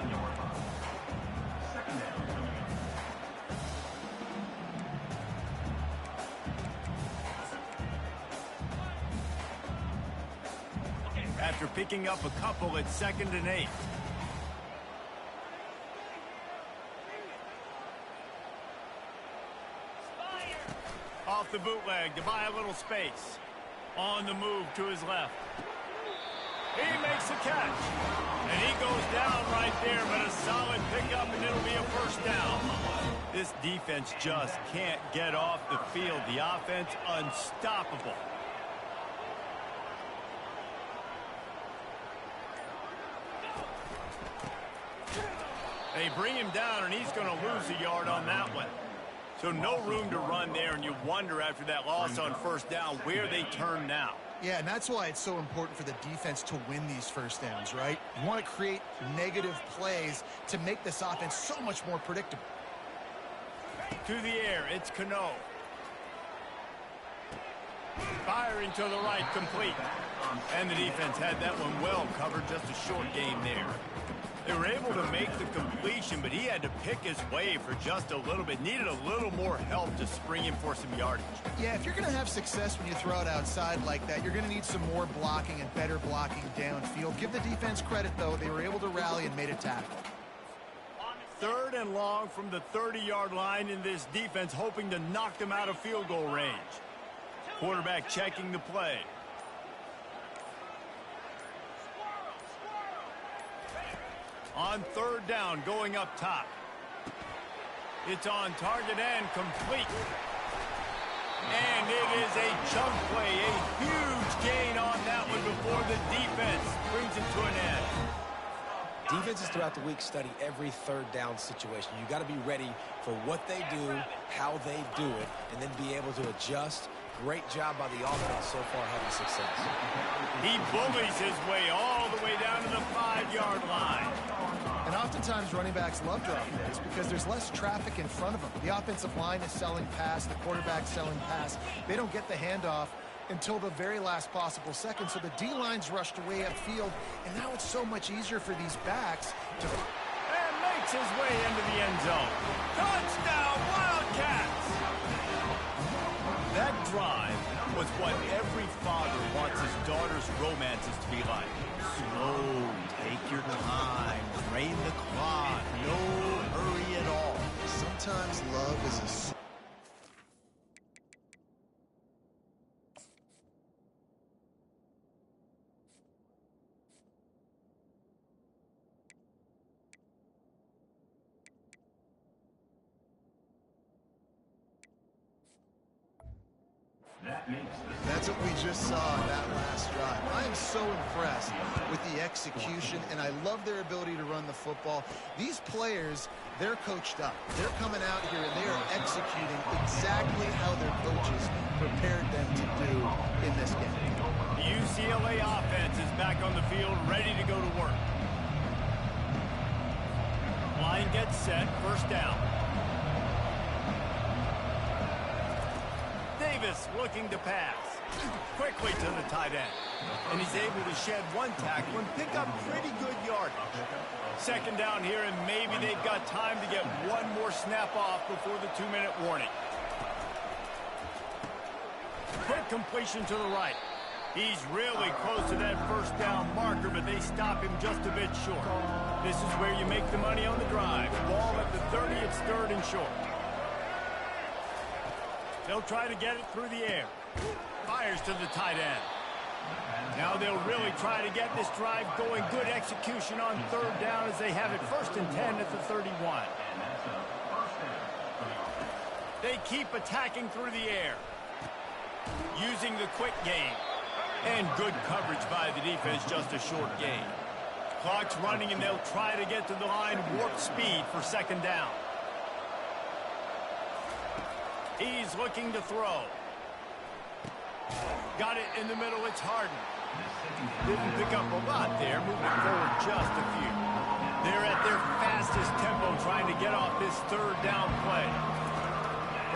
After picking up a couple, it's 2nd and 8. Off the bootleg to buy a little space. On the move to his left. He makes a catch. And he goes down right there, but a solid pickup, and it'll be a first down. This defense just can't get off the field. The offense unstoppable. They bring him down, and he's going to lose a yard on that one. So no room to run there, and you wonder after that loss on first down where they turn now. Yeah, and that's why it's so important for the defense to win these first downs, right? You want to create negative plays to make this offense so much more predictable. To the air, it's Cano. Firing to the right, complete. And the defense had that one well covered, just a short game there. They were able to make the completion, but he had to pick his way for just a little bit. Needed a little more help to spring him for some yardage. Yeah, if you're going to have success when you throw it outside like that, you're going to need some more blocking and better blocking downfield. Give the defense credit, though. They were able to rally and made a tackle. 3rd and long from the 30-yard line, in this defense hoping to knock them out of field goal range. Quarterback checking the play. On 3rd down, going up top. It's on target and complete. And it is a chunk play, a huge gain on that one before the defense brings it to an end. Defenses throughout the week study every third down situation. You got to be ready for what they do, how they do it, and then be able to adjust. Great job by the offense so far having success. He bullies his way all the way down to the 5-yard line. And oftentimes running backs love dropping those because there's less traffic in front of them. The offensive line is selling pass, the quarterback's selling pass. They don't get the handoff until the very last possible second. So the D-line's rushed away upfield, and now it's so much easier for these backs to... And makes his way into the end zone. Touchdown, Wildcats! That drive was what every father wants his daughter's romances to be like. Slow, take your time, drain the clock, no hurry at all. Sometimes love is a... That's what we just saw in that last drive. I am so impressed with the execution, and I love their ability to run the football. These players, they're coached up. They're coming out here, and they are executing exactly how their coaches prepared them to do in this game. The UCLA offense is back on the field, ready to go to work. Line gets set, first down. Davis looking to pass. Quickly to the tight end. And he's able to shed one tackle and pick up pretty good yardage. Second down here, and maybe they've got time to get one more snap off before the 2-minute warning. Quick completion to the right. He's really close to that first down marker, but they stop him just a bit short. This is where you make the money on the drive. Ball at the 30, it's third and short. They'll try to get it through the air. Fires to the tight end. Now they'll really try to get this drive going. Good execution on third down as they have it first and 10 at the 31. They keep attacking through the air. Using the quick game. And good coverage by the defense, just a short gain. Clock's running, and they'll try to get to the line. Warp speed for second down. He's looking to throw. Got it in the middle, it's Harden. Didn't pick up a lot there, moving forward just a few. They're at their fastest tempo trying to get off this third down play.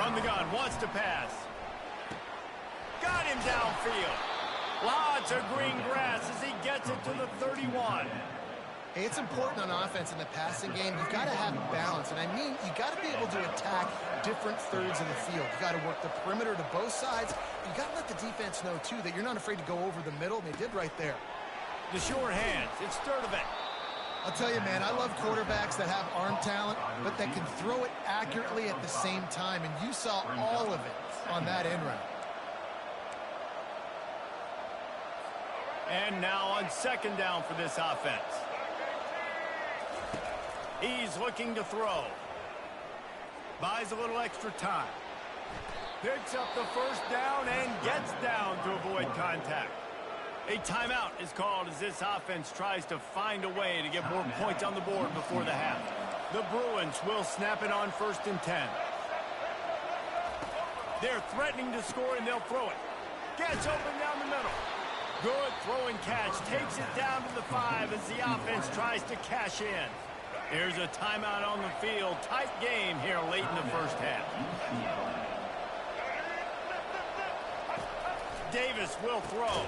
Run the gun, wants to pass. Got him downfield. Lots of green grass as he gets it to the 31. Hey, it's important on offense in the passing game. You've got to have balance. And I mean, you got to be able to attack different thirds of the field. You got to work the perimeter to both sides. You got to let the defense know, too, that you're not afraid to go over the middle. And they did right there. The short hands. It's Sturdivant. I'll tell you, man, I love quarterbacks that have arm talent, but that can throw it accurately at the same time. And you saw all of it on that end route. And now on second down for this offense. He's looking to throw. Buys a little extra time. Picks up the first down and gets down to avoid contact. A timeout is called as this offense tries to find a way to get more points on the board before the half. The Bruins will snap it on first and 10. They're threatening to score, and they'll throw it. Gets open down the middle. Good throw and catch. Takes it down to the 5 as the offense tries to cash in. There's a timeout on the field. Tight game here late in the first half. Davis will throw.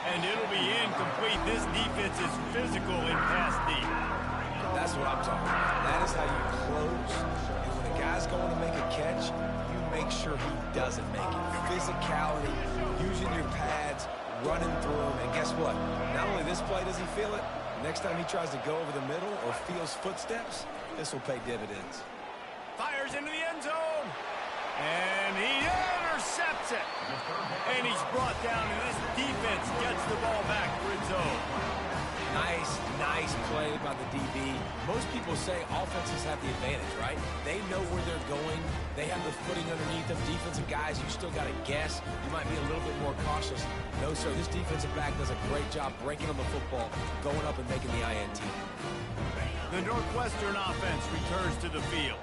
And it'll be incomplete. This defense is physical in pass deep. That's what I'm talking about. That is how you close. And when a guy's going to make a catch, you make sure he doesn't make it. Physicality, using your pads, running through him. And guess what? Not only this play does he feel it, next time he tries to go over the middle or feels footsteps, this will pay dividends. Fires into the end zone. And he intercepts it. And he's brought down, and this defense gets the ball back for its own. Nice play by the DB. Most people say offenses have the advantage, right? They know where they're going. They have the footing underneath them. Defensive guys, you still got to guess. You might be a little bit more cautious. No, sir, this defensive back does a great job breaking on the football, going up and making the INT. The Northwestern offense returns to the field.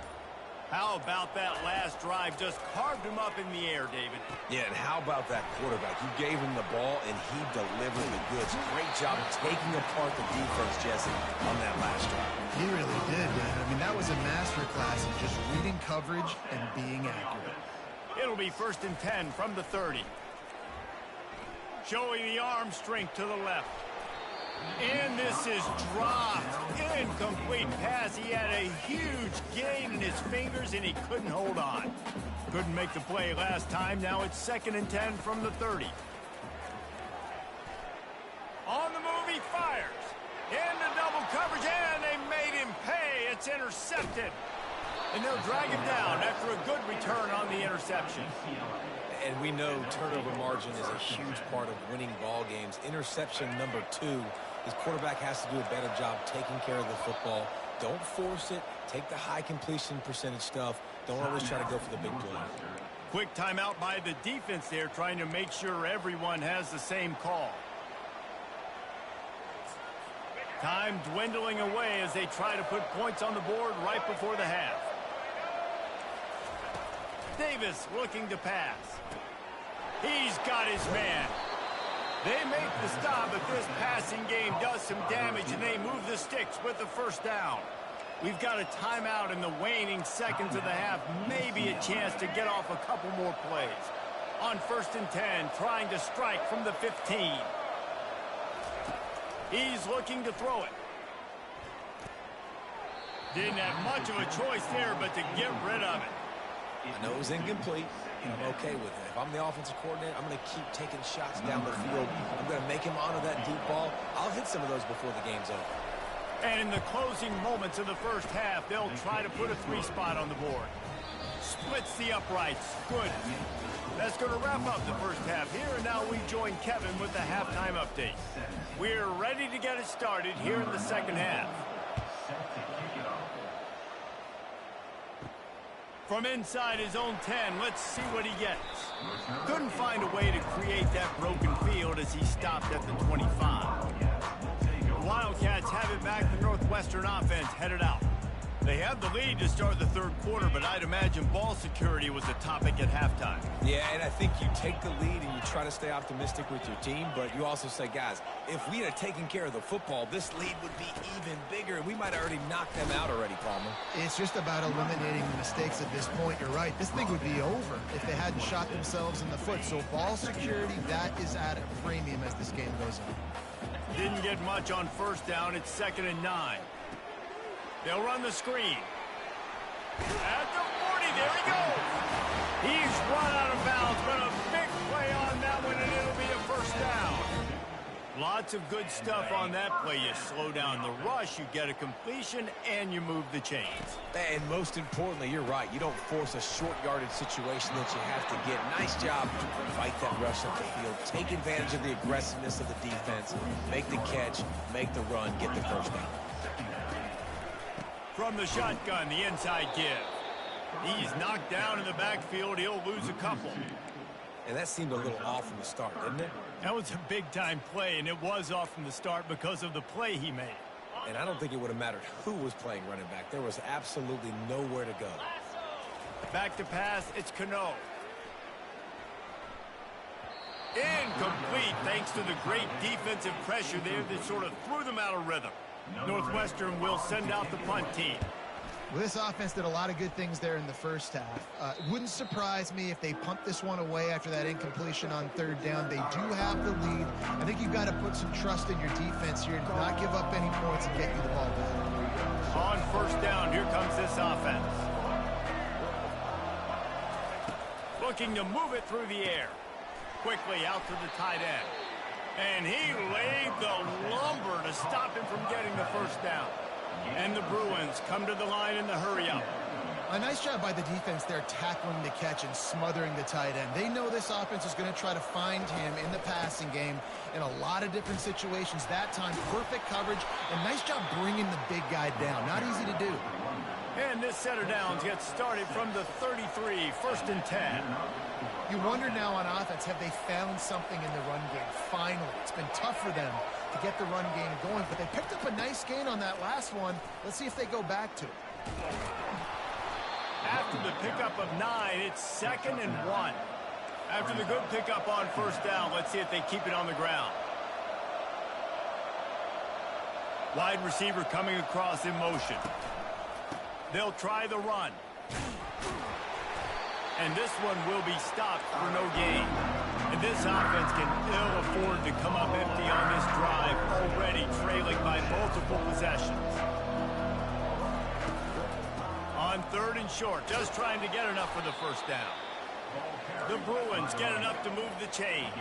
How about that last drive? Just carved him up in the air, David. Yeah, and how about that quarterback? You gave him the ball, and he delivered the goods. Great job taking apart the defense, Jesse, on that last drive. He really did, man. I mean, that was a masterclass in just reading coverage and being accurate. It'll be 1st and 10 from the 30. Showing the arm strength to the left. And this is dropped. Incomplete pass. He had a huge gain in his fingers, and he couldn't hold on. Couldn't make the play last time. Now it's 2nd and 10 from the 30. On the move, he fires. Into double coverage, and they made him pay. It's intercepted. And they'll drag him down after a good return on the interception. And we know turnover margin is a huge part of winning ball games. Interception number 2. His quarterback has to do a better job taking care of the football. Don't force it. Take the high completion percentage stuff. Don't always try to go for the big play. Quick timeout by the defense there, trying to make sure everyone has the same call. Time dwindling away as they try to put points on the board right before the half. Davis looking to pass. He's got his man. They make the stop, but this passing game does some damage, and they move the sticks with the 1st down. We've got a timeout in the waning seconds of the half, maybe a chance to get off a couple more plays. On 1st and 10, trying to strike from the 15. He's looking to throw it. Didn't have much of a choice there, but to get rid of it. I know it was incomplete, and I'm okay with it. If I'm the offensive coordinator, I'm going to keep taking shots down the field. I'm going to make him honor that deep ball. I'll hit some of those before the game's over. And in the closing moments of the 1st half, they'll try to put a 3 spot on the board. Splits the uprights. Good. That's going to wrap up the 1st half here, and now we join Kevin with the halftime update. We're ready to get it started here in the 2nd half. From inside his own 10, let's see what he gets. Couldn't find a way to create that broken field as he stopped at the 25. The Wildcats have it back. The Northwestern offense headed out. They had the lead to start the 3rd quarter, but I'd imagine ball security was a topic at halftime. Yeah, and I think you take the lead and you try to stay optimistic with your team, but you also say, guys, if we had taken care of the football, this lead would be even bigger, and we might have already knocked them out already, Palmer. It's just about eliminating the mistakes at this point. You're right. This thing would be over if they hadn't shot themselves in the foot. So ball security, that is at a premium as this game goes on. Didn't get much on 1st down. It's 2nd and 9. They'll run the screen. At the 40, there he goes. He's run out of bounds, but a big play on that one, and it'll be a 1st down. Lots of good stuff on that play. You slow down the rush, you get a completion, and you move the chains. And most importantly, you're right. You don't force a short yardage situation that you have to get. Nice job. Fight that rush up the field. Take advantage of the aggressiveness of the defense. Make the catch, make the run, get the 1st down. From the shotgun, the inside give. He's knocked down in the backfield. He'll lose a couple. And that seemed a little off from the start, didn't it? That was a big-time play, and it was off from the start because of the play he made. And I don't think it would have mattered who was playing running back. There was absolutely nowhere to go. Back to pass, it's Cano. Incomplete, thanks to the great defensive pressure there that sort of threw them out of rhythm. Northwestern will send out the punt team. Well, this offense did a lot of good things there in the 1st half. It wouldn't surprise me if they punt this one away after that incompletion on 3rd down. They do have the lead. I think you've got to put some trust in your defense here and not give up any points and get you the ball back. On 1st down, here comes this offense. Looking to move it through the air. Quickly out to the tight end. And he laid the lumber to stop him from getting the 1st down. And the Bruins come to the line in the hurry-up. A nice job by the defense there tackling the catch and smothering the tight end. They know this offense is going to try to find him in the passing game in a lot of different situations. That time, perfect coverage, and nice job bringing the big guy down. Not easy to do. And this set of downs gets started from the 33, 1st and 10. You wonder now on offense, have they found something in the run game? Finally, it's been tough for them to get the run game going, but they picked up a nice gain on that last one. Let's see if they go back to it. After the pickup of 9, it's 2nd and 1. After the good pickup on 1st down, let's see if they keep it on the ground. Wide receiver coming across in motion. They'll try the run. And this one will be stopped for no gain. And this offense can ill afford to come up empty on this drive, already trailing by multiple possessions. On 3rd and short, just trying to get enough for the 1st down. The Bruins get enough to move the chains.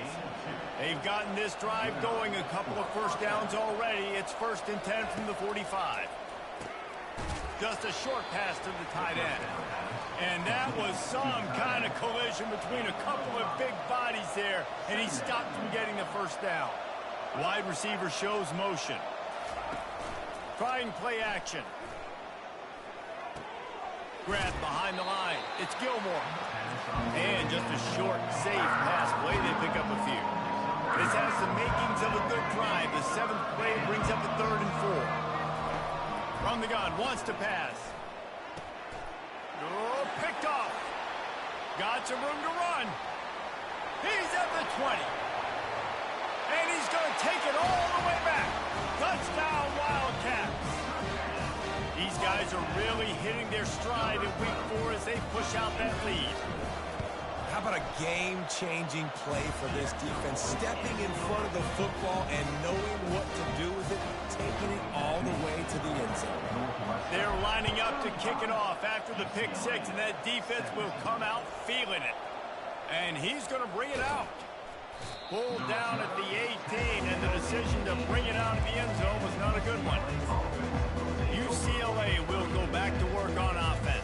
They've gotten this drive going a couple of 1st downs already. It's 1st and 10 from the 45. Just a short pass to the tight end. And that was some kind of collision between a couple of big bodies there, and he stopped from getting the 1st down. Wide receiver shows motion. Trying play action. Grab behind the line. It's Gilmore. And just a short, safe pass play. They pick up a few. This has the makings of a good drive. The 7th play brings up a 3rd and 4. From the gun, wants to pass. Oh, picked off. Got some room to run. He's at the 20. And he's going to take it all the way back. Touchdown, Wildcats. These guys are really hitting their stride in week 4 as they push out that lead. How about a game-changing play for this defense? Stepping in front of the football and knowing what to do with it, taking it all the way to the end zone. They're lining up to kick it off after the pick 6, and that defense will come out feeling it. And he's going to bring it out. Pulled down at the 18, and the decision to bring it out of the end zone was not a good one. UCLA will go back to work on offense.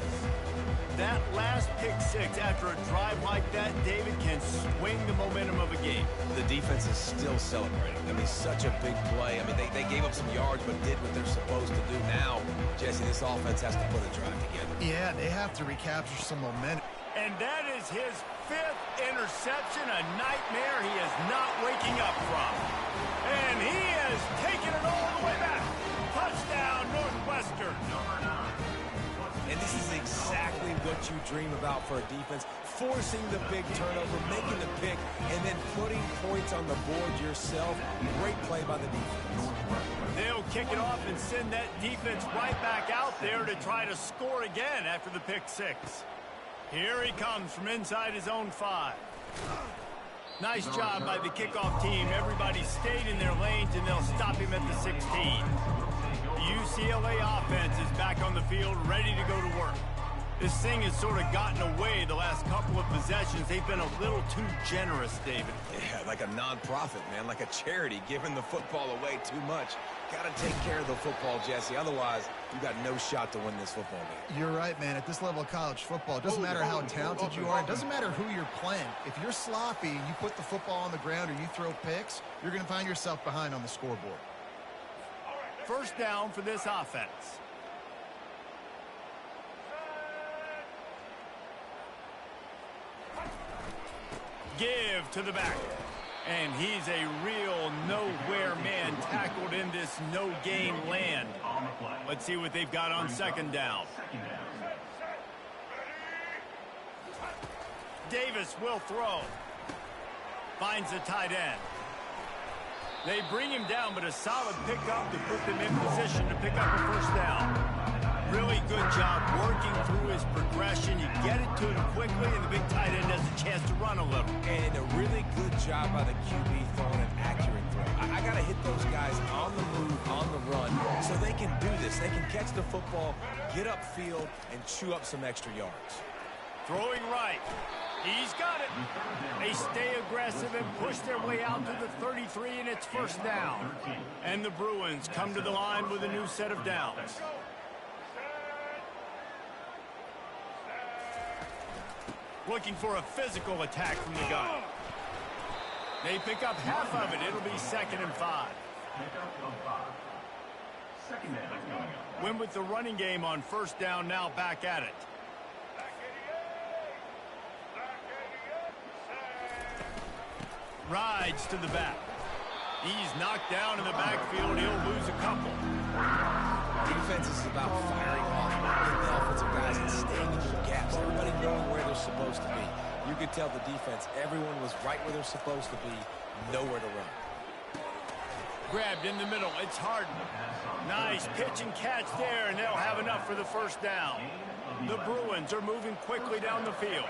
That last pick 6 after a drive like that, David, can swing the momentum of a game. The defense is still celebrating. I mean, such a big play. I mean, they gave up some yards but did what they're supposed to do. Now, Jesse, this offense has to put a drive together. Yeah, they have to recapture some momentum. And that is his 5th interception, a nightmare he is not waking up from. And he has taken it all the way back. Touchdown, Northwestern. And this is exactly what you dream about for a defense. Forcing the big turnover, making the pick, and then putting points on the board yourself. Great play by the defense. They'll kick it off and send that defense right back out there to try to score again after the pick 6. Here he comes from inside his own 5. Nice job by the kickoff team. Everybody stayed in their lanes, and they'll stop him at the 16. The UCLA offense is back on the field, ready to go to work. This thing has sort of gotten away the last couple of possessions. They've been a little too generous, David. Yeah, like a non-profit, man, like a charity, giving the football away too much. Got to take care of the football, Jesse. Otherwise, you got no shot to win this football game. You're right, man. At this level of college football, it doesn't matter how talented you are. It doesn't matter who you're playing. If you're sloppy, you put the football on the ground or you throw picks, you're going to find yourself behind on the scoreboard. 1st down for this offense. Give to the back. And he's a real nowhere man tackled in this no-gain land. Let's see what they've got on 2nd down. Davis will throw. Finds the tight end. They bring him down, but a solid pickup to put them in position to pick up a 1st down. Really good job working through his progression. You get it to him quickly, and the big tight end has a chance to run a little. And a really good job by the QB throwing an accurate throw. I got to hit those guys on the move, on the run, so they can do this. They can catch the football, get upfield, and chew up some extra yards. Throwing right. He's got it. They stay aggressive and push their way out to the 33, and it's 1st down. And the Bruins come to the line with a new set of downs. Looking for a physical attack from the gun. They pick up half of it. It'll be 2nd and 5. Second down coming up. Win with the running game on 1st down, now back at it. Rides to the back. He's knocked down in the backfield. He'll lose a couple. Defense is about firing off, getting the offensive guys and staying in the gaps. Everybody knowing where they're supposed to be. You could tell the defense, everyone was right where they're supposed to be, nowhere to run. Grabbed in the middle. It's Harden. Nice pitch and catch there, and they'll have enough for the 1st down. The Bruins are moving quickly down the field.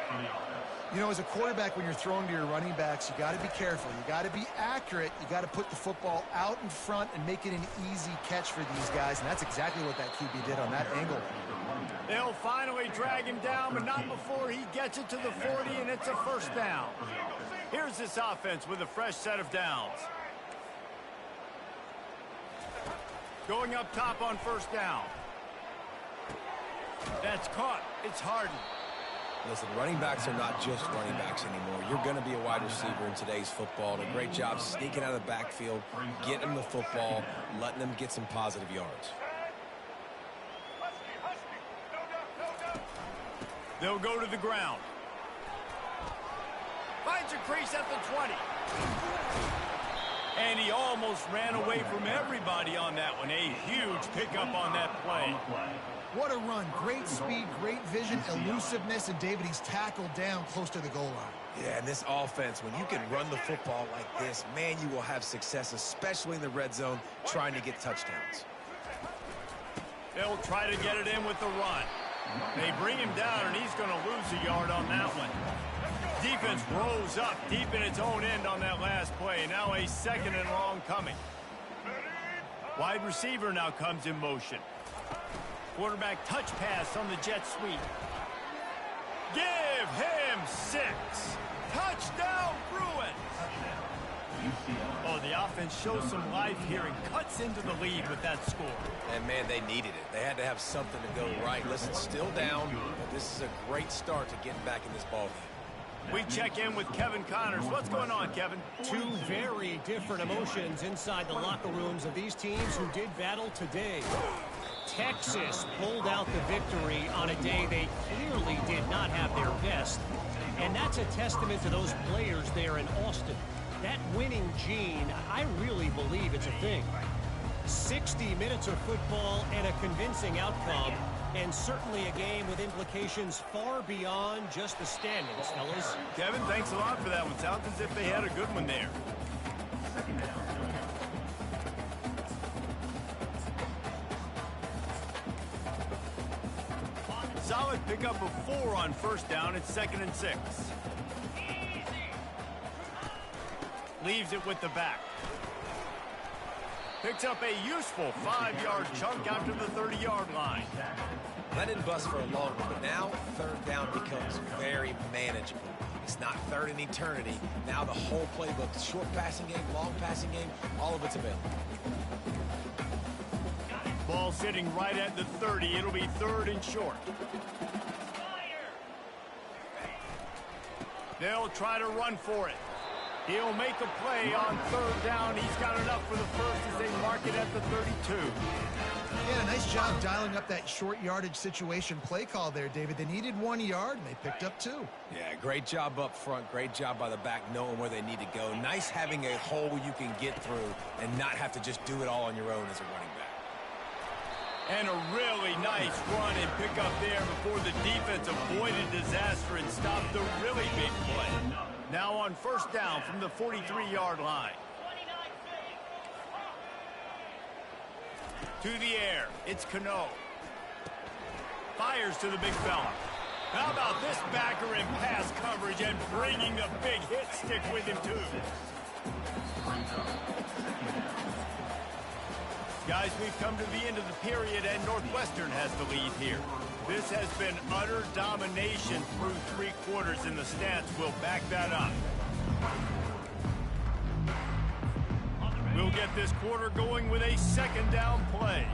You know, as a quarterback, when you're throwing to your running backs, you got to be careful. You got to be accurate. You got to put the football out in front and make it an easy catch for these guys, and that's exactly what that QB did on that angle. They'll finally drag him down, but not before he gets it to the 40, and it's a 1st down. Here's this offense with a fresh set of downs. Going up top on 1st down. That's caught. It's Harden. Listen, running backs are not just running backs anymore. You're going to be a wide receiver in today's football. And a great job sneaking out of the backfield, getting them the football, letting them get some positive yards. They'll go to the ground. Finds a crease at the 20. And he almost ran away from everybody on that one. A huge pickup on that play. What a run. Great speed, great vision, elusiveness, and David, he's tackled down close to the goal line. Yeah, and this offense, when you can run the football like this, man, you will have success, especially in the red zone, trying to get touchdowns. They'll try to get it in with the run. They bring him down, and he's going to lose a yard on that one. Defense rose up deep in its own end on that last play. Now a 2nd and long coming. Wide receiver now comes in motion. Quarterback touch pass on the jet sweep. Give him 6. Touchdown, Bruins. Oh, the offense shows some life here and cuts into the lead with that score. And, man, they needed it. They had to have something to go right. Listen, still down, but this is a great start to getting back in this ballgame. We check in with Kevin Connors. What's going on, Kevin? Two very different emotions inside the locker rooms of these teams who did battle today. Texas pulled out the victory on a day they clearly did not have their best. And that's a testament to those players there in Austin. That winning gene, I really believe it's a thing. 60 minutes of football and a convincing outcome, and certainly a game with implications far beyond just the standings, fellas. Kevin, thanks a lot for that one. Sounds as if they had a good one there. Solid pickup of 4 on 1st down. It's 2nd and 6. Leaves it with the back. Picks up a useful 5-yard chunk out to the 30-yard line. That didn't bust for a long one, but now 3rd down becomes very manageable. It's not 3rd in eternity. Now the whole playbook, short passing game, long passing game, all of it's available. Ball sitting right at the 30. It'll be 3rd and short. They'll try to run for it. He'll make a play on 3rd down. He's got enough for the 1st as they mark it at the 32. Yeah, nice job dialing up that short yardage situation play call there, David. They needed 1 yard, and they picked up 2. Yeah, great job up front. Great job by the back knowing where they need to go. Nice having a hole you can get through and not have to just do it all on your own as a running back. And a really nice run and pick up there before the defense avoided disaster and stopped the really big play. Now on 1st down from the 43-yard line. To the air, it's Cano. Fires to the big fella. How about this backer in pass coverage and bringing the big hit stick with him, too. Guys, we've come to the end of the period, and Northwestern has the lead here. This has been utter domination through 3 quarters, and the stats will back that up. We'll get this quarter going with a 2nd down play.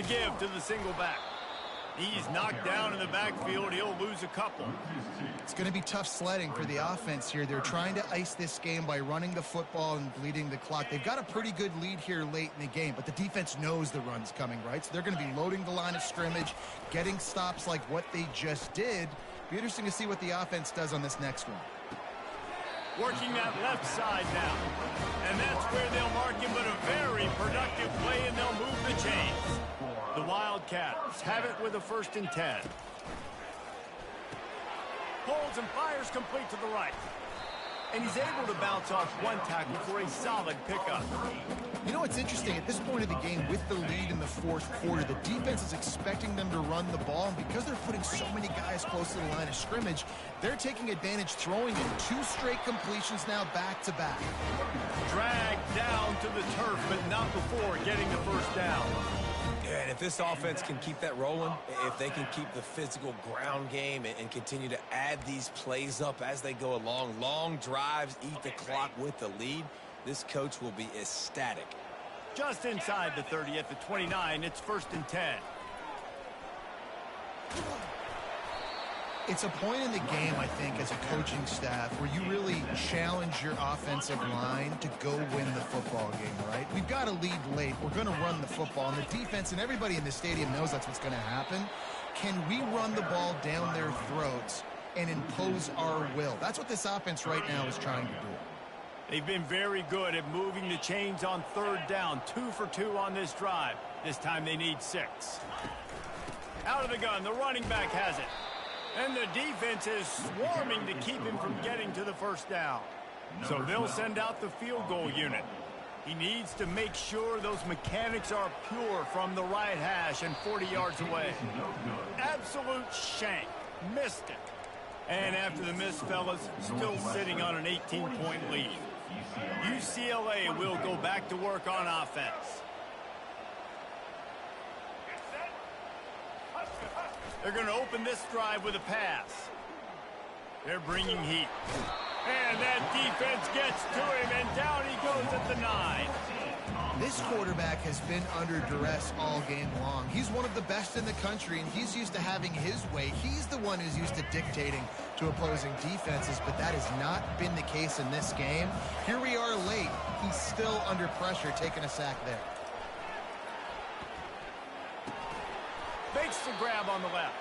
The give to the single back. He's knocked down in the backfield. He'll lose a couple. It's going to be tough sledding for the offense here. They're trying to ice this game by running the football and bleeding the clock. They've got a pretty good lead here late in the game, but the defense knows the run's coming, right? So they're going to be loading the line of scrimmage, getting stops like what they just did. Be interesting to see what the offense does on this next one. Working that left side now. And that's where they'll mark him, but a very productive play, and they'll move the chains. The Wildcats have it with a 1st and 10. Holds and fires complete to the right. And he's able to bounce off one tackle for a solid pickup. You know what's interesting? At this point of the game, with the lead in the 4th quarter, the defense is expecting them to run the ball. And because they're putting so many guys close to the line of scrimmage, they're taking advantage, throwing in 2 straight completions now back-to-back. Dragged down to the turf, but not before getting the 1st down. Yeah, and if this offense can keep that rolling, if they can keep the physical ground game and continue to add these plays up as they go along, long drives, eat the clock with the lead, this coach will be ecstatic. Just inside the 30 at the 29, it's 1st and 10. It's a point in the game, I think, as a coaching staff where you really challenge your offensive line to go win the football game, right? We've got to lead late. We're going to run the football. And the defense and everybody in the stadium knows that's what's going to happen. Can we run the ball down their throats and impose our will? That's what this offense right now is trying to do. They've been very good at moving the chains on 3rd down. 2 for 2 on this drive. This time they need 6. Out of the gun, the running back has it. And the defense is swarming to keep him from getting to the 1st down. So they'll send out the field goal unit. He needs to make sure those mechanics are pure from the right hash and 40 yards away. Absolute shank. Missed it. And after the miss, fellas, still sitting on an 18-point lead. UCLA will go back to work on offense. They're going to open this drive with a pass. They're bringing heat. And that defense gets to him, and down he goes at the 9. This quarterback has been under duress all game long. He's one of the best in the country, and he's used to having his way. He's the one who's used to dictating to opposing defenses, but that has not been the case in this game. Here we are late. He's still under pressure, taking a sack there. Makes the grab on the left.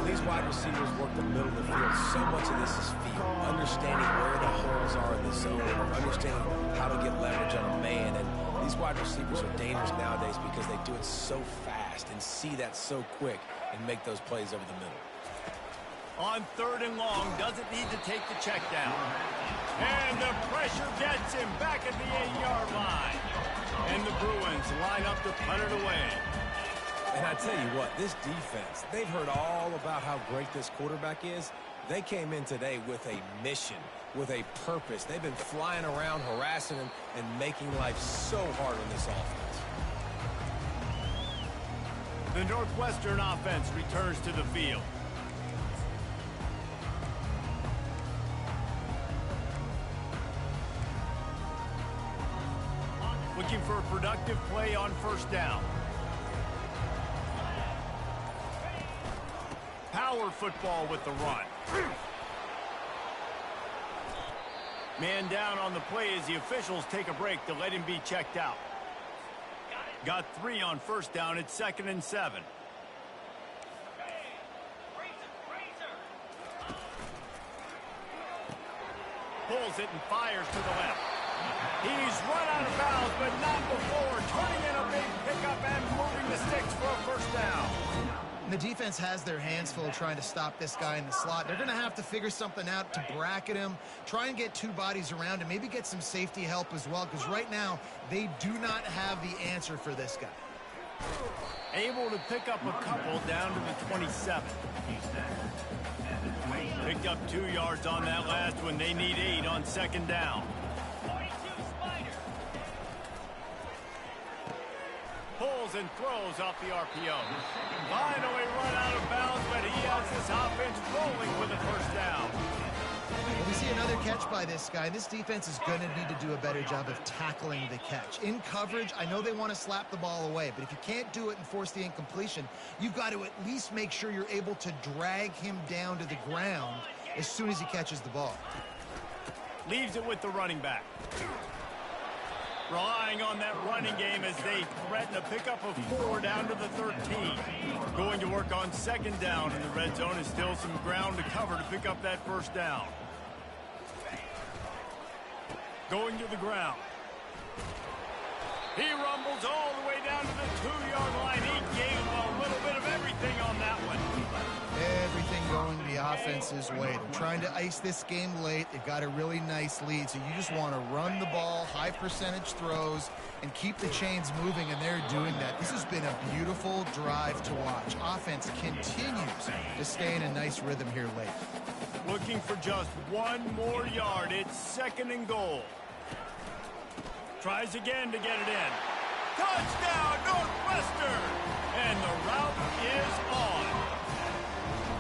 These wide receivers work the middle of the field. So much of this is feel, understanding where the holes are in the zone, understanding how to get leverage on a man. And these wide receivers are dangerous nowadays because they do it so fast and see that so quick and make those plays over the middle. On 3rd and long, doesn't need to take the check down. And the pressure gets him back at the 8-yard line. And the Bruins line up to punt it away. And I tell you what, this defense, they've heard all about how great this quarterback is. They came in today with a mission, with a purpose. They've been flying around, harassing him, and making life so hard on this offense. The Northwestern offense returns to the field. Looking for a productive play on 1st down. Power football with the run. Man down on the play as the officials take a break to let him be checked out. Got 3 on 1st down. It's 2nd and 7. Pulls it and fires to the left. He's run out of bounds, but not before turning in a big pickup and moving the sticks for a 1st down. The defense has their hands full trying to stop this guy in the slot. They're going to have to figure something out to bracket him, try and get 2 bodies around him, maybe get some safety help as well, because right now they do not have the answer for this guy. Able to pick up a couple down to the 27. Picked up 2 yards on that last one. They need 8 on 2nd down. Pulls and throws off the RPO. Finally run out of bounds, but he has this offense rolling with a 1st down. Well, we see another catch by this guy. This defense is going to need to do a better job of tackling the catch. In coverage, I know they want to slap the ball away, but if you can't do it and force the incompletion, you've got to at least make sure you're able to drag him down to the ground as soon as he catches the ball. Leaves it with the running back. Relying on that running game as they threaten a pickup of 4 down to the 13. Going to work on second down in the red zone is still some ground to cover to pick up that first down. Going to the ground. He rumbles all the way down to the 2-yard line. He gave a little bit of everything on that one. Everything going the offense's way. They're trying to ice this game late. They've got a really nice lead, so you just want to run the ball, high percentage throws, and keep the chains moving, and they're doing that. This has been a beautiful drive to watch. Offense continues to stay in a nice rhythm here late. Looking for just 1 more yard. It's 2nd and goal. Tries again to get it in. Touchdown, Northwestern! And the route is on.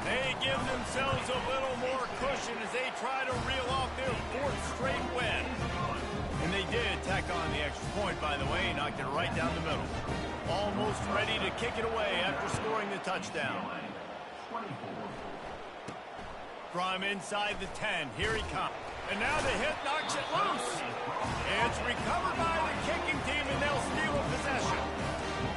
They give themselves a little more cushion as they try to reel off their 4th straight win. And they did tack on the extra point, by the way. Knocked it right down the middle. Almost ready to kick it away after scoring the touchdown. From inside the 10, here he comes. And now the hit knocks it loose. It's recovered by the kicking team, and they'll steal a possession.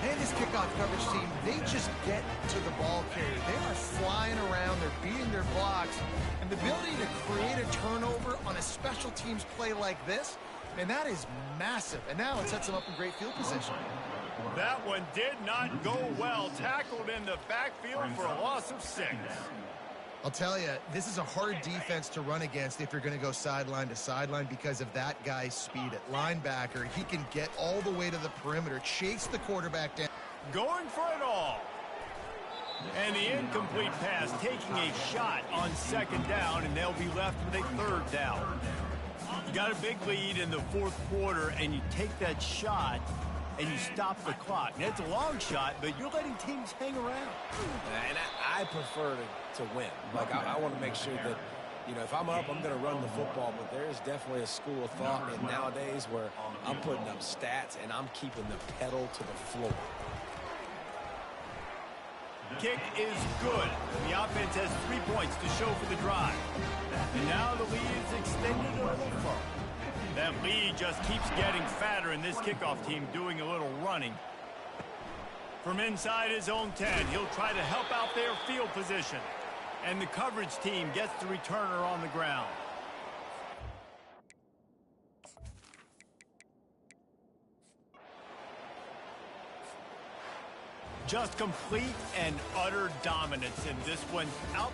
And this kickoff coverage team, they just get to the ball carrier. They are flying around. They're beating their blocks. And the ability to create a turnover on a special teams play like this, and that is massive. And now it sets them up in great field position. That one did not go well. Tackled in the backfield for a loss of 6. I'll tell you, this is a hard defense to run against if you're going to go sideline to sideline because of that guy's speed at linebacker. He can get all the way to the perimeter, chase the quarterback down. Going for it all. And the incomplete pass taking a shot on 2nd down, and they'll be left with a 3rd down. You got a big lead in the 4th quarter, and you take that shot, and you stop the clock. Now, it's a long shot, but you're letting teams hang around. And I prefer to win. Like, I want to make sure that, you know, if I'm up, I'm going to run the football, but there's definitely a school of thought in nowadays where I'm putting up stats and I'm keeping the pedal to the floor. Kick is good. The offense has 3 points to show for the drive. And now the lead is extended a little further. That lead just keeps getting fatter, and this kickoff team doing a little running. From inside his own 10, he'll try to help out their field position. And the coverage team gets the returner on the ground. Just complete and utter dominance in this one. Out.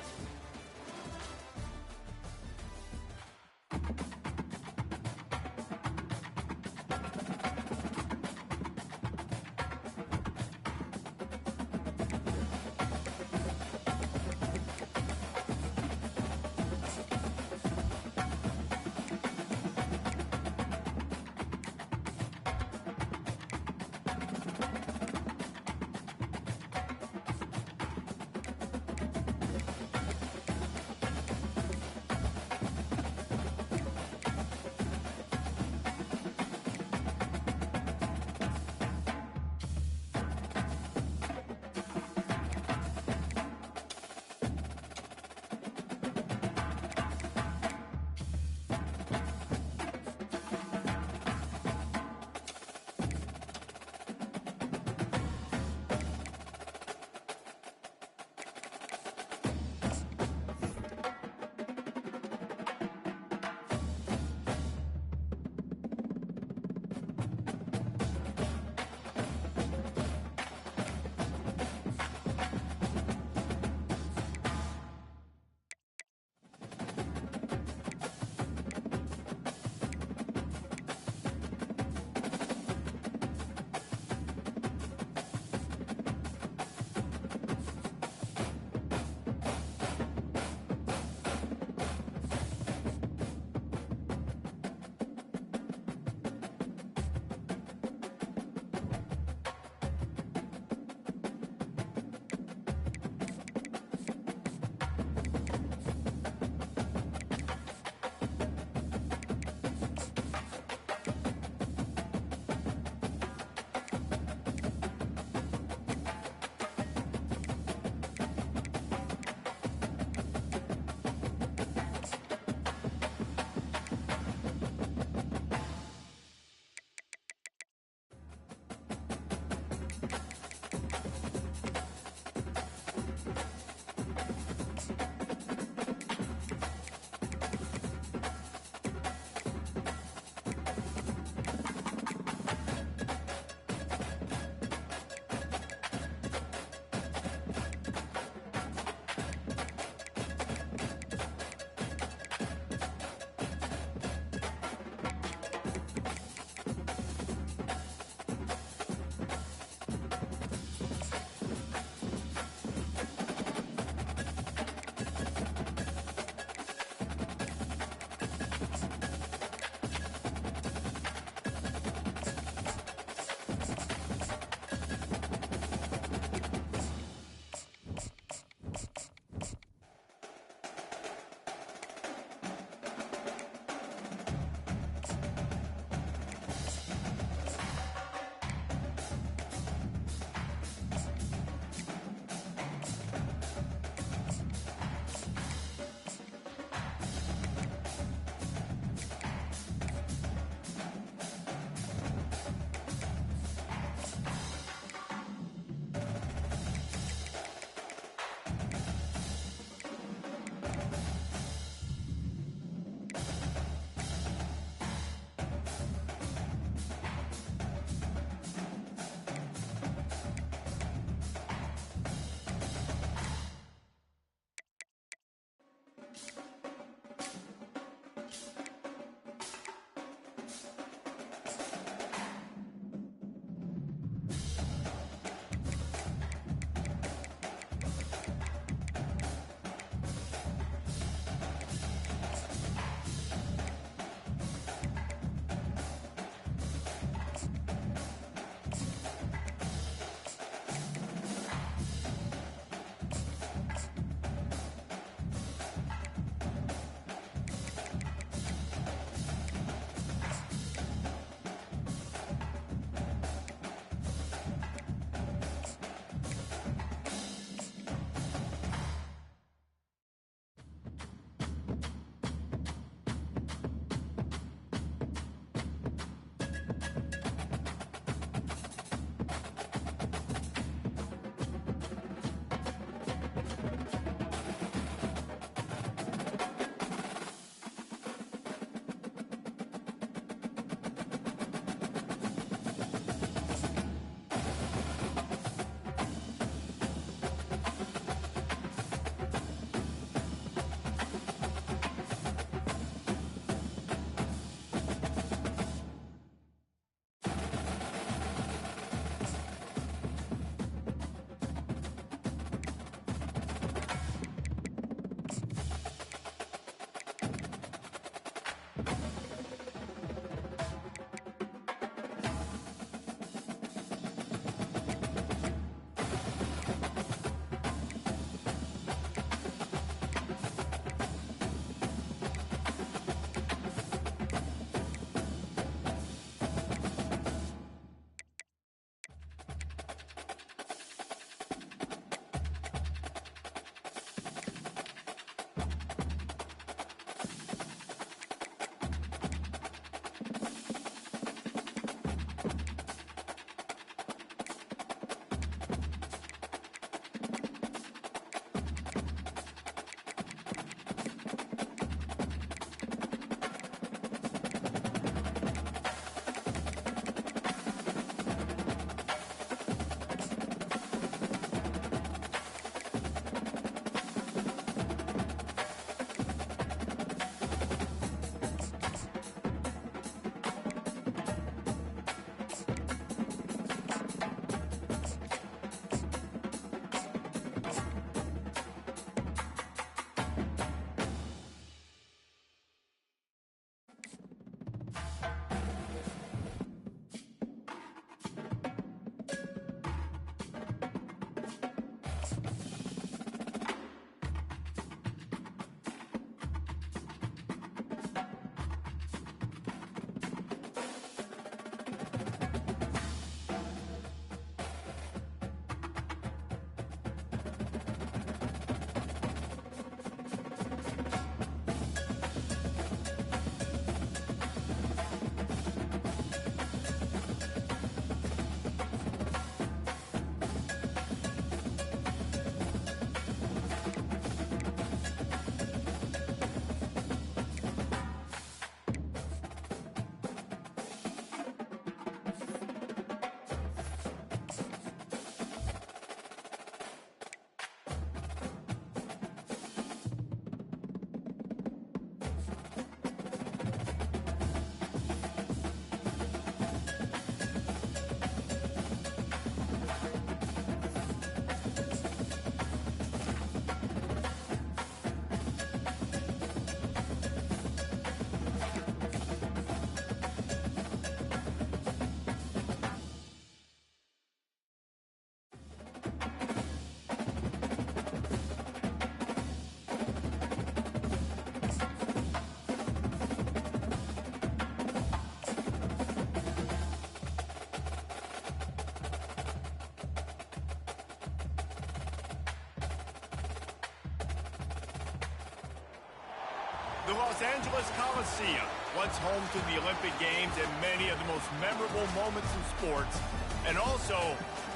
The Los Angeles Coliseum, once home to the Olympic Games and many of the most memorable moments in sports, and also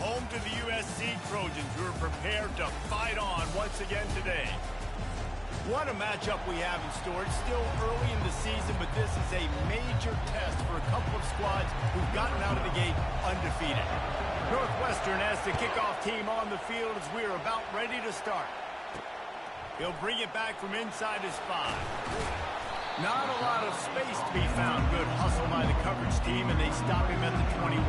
home to the USC Trojans, who are prepared to fight on once again today. What a matchup we have in store. It's still early in the season, but this is a major test for a couple of squads who've gotten out of the gate undefeated. Northwestern has the kickoff team on the field as we are about ready to start. He'll bring it back from inside his 5. Not a lot of space to be found. Good hustle by the coverage team, and they stop him at the 21.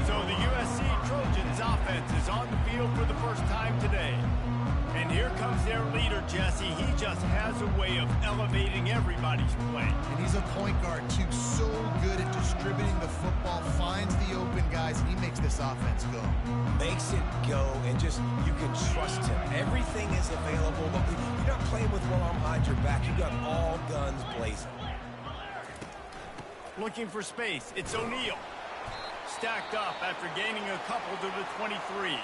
So the USC Trojans offense is on the field for the first time today. And here comes their leader, Jesse. He just has a way of elevating everybody's play. And he's a point guard, too. So good at distributing the football, finds the open guys, and he makes this offense go. Makes it go, and just, you can trust him. Everything is available. Look, you're not playing with one arm behind your back. You got all guns blazing. Looking for space. It's O'Neal. Stacked up after gaining a couple to the 23.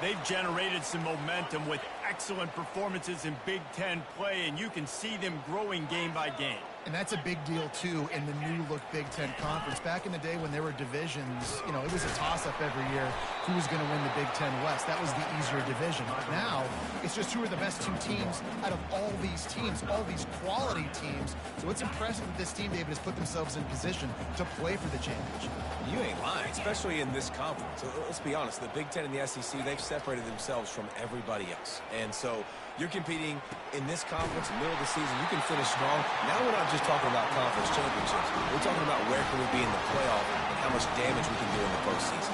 They've generated some momentum with excellent performances in Big Ten play, and you can see them growing game by game. And that's a big deal, too, in the new-look Big Ten Conference. Back in the day when there were divisions, you know, it was a toss-up every year who was going to win the Big Ten West. That was the easier division. But now, it's just who are the best 2 teams out of all these teams, all these quality teams. So it's impressive that this team, David, has put themselves in position to play for the championship. You ain't lying, especially in this conference. Let's be honest, the Big Ten and the SEC, they've separated themselves from everybody else. And so you're competing in this conference, middle of the season. You can finish strong. Now we're not just talking about conference championships. We're talking about where can we be in the playoff and how much damage we can do in the postseason.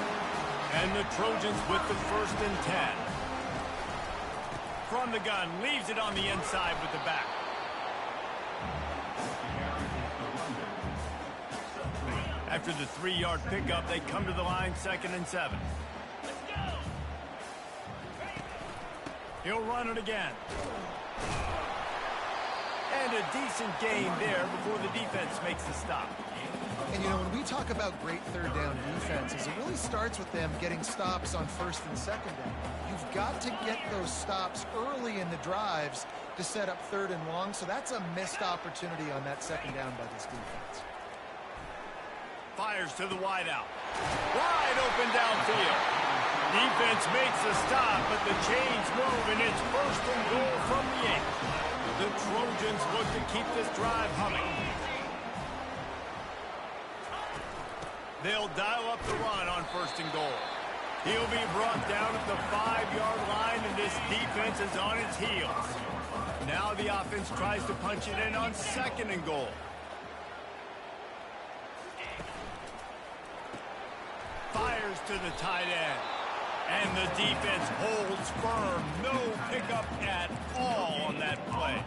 And the Trojans with the 1st and 10. From the gun, leaves it on the inside with the back. After the 3-yard pickup, they come to the line, 2nd and 7. He'll run it again. And a decent gain there before the defense makes the stop. And, you know, when we talk about great third down defenses, it really starts with them getting stops on 1st and 2nd down. You've got to get those stops early in the drives to set up 3rd and long, so that's a missed opportunity on that 2nd down by this defense. Fires to the wideout. Wide open downfield. Defense makes a stop, but the chains move, and it's 1st and goal from the 8. The Trojans look to keep this drive humming. They'll dial up the run on 1st and goal. He'll be brought down at the 5-yard line, and this defense is on its heels. Now the offense tries to punch it in on 2nd and goal. Fires to the tight end. And the defense holds firm. No pickup at all on that play.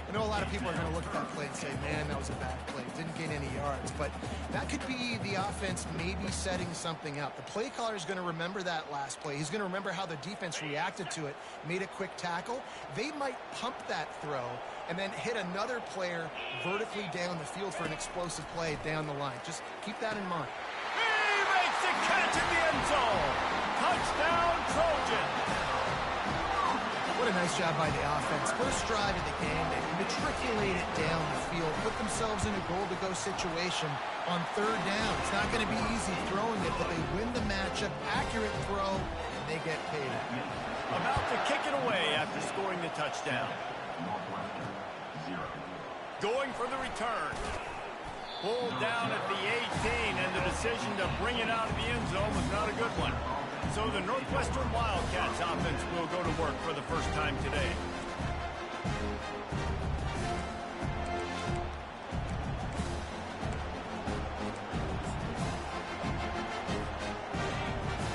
I know a lot of people are going to look at that play and say, man, that was a bad play. Didn't gain any yards. But that could be the offense maybe setting something up. The play caller is going to remember that last play. He's going to remember how the defense reacted to it, made a quick tackle. They might pump that throw and then hit another player vertically down the field for an explosive play down the line. Just keep that in mind. He makes the catch in the end zone. Touchdown, Trojans. What a nice job by the offense. First drive of the game, they matriculate it down the field, put themselves in a goal-to-go situation on 3rd down. It's not going to be easy throwing it, but they win the matchup. Accurate throw, and they get paid. About to kick it away after scoring the touchdown. Going for the return. Pulled down at the 18, and the decision to bring it out of the end zone was not a good one. So the Northwestern Wildcats offense will go to work for the first time today.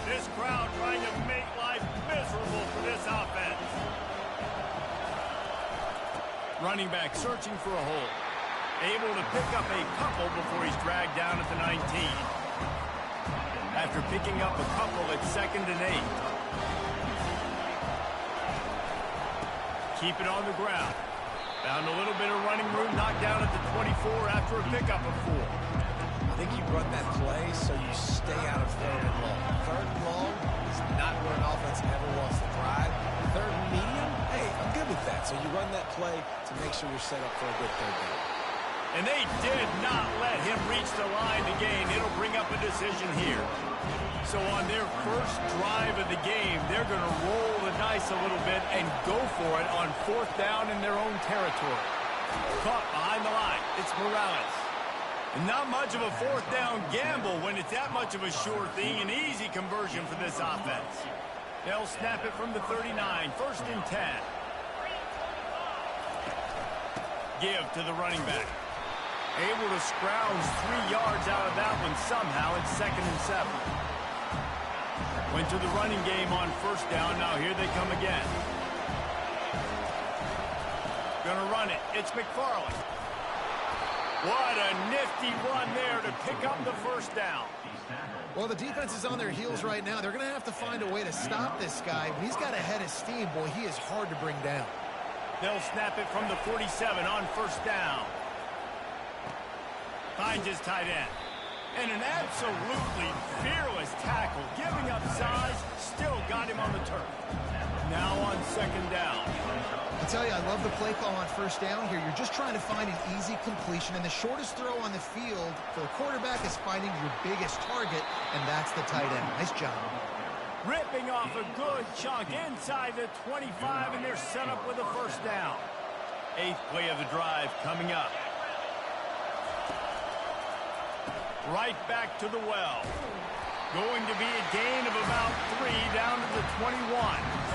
This crowd trying to make life miserable for this offense. Running back searching for a hole. Able to pick up a couple before he's dragged down at the 19. After picking up a couple at 2nd and 8. Keep it on the ground. Found a little bit of running room, knocked down at the 24 after a pickup of 4. I think you run that play so you stay out of 3rd and long. 3rd and long is not where an offense ever wants to drive. 3rd and medium, hey, I'm good with that. So you run that play to make sure you're set up for a good 3rd down. And they did not let him reach the line to gain. It'll bring up a decision here. So on their first drive of the game, they're going to roll the dice a little bit and go for it on 4th down in their own territory. Caught behind the line. It's Morales. Not much of a 4th down gamble when it's that much of a sure thing. An easy conversion for this offense. They'll snap it from the 39. 1st and 10. give to the running back. Able to scrounge 3 yards out of that one somehow. It's 2nd and 7. Went to the running game on 1st down. Now here they come again. Gonna run it. It's McFarland. What a nifty run there to pick up the 1st down. Well, the defense is on their heels right now. They're going to have to find a way to stop this guy. When he's got a head of steam, boy, he is hard to bring down. They'll snap it from the 47 on 1st down. Finds his tight end. And an absolutely fearless tackle. Giving up size, still got him on the turf. Now on 2nd down. I tell you, I love the play call on 1st down here. You're just trying to find an easy completion, and the shortest throw on the field for a quarterback is finding your biggest target, and that's the tight end. Nice job. Ripping off a good chunk inside the 25, and they're set up with a 1st down. 8th play of the drive coming up. Right back to the well. Going to be a gain of about 3 down to the 21.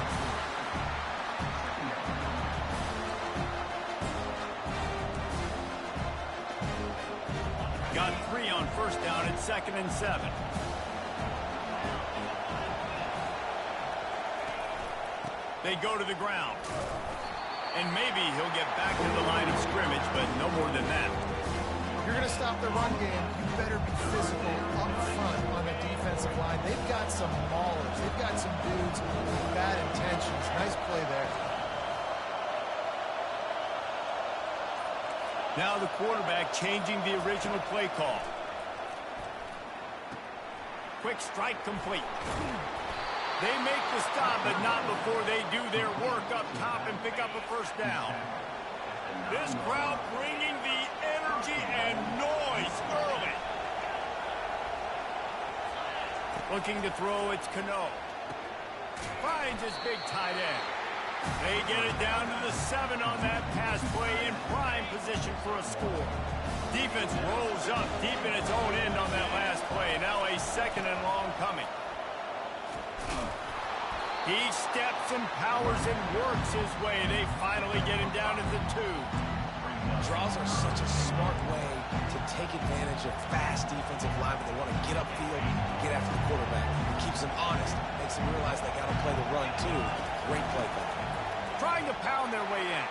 Got 3 on 1st down at 2nd and 7. They go to the ground. And maybe he'll get back to the line of scrimmage, but no more than that. If you're going to stop the run game, you better be physical up front on the defensive line. They've got some maulers. They've got some dudes with bad intentions. Nice play there. Now the quarterback changing the original play call. Quick strike complete. They make the stop, but not before they do their work up top and pick up a 1st down. This crowd bringing the energy and noise early. Looking to throw, it's Cano. Finds his big tight end. They get it down to the 7 on that pass play in prime position for a score. Defense rolls up deep in its own end on that last play. Now a 2nd and long coming. He steps and powers and works his way. They finally get him down to the 2. Draws are such a smart way to take advantage of fast defensive linemen. They want to get upfield and get after the quarterback. It keeps them honest. Makes them realize they got to play the run, too. Great play call. Trying to pound their way in.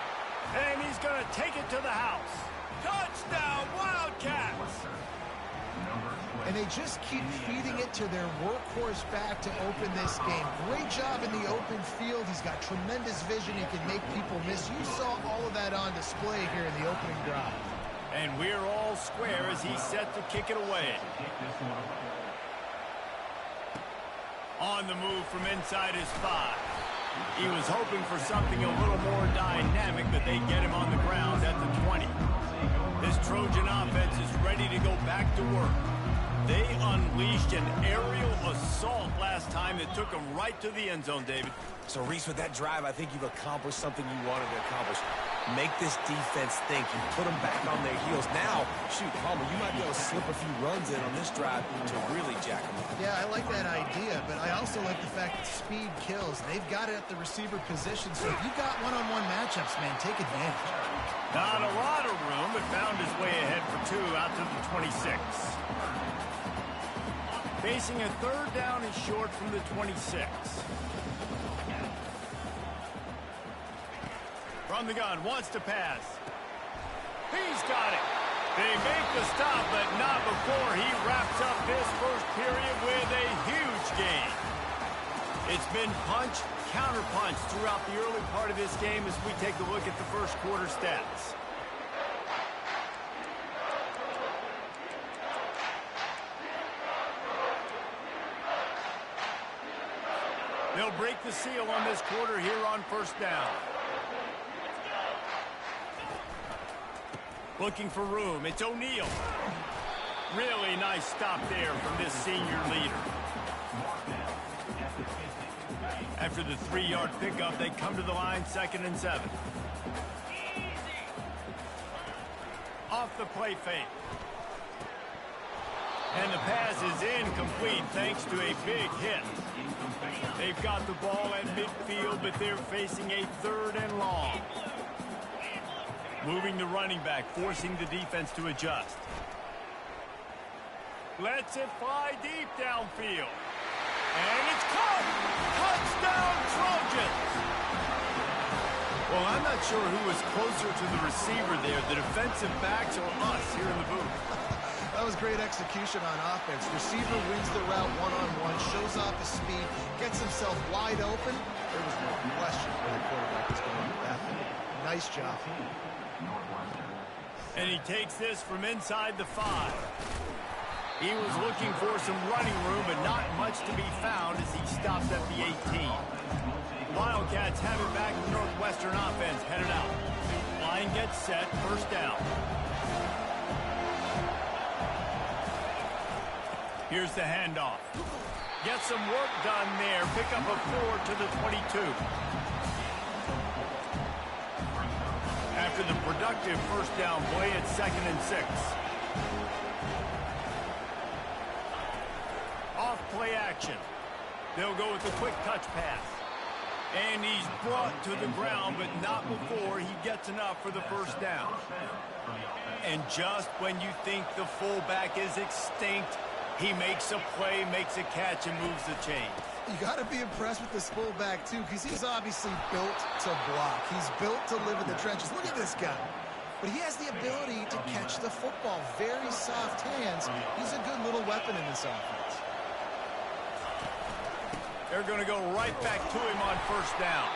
And he's going to take it to the house. Touchdown, Wildcats! And they just keep feeding it to their workhorse back to open this game. Great job in the open field. He's got tremendous vision. He can make people miss. You saw all of that on display here in the opening drive. And we're all square as he's set to kick it away. On the move from inside his 5. He was hoping for something a little more dynamic, but they get him on the ground at the 20. This Trojan offense is ready to go back to work. They unleashed an aerial assault last time that took them right to the end zone, David. So, Reese, with that drive, I think you've accomplished something you wanted to accomplish. Make this defense think. You put them back on their heels. Now, shoot, Palmer, you might be able to slip a few runs in on this drive to really jack them up. Yeah, I like that idea, but I also like the fact that speed kills. They've got it at the receiver position, so if you've got one-on-one matchups, man, take advantage. Not a lot of room, but found his way ahead for 2 out to the 26. Facing a 3rd down and short from the 26. From the gun, wants to pass. He's got it. They make the stop, but not before he wraps up this first period with a huge gain. It's been punch, counter-punch throughout the early part of this game as we take a look at the first quarter stats. They'll break the seal on this quarter here on 1st down. Looking for room. It's O'Neal. Really nice stop there from this senior leader. After the 3-yard pickup, they come to the line 2nd and 7. Off the play fake. And the pass is incomplete thanks to a big hit. They've got the ball at midfield, but they're facing a 3rd and long. Moving the running back, forcing the defense to adjust. Lets it fly deep downfield. And it's caught! Touchdown, Trojans! Well, I'm not sure who was closer to the receiver there, the defensive backs or us here in the booth. That was great execution on offense. Receiver wins the route one-on-one, shows off his speed, gets himself wide open. There was no question where the quarterback was going with that. Nice job. And he takes this from inside the 5. He was looking for some running room, but not much to be found as he stopped at the 18. Wildcats have it back. The Northwestern offense headed out. Line gets set, first down. Here's the handoff. Get some work done there. Pick up a 4 to the 22. After the productive first down play, it's 2nd and 6. Off play action. They'll go with the quick touch pass. And he's brought to the ground, but not before he gets enough for the first down. And just when you think the fullback is extinct, he makes a play, makes a catch, and moves the chain. You got to be impressed with this fullback, too, because he's obviously built to block. He's built to live in the trenches. Look at this guy. But he has the ability to catch the football. Very soft hands. He's a good little weapon in this offense. They're going to go right back to him on first down.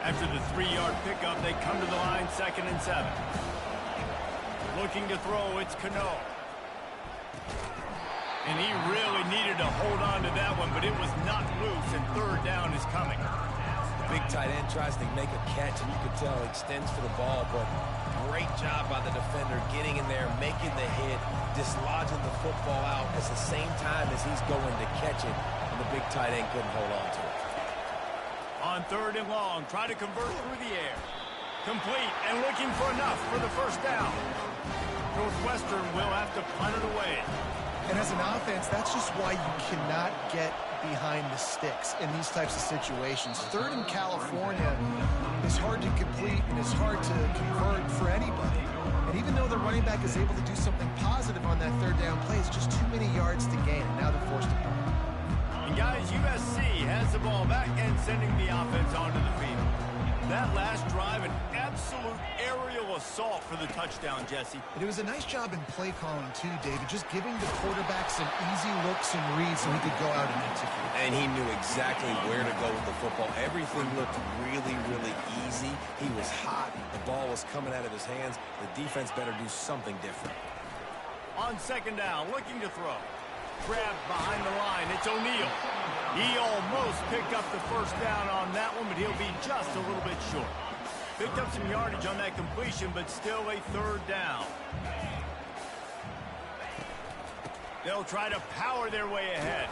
After the 3-yard pickup, they come to the line, 2nd and 7. Looking to throw, it's Cano. And he really needed to hold on to that one, but it was not loose, and third down is coming. Big tight end tries to make a catch, and you can tell he extends for the ball, but great job by the defender getting in there, making the hit, dislodging the football out at the same time as he's going to catch it, and the big tight end couldn't hold on to it. On 3rd and long, try to convert through the air. Complete and looking for enough for the first down. Northwestern will have to punt it away. And as an offense, that's just why you cannot get behind the sticks in these types of situations. 3rd in California is hard to complete and is hard to convert for anybody. And even though the running back is able to do something positive on that 3rd down play, it's just too many yards to gain. And now they're forced to punt. And guys, USC has the ball back and sending the offense onto the field. That last drive, an absolute aerial assault for the touchdown, Jesse. And it was a nice job in play calling, too, David, just giving the quarterback some easy looks and reads so he could go out and execute. And he knew exactly where to go with the football. Everything looked really, really easy. He was hot. The ball was coming out of his hands. The defense better do something different. On 2nd down, looking to throw. Grabbed behind the line. It's O'Neal. He almost picked up the first down on that one, but he'll be just a little bit short. Picked up some yardage on that completion, but still a 3rd down. They'll try to power their way ahead.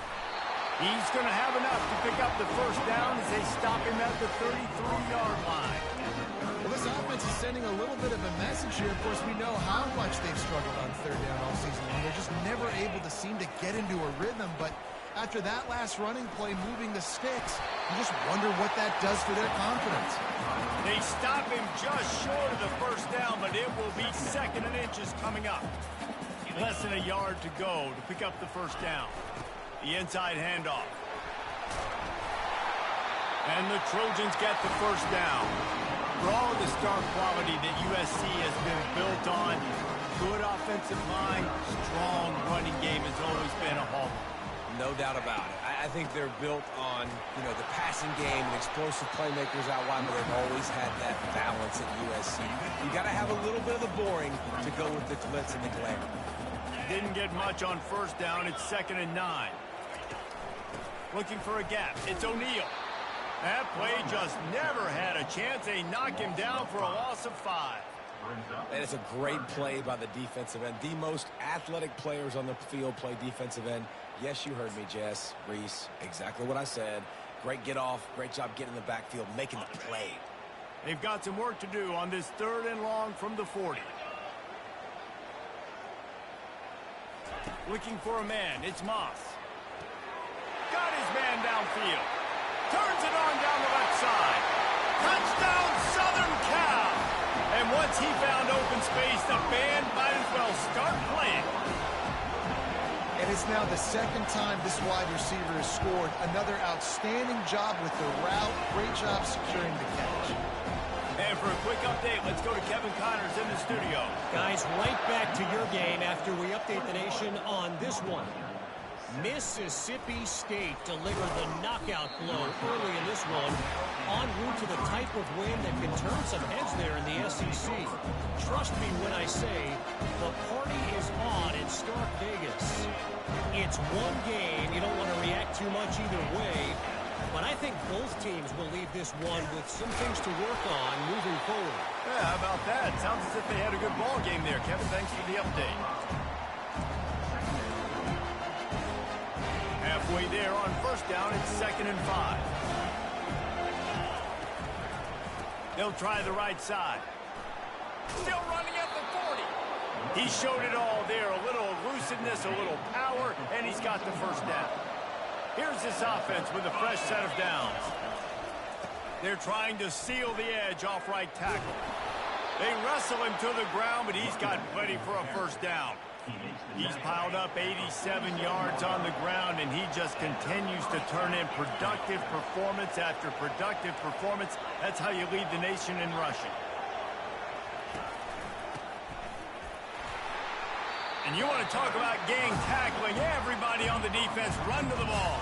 He's going to have enough to pick up the first down as they stop him at the 33-yard line. Well, this offense is sending a little bit of a message here. Of course, we know how much they've struggled on 3rd down all season long. They're just never able to seem to get into a rhythm. But after that last running play, moving the sticks, you just wonder what that does for their confidence. They stop him just short of the first down, but it will be 2nd and inches coming up. Less than a yard to go to pick up the first down. The inside handoff. And the Trojans get the first down. For all of the star quality that USC has been built on, good offensive line, strong running game has always been a hallmark. No doubt about it. I think they're built on, the passing game and explosive playmakers out wide, but they've always had that balance at USC. You got to have a little bit of the boring to go with the glitz and the glamour. Didn't get much on first down. It's 2nd and 9. Looking for a gap. It's O'Neal. That play just never had a chance. They knock him down for a loss of 5. And it's a great play by the defensive end. The most athletic players on the field play defensive end. Yes, you heard me, Jess, Reese. Exactly what I said. Great get off. Great job getting in the backfield, making the play. They've got some work to do on this 3rd and long from the 40. Looking for a man. It's Moss. Got his man downfield. Turns it on down the left side. Touchdown, Southern Cal. And once he found open space, the band might as well start playing. And it's now the second time this wide receiver has scored. Another outstanding job with the route. Great job securing the catch. And for a quick update, let's go to Kevin Connors in the studio. Guys, right back to your game after we update the nation on this one. Mississippi State delivered the knockout blow early in this one, en route to the type of win that can turn some heads there in the SEC. Trust me when I say the party is on in Stark Vegas. It's one game. You don't want to react too much either way, but I think both teams will leave this one with some things to work on moving forward. Yeah, how about that? Sounds as if they had a good ball game there. Kevin, thanks for the update. Halfway there on first down, it's 2nd and 5. They'll try the right side. Still running at the 40. He showed it all there. A little elusiveness, a little power, and he's got the first down. Here's this offense with a fresh set of downs. They're trying to seal the edge off right tackle. They wrestle him to the ground, but he's got plenty for a first down. He's piled up 87 yards on the ground, and he just continues to turn in productive performance after productive performance. That's how you lead the nation in rushing. And you want to talk about gang tackling. Everybody on the defense run to the ball.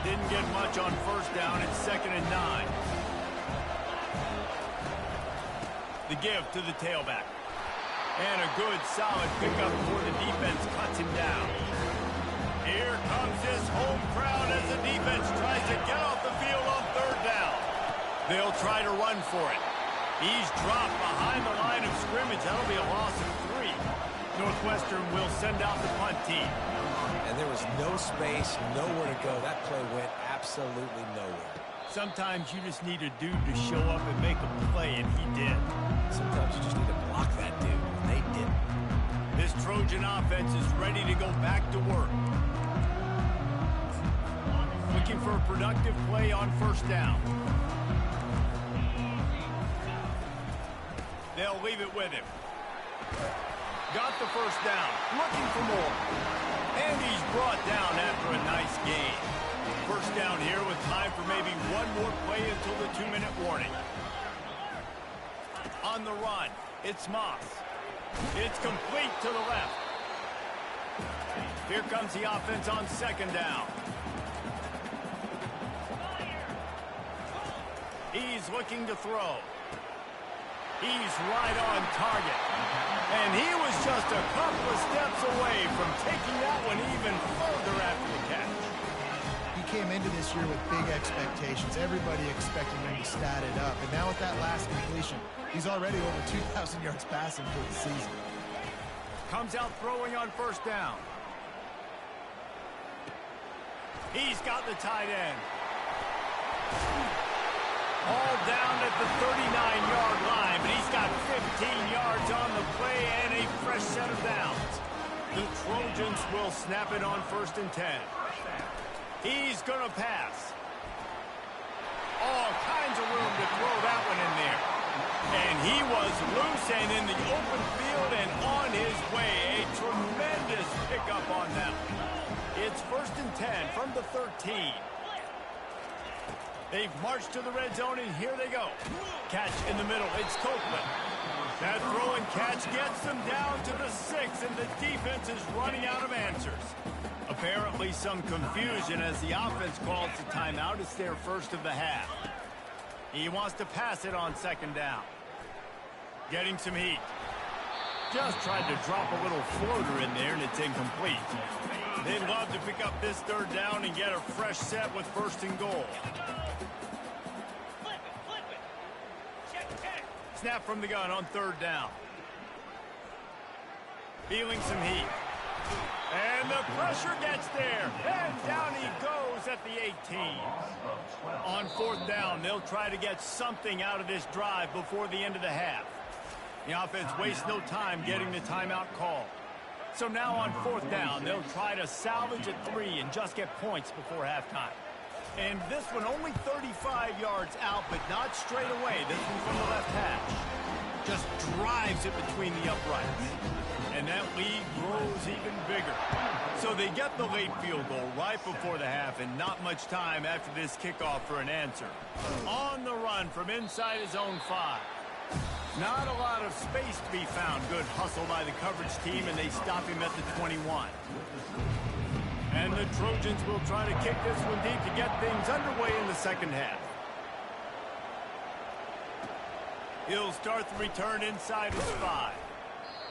Didn't get much on first down. It's 2nd and 9. The give to the tailback. And a good, solid pickup before the defense cuts him down. Here comes this home crowd as the defense tries to get off the field on 3rd down. They'll try to run for it. He's dropped behind the line of scrimmage. That'll be a loss of 3. Northwestern will send out the punt team. And there was no space, nowhere to go. That play went absolutely nowhere. Sometimes you just need a dude to show up and make a play, and he did. Sometimes you just need to block that dude, and they didn't. This Trojan offense is ready to go back to work. Looking for a productive play on first down. They'll leave it with him. Got the first down. Looking for more. And he's brought down after a nice gain. First down here with time for maybe one more play until the 2-minute warning. On the run, it's Moss. It's complete to the left. Here comes the offense on 2nd down. He's looking to throw. He's right on target. And he was just a couple of steps away from taking that one even further after the catch. He came into this year with big expectations. Everybody expecting him to stat it up. And now with that last completion, he's already over 2,000 yards passing for the season. Comes out throwing on first down. He's got the tight end. All down at the 39-yard line, but he's got 15 yards on the play and a fresh set of downs. The Trojans will snap it on 1st and 10. He's going to pass. All kinds of room to throw that one in there. And he was loose and in the open field and on his way. A tremendous pickup on that one. It's 1st and 10 from the 13. They've marched to the red zone, and here they go. Catch in the middle. It's Copeland. That throw and catch gets them down to the 6, and the defense is running out of answers. Apparently some confusion as the offense calls the timeout. It's their first of the half. He wants to pass it on 2nd down. Getting some heat. Just tried to drop a little floater in there, and it's incomplete. They'd love to pick up this 3rd down and get a fresh set with 1st and goal. Snap from the gun on 3rd down. Feeling some heat. And the pressure gets there. And down he goes at the 18. On 4th down, they'll try to get something out of this drive before the end of the half. The offense wastes no time getting the timeout call. So now on 4th down, they'll try to salvage a 3 and just get points before halftime. And this one only 35 yards out, but not straight away. This one from the left hash. Just drives it between the uprights. And that lead grows even bigger. So they get the late field goal right before the half, and not much time after this kickoff for an answer. On the run from inside his own 5. Not a lot of space to be found. Good hustle by the coverage team, and they stop him at the 21. And the Trojans will try to kick this one deep to get things underway in the second half. He'll start the return inside his 5.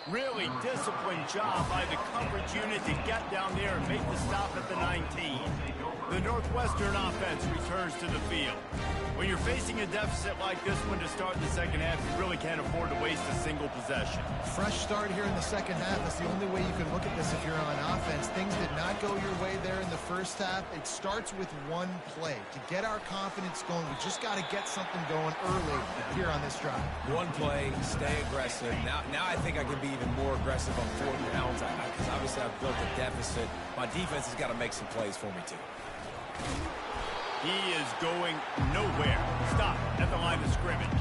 Really disciplined job by the coverage unit to get down there and make the stop at the 19. The Northwestern offense returns to the field. When you're facing a deficit like this one to start in the second half, you really can't afford to waste a single possession. Fresh start here in the second half. That's the only way you can look at this if you're on offense. Things did not go your way there in the first half. It starts with one play. To get our confidence going, we just got to get something going early here on this drive. One play, stay aggressive. Now I think I can be even more aggressive on 4th downs because obviously I've built a deficit. My defense has got to make some plays for me, too. He is going nowhere. Stop at the line of scrimmage.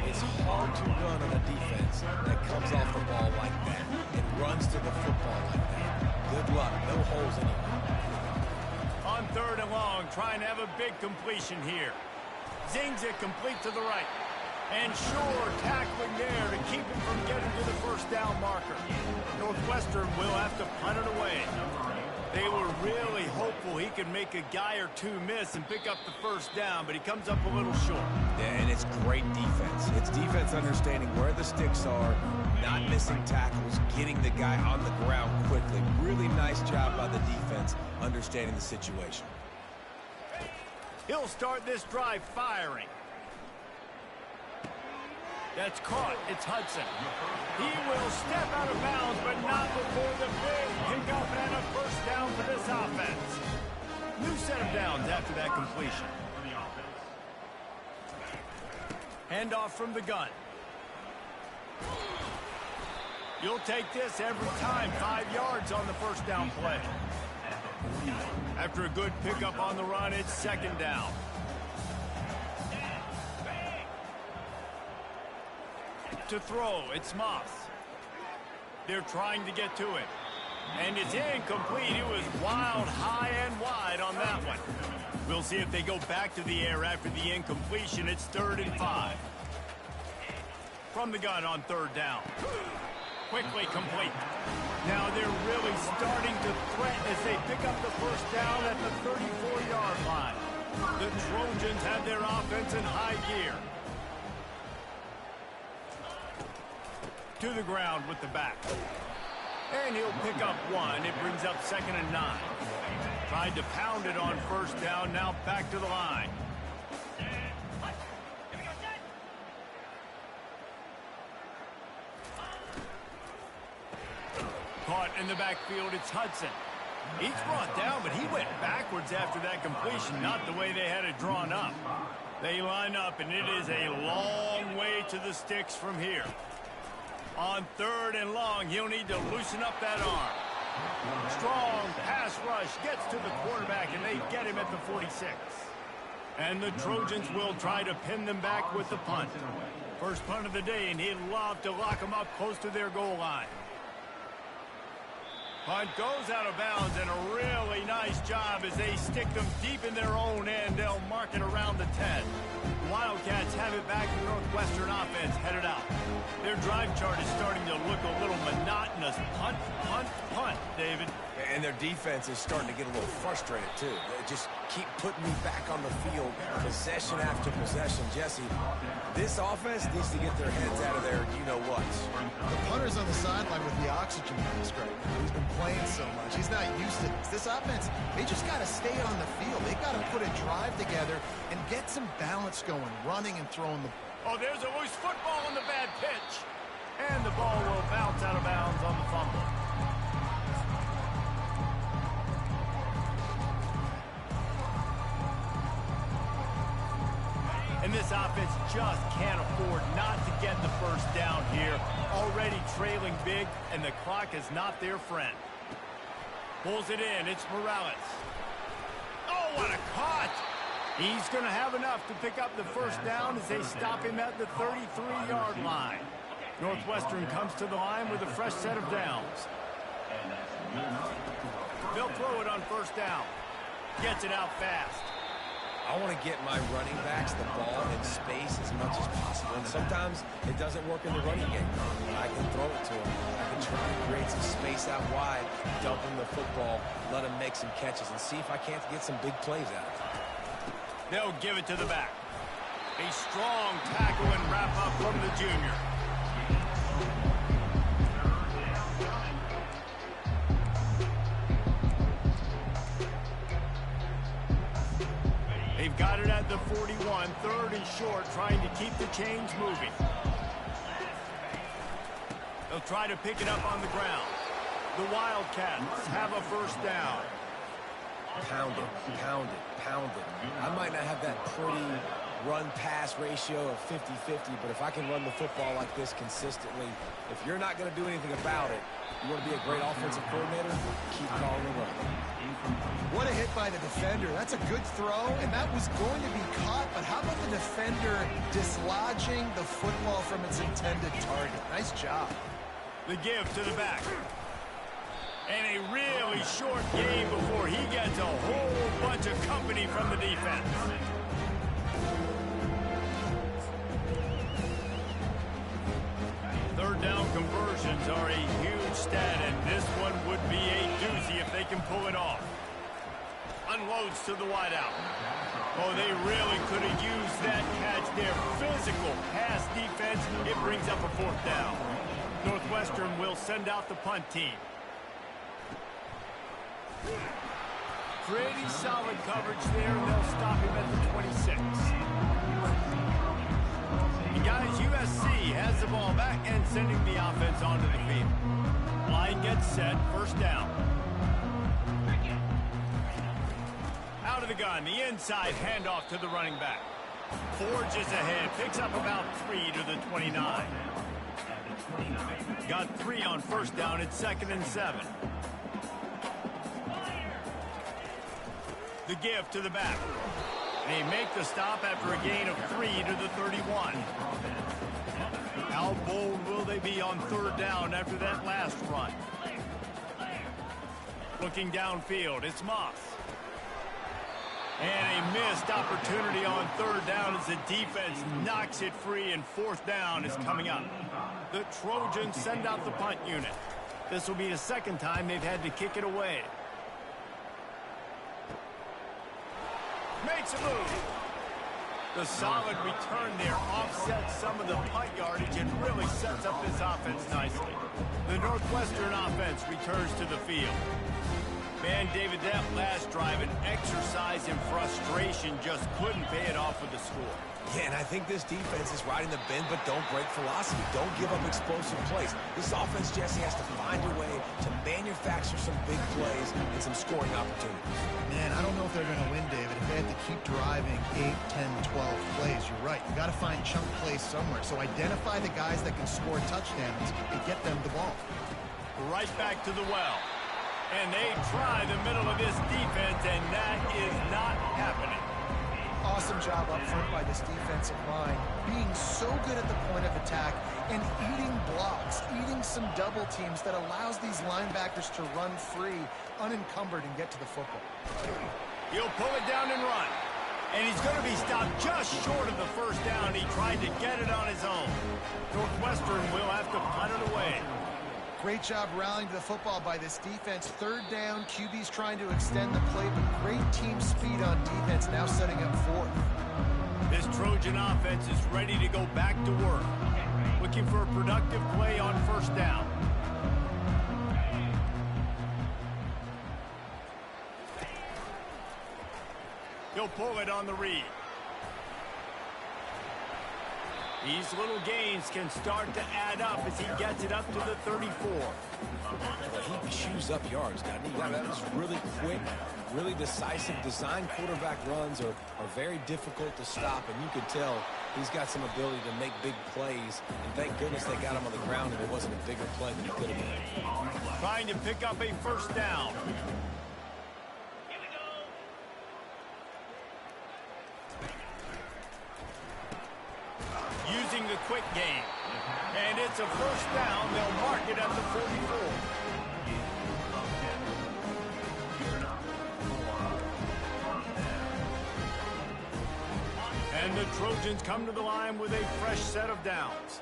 It's hard to run on a defense that comes off the ball like that and runs to the football like that. Good luck. No holes anywhere. On 3rd and long, trying to have a big completion here. Zings it complete to the right. And Shore tackling there to keep him from getting to the first down marker. Northwestern will have to punt it away. They were really hopeful he could make a guy or two miss and pick up the first down, but he comes up a little short. Yeah, and it's great defense. It's defense understanding where the sticks are, not missing tackles, getting the guy on the ground quickly. Really nice job by the defense understanding the situation. He'll start this drive firing. That's caught. It's Hudson. He will step out of bounds, but not before the big pickup and a first down for this offense. New set of downs after that completion. Handoff from the gun. You'll take this every time. 5 yards on the first down play. After a good pickup on the run, it's 2nd down. To throw, it's Moss. They're trying to get to it. And it's incomplete. It was wild, high, and wide on that one. We'll see if they go back to the air after the incompletion. It's 3rd and 5. From the gun on 3rd down. Quickly complete. Now they're really starting to threaten as they pick up the first down at the 34-yard line. The Trojans have their offense in high gear. To the ground with the back. And he'll pick up 1. It brings up 2nd and 9. Tried to pound it on first down. Now back to the line. Caught in the backfield. It's Hudson. He's brought down, but he went backwards after that completion. Not the way they had it drawn up. They line up, and it is a long way to the sticks from here. On 3rd and long, he'll need to loosen up that arm. Strong pass rush gets to the quarterback, and they get him at the 46. And the Trojans will try to pin them back with the punt. First punt of the day, and he'd love to lock them up close to their goal line. Punt goes out of bounds, and a really nice job as they stick them deep in their own end. They'll mark it around the 10. The Wildcats have it back. The Northwestern offense headed out. Their drive chart is starting to look a little monotonous. Punt, punt, punt, David. And their defense is starting to get a little frustrated, too. They just keep putting me back on the field, possession after possession. Jesse, this offense needs to get their heads out of there, you-know-what. The punter's on the sideline with the oxygen mask right now. He's been playing so much. He's not used to this. This offense, they just got to stay on the field. They got to put a drive together and get some balance going, running and throwing the ball. Oh, there's a loose football on the bad pitch. And the ball will bounce out of bounds on the fumble. And this offense just can't afford not to get the first down here. already trailing big, and the clock is not their friend. Pulls it in. It's Morales. Oh, what a cut! He's going to have enough to pick up the first down as they stop him at the 33-yard line. Northwestern comes to the line with a fresh set of downs. They'll throw it on first down. Gets it out fast. I want to get my running backs the ball in space as much as possible. And sometimes it doesn't work in the running game. I can throw it to them. I can try to create some space out wide, dump them the football, let them make some catches, and see if I can't get some big plays out of it. They'll give it to the back. A strong tackle and wrap up from the junior. They've got it at the 41, third and short, trying to keep the chains moving. They'll try to pick it up on the ground. The Wildcats have a first down. Pound it, pound it, pound it. I might not have that pretty run-pass ratio of 50-50, but if I can run the football like this consistently, if you're not going to do anything about it, you want to be a great offensive coordinator, keep calling the run. What a hit by the defender. That's a good throw, and that was going to be caught, but how about the defender dislodging the football from its intended target? Nice job. The give to the back. And a really short game before he gets a whole bunch of company from the defense. Third down conversions are a huge stat, and this one would be a doozy if they can pull it off. Unloads to the wideout. Oh, they really could have used that catch there. Physical pass defense. It brings up a fourth down. Northwestern will send out the punt team. Pretty solid coverage there, and they'll stop him at the 26. And guys, USC has the ball back and sending the offense onto the field. Line gets set, first down. Out of the gun, the inside handoff to the running back. Forges ahead, picks up about 3 to the 29. Got 3 on first down, it's 2nd and 7. The give to the back. They make the stop after a gain of 3 to the 31. How bold will they be on third down after that last run? Looking downfield, it's Moss. And a missed opportunity on third down as the defense knocks it free, and fourth down is coming up. The Trojans send out the punt unit. This will be the second time they've had to kick it away. Makes a move. The solid return there offsets some of the punt yardage and really sets up this offense nicely. The Northwestern offense returns to the field. Man, David, that last drive, an exercise in frustration, just couldn't pay it off with the score. Yeah, and I think this defense is riding the bend, but don't break philosophy. Don't give up explosive plays. This offense, Jesse, has to find a way to manufacture some big plays and some scoring opportunities. Man, I don't know if they're going to win, David, if they have to keep driving 8, 10, 12 plays. You're right. You got to find chunk plays somewhere. So identify the guys that can score touchdowns and get them the ball. Right back to the well. And they try the middle of this defense, and that is not happening. Awesome job up front by this defensive line, being so good at the point of attack and eating blocks, eating some double teams that allows these linebackers to run free, unencumbered, and get to the football. He'll pull it down and run. And he's going to be stopped just short of the first down. He tried to get it on his own. Northwestern will have to punt it away. Great job rallying to the football by this defense. Third down, QB's trying to extend the play, but great team speed on defense, now setting up fourth. This Trojan offense is ready to go back to work. Looking for a productive play on first down. He'll pull it on the read. These little gains can start to add up as he gets it up to the 34. Well, he chews up yards, doesn't he? Yeah, that was really quick, really decisive. Design quarterback runs are very difficult to stop, and you can tell He's got some ability to make big plays, and thank goodness they got him on the ground and it wasn't a bigger play than it could have been. Trying to pick up a first down. Using the quick game. And it's a first down. They'll mark it at the 44. And the Trojans come to the line with a fresh set of downs.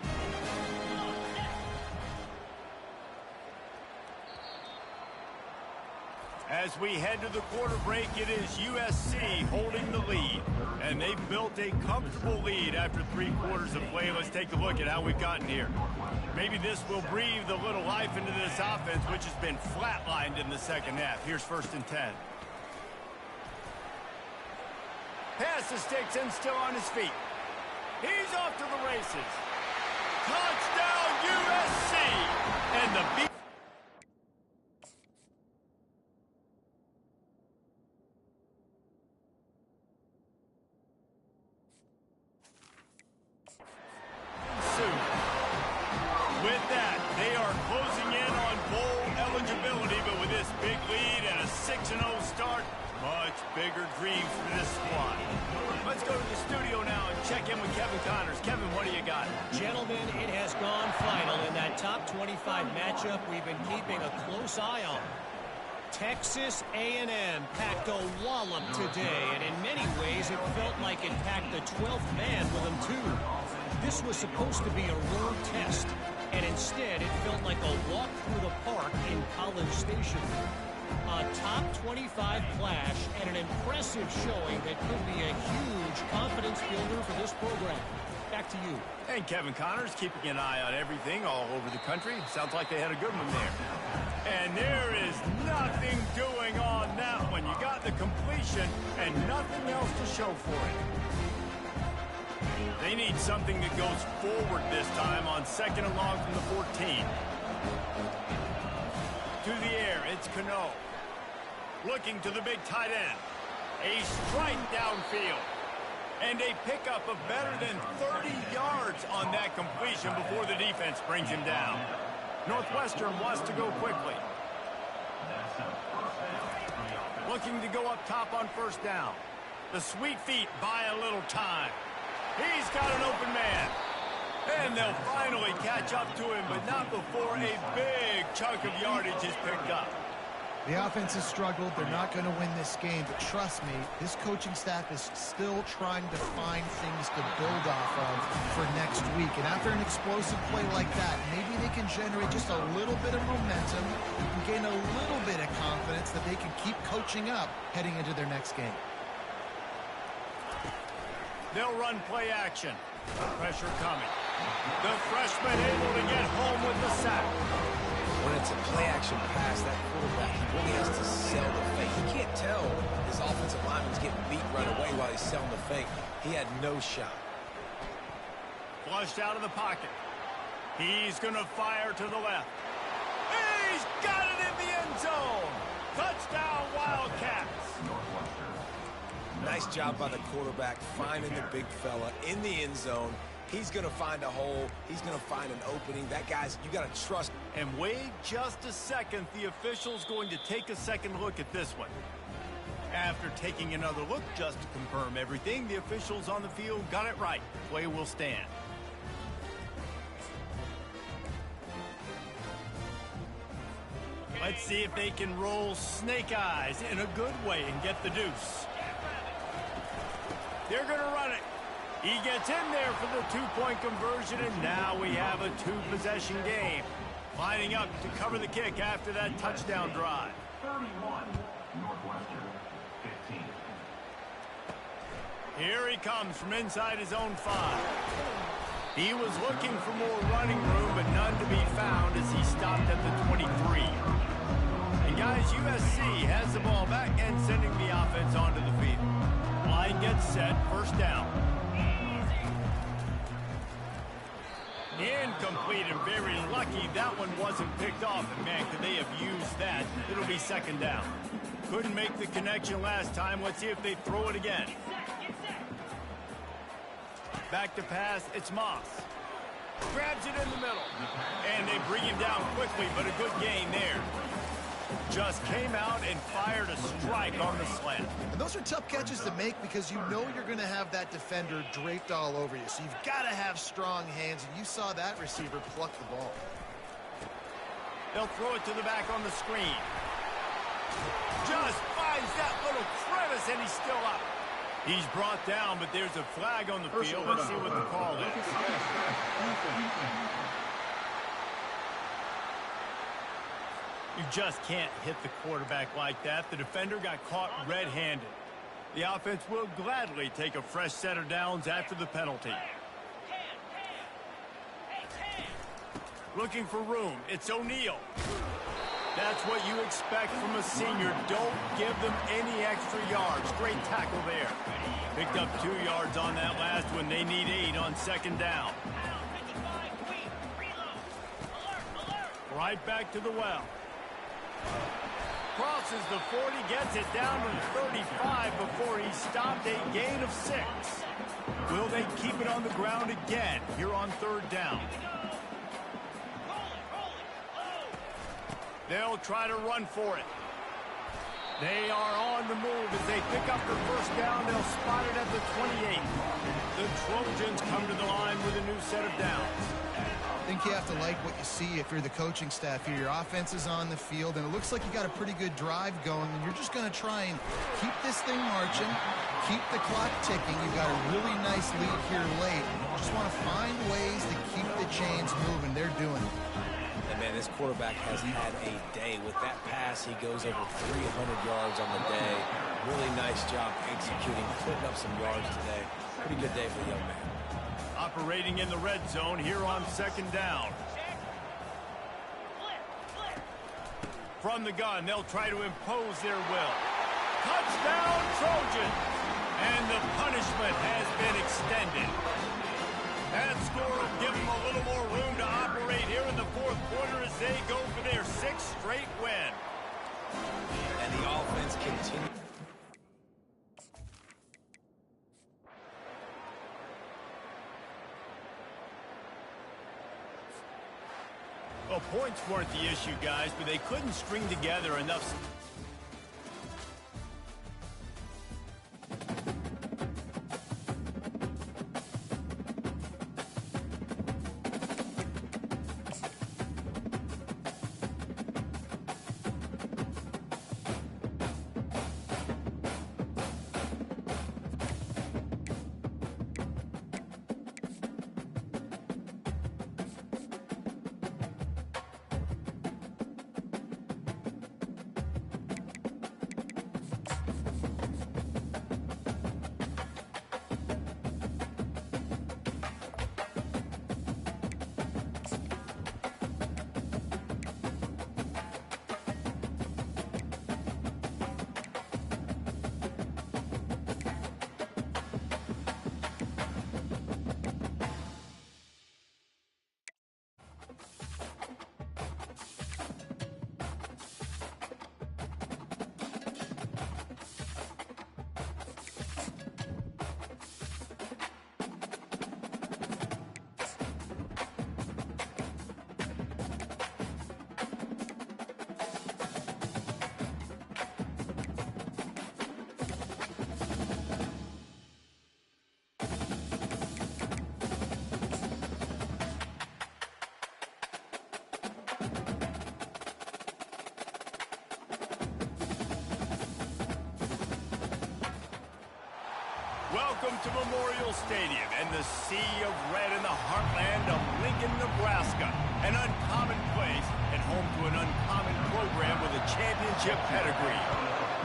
As we head to the quarter break, it is USC holding the lead. And they've built a comfortable lead after 3 quarters of play. Let's take a look at how we've gotten here. Maybe this will breathe a little life into this offense, which has been flatlined in the second half. Here's 1st and 10. Pass the sticks and still on his feet. He's off to the races. Touchdown USC! And the beat. With that, they are closing in on bowl eligibility, but with this big lead and a 6-0 start, much bigger dreams for this squad. Let's go to the studio now and check in with Kevin Connors. Kevin, what do you got? Gentlemen, it has gone final in that top 25 matchup we've been keeping a close eye on. Texas A&M packed a wallop today, and in many ways it felt like it packed the 12th man with them too. This was supposed to be a road test, and instead it felt like a walk through the park in College Station. A top 25 clash and an impressive showing that could be a huge confidence builder for this program. Back to you. And Kevin Connors keeping an eye on everything all over the country. Sounds like they had a good one there. And there is nothing doing on that one. You got the completion and nothing else to show for it. They need something that goes forward this time on 2nd and long from the 14. To the air, it's Cano. Looking to the big tight end. A strike downfield. And a pickup of better than 30 yards on that completion before the defense brings him down. Northwestern wants to go quickly. Looking to go up top on 1st down. The sweet feet buy a little time. He's got an open man. And they'll finally catch up to him, but not before a big chunk of yardage is picked up. The offense has struggled. They're not going to win this game, but trust me, this coaching staff is still trying to find things to build off of for next week. And after an explosive play like that, maybe they can generate just a little bit of momentum and gain a little bit of confidence that they can keep coaching up heading into their next game. They'll run play action. Pressure coming. The freshman able to get home with the sack. When it's a play-action pass, that quarterback really has to sell the fake. He can't tell his offensive lineman's getting beat right away while he's selling the fake. He had no shot. Flushed out of the pocket. He's going to fire to the left. He's got it in the end zone. Touchdown, Wildcats. Nice job by the quarterback finding the big fella in the end zone. He's going to find a hole. He's going to find an opening. That guy's, you got to trust. And wait just a second. The official's going to take a second look at this one. After taking another look just to confirm everything, the officials on the field got it right. Play will stand. Let's see if they can roll snake eyes in a good way and get the deuce. They're going to run it. He gets in there for the 2-point conversion, and now we have a 2-possession game. Lining up to cover the kick after that touchdown drive. 31, Northwestern, 15. Here he comes from inside his own 5. He was looking for more running room, but none to be found as he stopped at the 23. And guys, USC has the ball back and sending the offense onto the field. Line gets set, 1st down. Incomplete and very lucky that one wasn't picked off. And man, could they have used that? It'll be 2nd down. Couldn't make the connection last time. Let's see if they throw it again. Back to pass, it's Moss. Grabs it in the middle. And they bring him down quickly, but a good gain there. Just came out and fired a strike on the slant. And those are tough catches to make because you know you're going to have that defender draped all over you. So you've got to have strong hands, and you saw that receiver pluck the ball. They'll throw it to the back on the screen. Just finds that little crevice, and he's still up. He's brought down, but there's a flag on the field. Let's see what the call is. You just can't hit the quarterback like that. The defender got caught red-handed. The offense will gladly take a fresh set of downs after the penalty. Looking for room. It's O'Neal. That's what you expect from a senior. Don't give them any extra yards. Great tackle there. Picked up 2 yards on that last one. They need 8 on second down. Right back to the well. Crosses the 40, gets it down to the 35 before he stopped. A gain of 6. Will they keep it on the ground again here on third down? They'll try to run for it. They are on the move as they pick up the first down. They'll spot it at the 28. The Trojans come to the line with a new set of downs. I think you have to like what you see if you're the coaching staff here. Your offense is on the field, and it looks like you got a pretty good drive going, and you're just going to try and keep this thing marching, keep the clock ticking. You've got a really nice lead here late. You just want to find ways to keep the chains moving. They're doing it. And, man, this quarterback has had a day. With that pass, he goes over 300 yards on the day. Really nice job executing, putting up some yards today. Pretty good day for the young man. Operating in the red zone here on second down. From the gun, they'll try to impose their will. Touchdown, Trojans! And the punishment has been extended. That score will give them a little more room to operate here in the fourth quarter as they go for their 6th straight win. And the offense continues. Well, points weren't the issue, guys, but they couldn't string together enough. Welcome to Memorial Stadium and the sea of red in the heartland of Lincoln, Nebraska. An uncommon place and home to an uncommon program with a championship pedigree.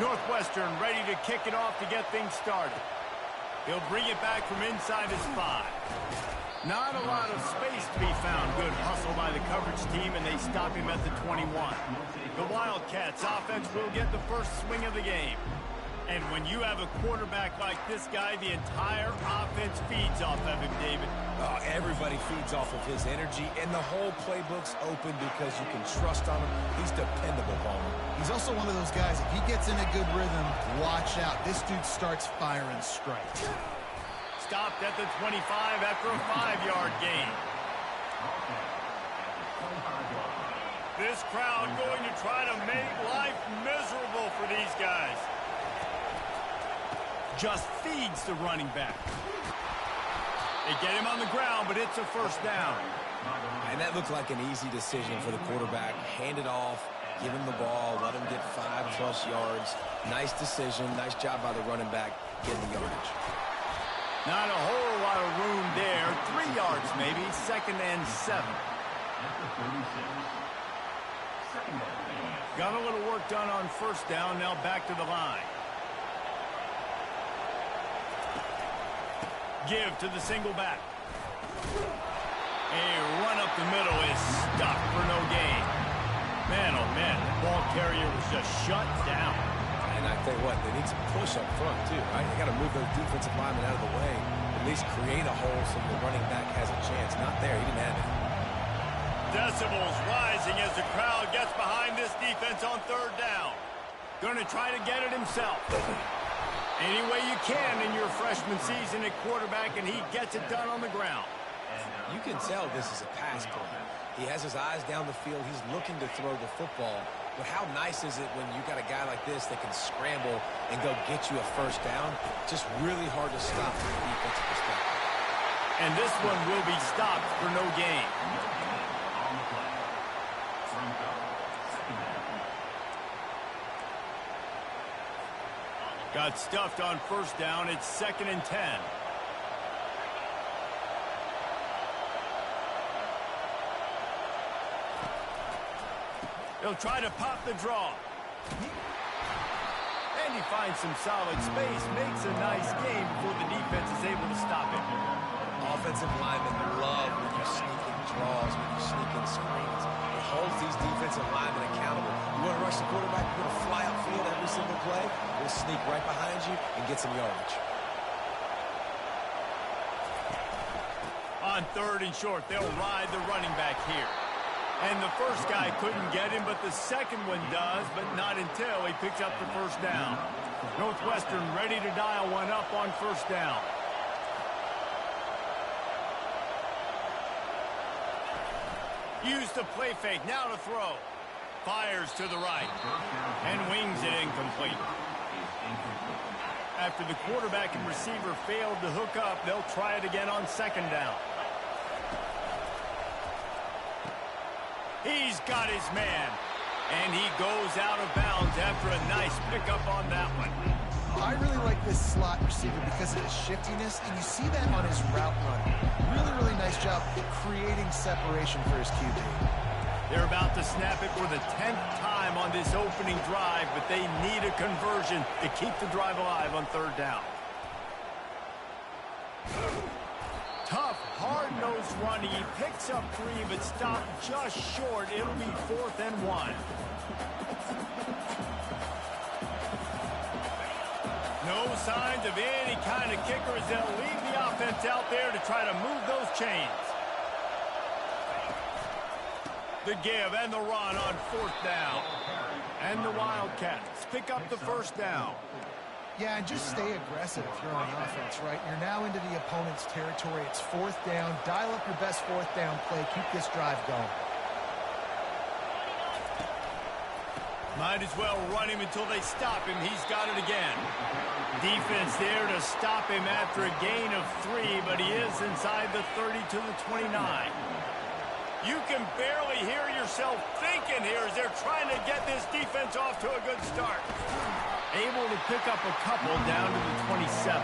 Northwestern ready to kick it off to get things started. He'll bring it back from inside his 5. Not a lot of space to be found. Good hustle by the coverage team, and they stop him at the 21. The Wildcats offense will get the first swing of the game. And when you have a quarterback like this guy, the entire offense feeds off of him, David. Everybody feeds off of his energy, and the whole playbook's open because you can trust on him. He's dependable, Palmer. He's also one of those guys, if he gets in a good rhythm, watch out. This dude starts firing strikes. stopped at the 25 after a 5-yard gain. This crowd going to try to make life miserable for these guys. Just feeds the running back. They get him on the ground, but it's a first down. And that looked like an easy decision for the quarterback. Hand it off, give him the ball, let him get 5+ yards. Nice decision. Nice job by the running back getting the yardage. Not a whole lot of room there. 3 yards maybe. 2nd and 7. Got a little work done on first down. Now back to the line. Give to the single back. A run up the middle is stopped for no gain. Man, oh man, the ball carrier was just shut down. And I tell you what, they need some push up front too, right? They got to move those defensive linemen out of the way. At least create a hole so the running back has a chance. Not there. He didn't have it. Decibels rising as the crowd gets behind this defense on 3rd down. Going to try to get it himself. Any way you can in your freshman season at quarterback, and he gets it done on the ground. You can tell this is a pass play. He has his eyes down the field. He's looking to throw the football. But how nice is it when you got a guy like this that can scramble and go get you a first down? Just really hard to stop from the defensive perspective. And this one will be stopped for no gain. Got stuffed on first down. It's 2nd and 10. He'll try to pop the draw. And he finds some solid space. Makes a nice game before the defense is able to stop him. Offensive linemen love when you sneak in draws, when you sneak in screens. It holds these defensive linemen accountable. You want to rush the quarterback, you're going to fly upfield every single play. We'll sneak right behind you and get some yardage. On 3rd and short, they'll ride the running back here. And the first guy couldn't get him, but the second one does, but not until he picks up the first down. Northwestern ready to dial one up on first down. Use the play fake, now to throw. Fires to the right, and wings it incomplete. After the quarterback and receiver failed to hook up, they'll try it again on 2nd down. He's got his man, and he goes out of bounds after a nice pickup on that one. I really like this slot receiver because of his shiftiness, and you see that on his route running. Really, really nice job creating separation for his QB. They're about to snap it for the 10th time on this opening drive, but they need a conversion to keep the drive alive on 3rd down. Tough, hard-nosed running. He picks up 3, but stopped just short. It'll be 4th and 1. No signs of any kind of kickers. They'll leave the offense out there to try to move those chains. The give and the run on 4th down. And the Wildcats pick up the first down. Yeah, and just stay aggressive if you're on offense, right? You're now into the opponent's territory. It's 4th down. Dial up your best 4th down play. Keep this drive going. Might as well run him until they stop him. He's got it again. Defense there to stop him after a gain of 3, but he is inside the 30 to the 29. You can barely hear yourself thinking here as they're trying to get this defense off to a good start. Able to pick up a couple down to the 27.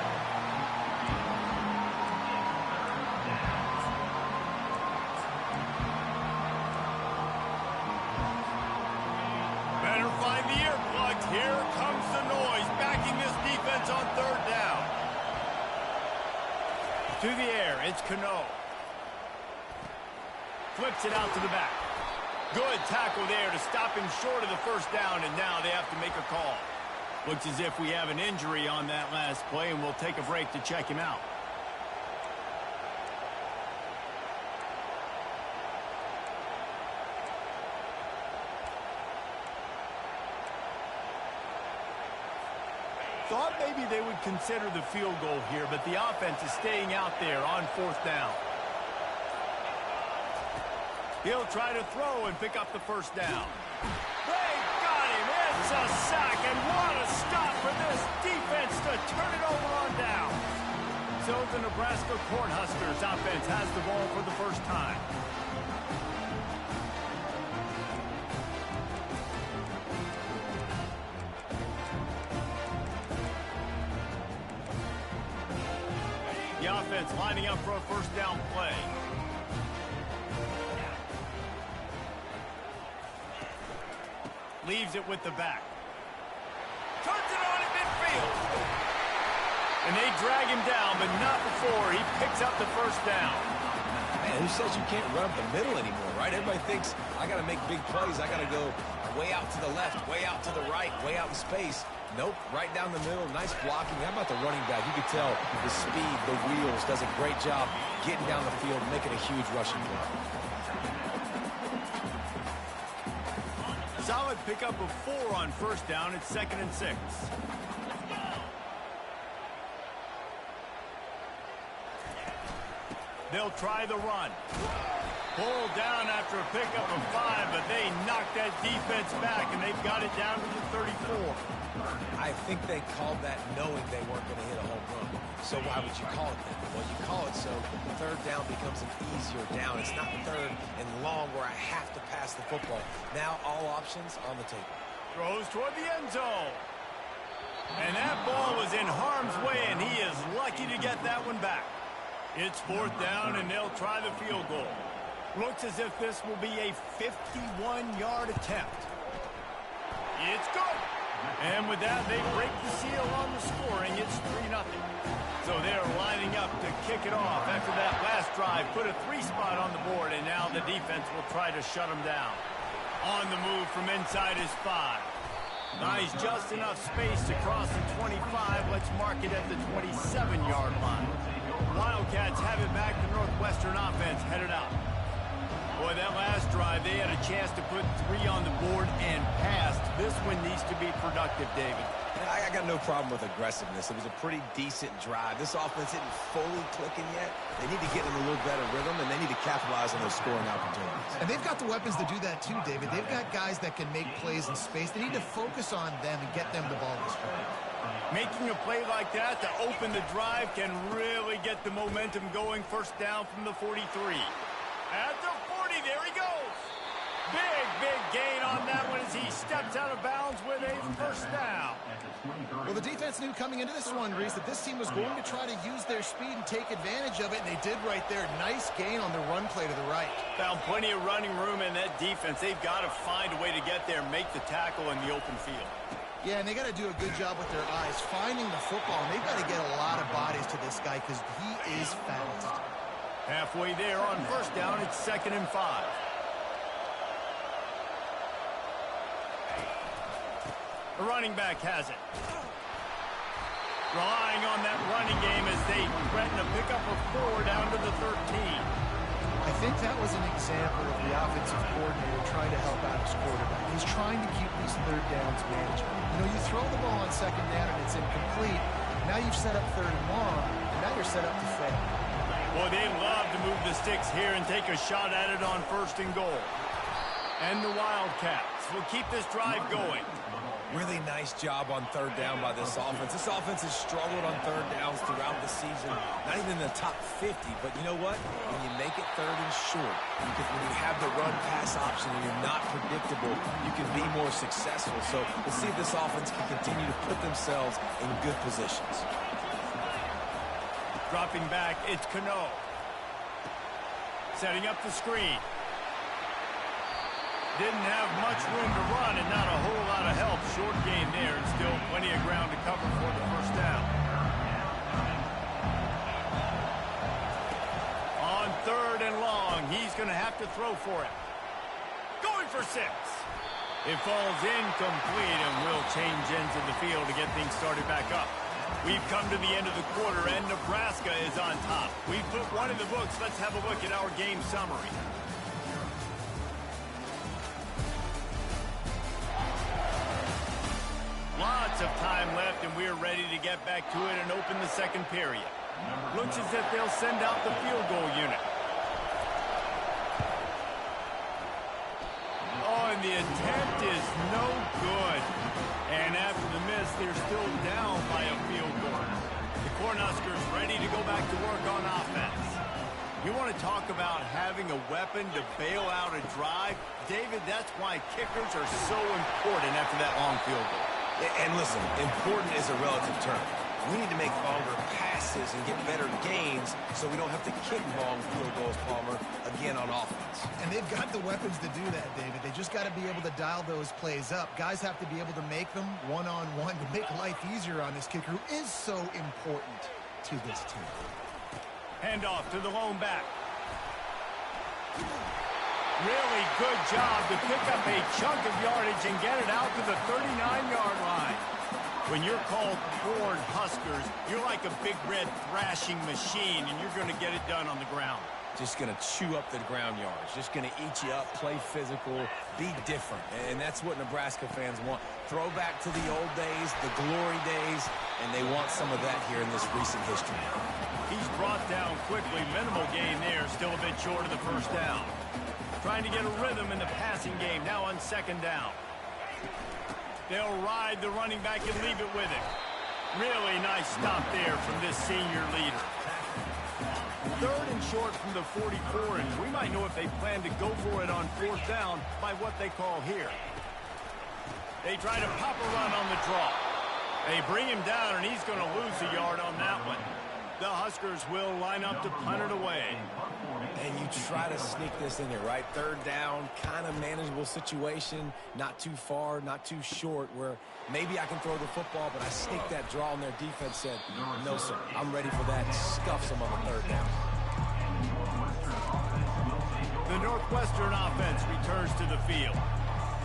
Better find the earplugs. Here comes the noise, backing this defense on 3rd down. To the air, it's Cano. Flips it out to the back. Good tackle there to stop him short of the first down, and now they have to make a call. Looks as if we have an injury on that last play, and we'll take a break to check him out. Thought maybe they would consider the field goal here, but the offense is staying out there on 4th down. He'll try to throw and pick up the first down. They got him. It's a sack, and what a stop for this defense to turn it over on down. So the Nebraska Cornhuskers offense has the ball for the first time. The offense lining up for a first down play. Leaves it with the back. Turns it on at midfield. And they drag him down, but not before he picks up the first down. Man, who says you can't run up the middle anymore, right? Everybody thinks, I got to make big plays. I got to go way out to the left, way out to the right, way out in space. Nope, right down the middle. Nice blocking. How about the running back? You could tell the speed, the wheels, does a great job getting down the field, making a huge rushing play. Solid pickup of 4 on first down. It's 2nd and 6. They'll try the run. Pulled down after a pickup of 5, but they knocked that defense back, and they've got it down to the 34. I think they called that knowing they weren't going to hit a home run. So why would you call it that? Well, you call it so third down becomes an easier down. It's not 3rd and long where I have to pass the football. Now all options on the table. Throws toward the end zone. And that ball was in harm's way, and he is lucky to get that one back. It's 4th down, and they'll try the field goal. Looks as if this will be a 51-yard attempt. It's good. And with that, they break the seal on the scoring. It's 3-0. So they're lining up to kick it off after that last drive. Put a 3 spot on the board, and now the defense will try to shut them down. On the move from inside his 5. Nice, just enough space to cross the 25. Let's mark it at the 27-yard line. Wildcats have it back. The Northwestern offense headed out. Boy, that last drive, they had a chance to put 3 on the board and passed. This one needs to be productive, David. I got no problem with aggressiveness. It was a pretty decent drive. This offense isn't fully clicking yet. They need to get in a little better rhythm, and they need to capitalize on those scoring opportunities. And they've got the weapons to do that too, David. They've got guys that can make plays in space. They need to focus on them and get them the ball this way. Making a play like that to open the drive can really get the momentum going. First down from the 43. At the 40, there he goes. Big gain on that one as he steps out of bounds with a first down. Well, the defense knew coming into this one, Reese, that this team was going to try to use their speed and take advantage of it, and they did right there. Nice gain on the run play to the right. Found plenty of running room in that defense. They've got to find a way to get there, make the tackle in the open field. Yeah, and they got to do a good job with their eyes, finding the football, and they've got to get a lot of bodies to this guy because he is fast. Halfway there on first down, it's 2nd and 5. The running back has it. Relying on that running game as they threaten a pickup of 4 down to the 13. I think that was an example of the offensive coordinator trying to help out his quarterback. He's trying to keep these third downs manageable. You know, you throw the ball on 2nd down and it's incomplete. Now you've set up 3rd and long, and now you're set up to fail. Well, they love to move the sticks here and take a shot at it on 1st and goal. And the Wildcats will keep this drive going. Really nice job on 3rd down by this offense. This offense has struggled on 3rd downs throughout the season. Not even in the top 50, but you know what? When you make it 3rd and short, when you have the run-pass option and you're not predictable, you can be more successful. So let's see if this offense can continue to put themselves in good positions. Dropping back, it's Cano. Setting up the screen. Didn't have much room to run and not a whole lot of help. Short gain there and still plenty of ground to cover for the first down. On 3rd and long, he's going to have to throw for it. Going for 6. It falls incomplete and will change ends of the field to get things started back up. We've come to the end of the quarter and Nebraska is on top. We've put one in the books. Let's have a look at our game summary. Lots of time left, and we're ready to get back to it and open the second period. Looks as if they'll send out the field goal unit. Oh, and the attempt is no good. And after the miss, they're still down by a field goal. The Cornhuskers ready to go back to work on offense. You want to talk about having a weapon to bail out a drive? David, that's why kickers are so important after that long field goal. And listen, important is a relative term. We need to make longer passes and get better gains so we don't have to kick long field goals, Palmer, again on offense. And they've got the weapons to do that, David. They just got to be able to dial those plays up. Guys have to be able to make them one-on-one to make life easier on this kicker who is so important to this team. Handoff to the lone back. Really good job to pick up a chunk of yardage and get it out to the 39-yard line. When you're called Corn Huskers, you're like a big red thrashing machine, and you're going to get it done on the ground. Just going to chew up the ground yards. Just going to eat you up, play physical, be different. And that's what Nebraska fans want. Throw back to the old days, the glory days, and they want some of that here in this recent history. He's brought down quickly. Minimal gain there, still a bit short of the first down. Trying to get a rhythm in the passing game, now on second down. They'll ride the running back and leave it with him. Really nice stop there from this senior leader. Third and short from the 44, and we might know if they plan to go for it on fourth down by what they call here. They try to pop a run on the draw. They bring him down, and he's going to lose a yard on that one. The Huskers will line up to punt it away. And you try to sneak this in here, right? Third down, kind of manageable situation, not too far, not too short, where maybe I can throw the football, but I sneak that draw, and their defense said, no, sir, I'm ready for that. Scuffs them on the third down. The Northwestern offense returns to the field.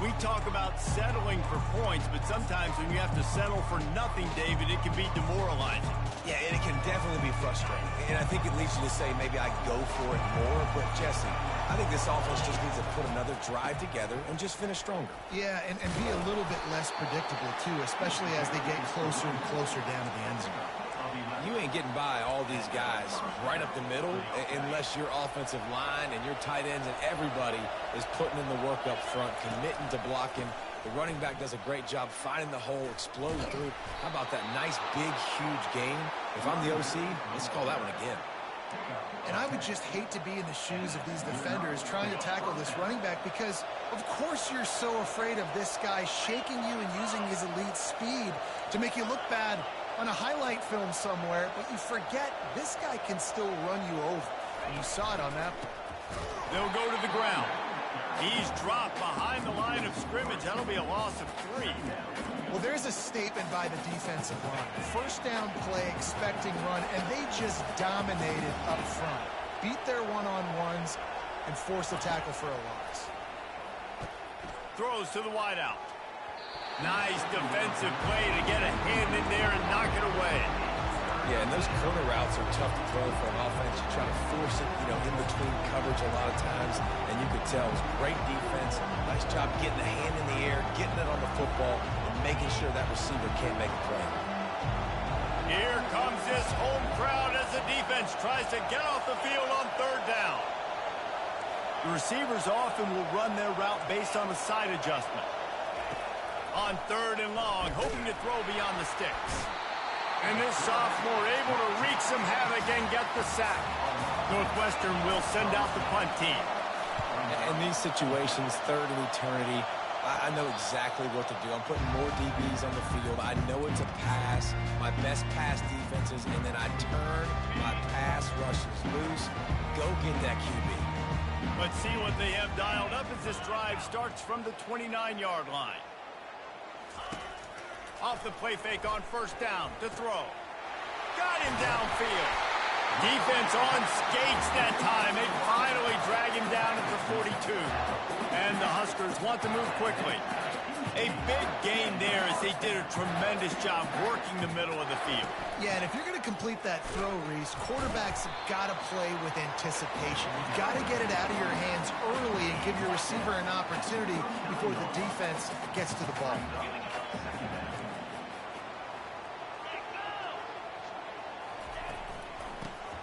We talk about settling for points, but sometimes when you have to settle for nothing, David, it can be demoralizing. Yeah, and it can definitely be frustrating. And I think it leads you to say maybe I go for it more. But, Jesse, I think this offense just needs to put another drive together and just finish stronger. Yeah, and be a little bit less predictable, too, especially as they get closer and closer down to the end zone. You ain't getting by all these guys right up the middle unless your offensive line and your tight ends and everybody is putting in the work up front, committing to blocking. The running back does a great job finding the hole, exploding through. How about that nice, big, huge gain? If I'm the OC, let's call that one again. And I would just hate to be in the shoes of these defenders trying to tackle this running back because, of course, you're so afraid of this guy shaking you and using his elite speed to make you look bad on a highlight film somewhere, but you forget this guy can still run you over. And you saw it on that. They'll go to the ground. He's dropped behind the line of scrimmage. That'll be a loss of 3. Well, there's a statement by the defensive line. First down play, expecting run, and they just dominated up front. Beat their one-on-ones and forced a tackle for a loss. Throws to the wideout. Nice defensive play to get a hand in there and knock it away. Yeah, and those corner routes are tough to throw for an offense. You try to force it, in between coverage a lot of times, and you could tell it was great defense. Nice job getting a hand in the air, getting it on the football, and making sure that receiver can't make a play. Here comes this home crowd as the defense tries to get off the field on third down. The receivers often will run their route based on a side adjustment. On third and long, hoping to throw beyond the sticks. And this sophomore able to wreak some havoc and get the sack. Northwestern will send out the punt team. In these situations, third and eternity, I know exactly what to do. I'm putting more DBs on the field. I know it's a pass, my best pass defenses, and then I turn my pass rushes loose. Go get that QB. Let's see what they have dialed up as this drive starts from the 29-yard line. Off the play fake on first down to throw. Got him downfield. Defense on skates that time. They finally drag him down at the 42. And the Huskers want to move quickly. A big gain there as they did a tremendous job working the middle of the field. Yeah, and if you're going to complete that throw, Reese, quarterbacks have got to play with anticipation. You've got to get it out of your hands early and give your receiver an opportunity before the defense gets to the ball.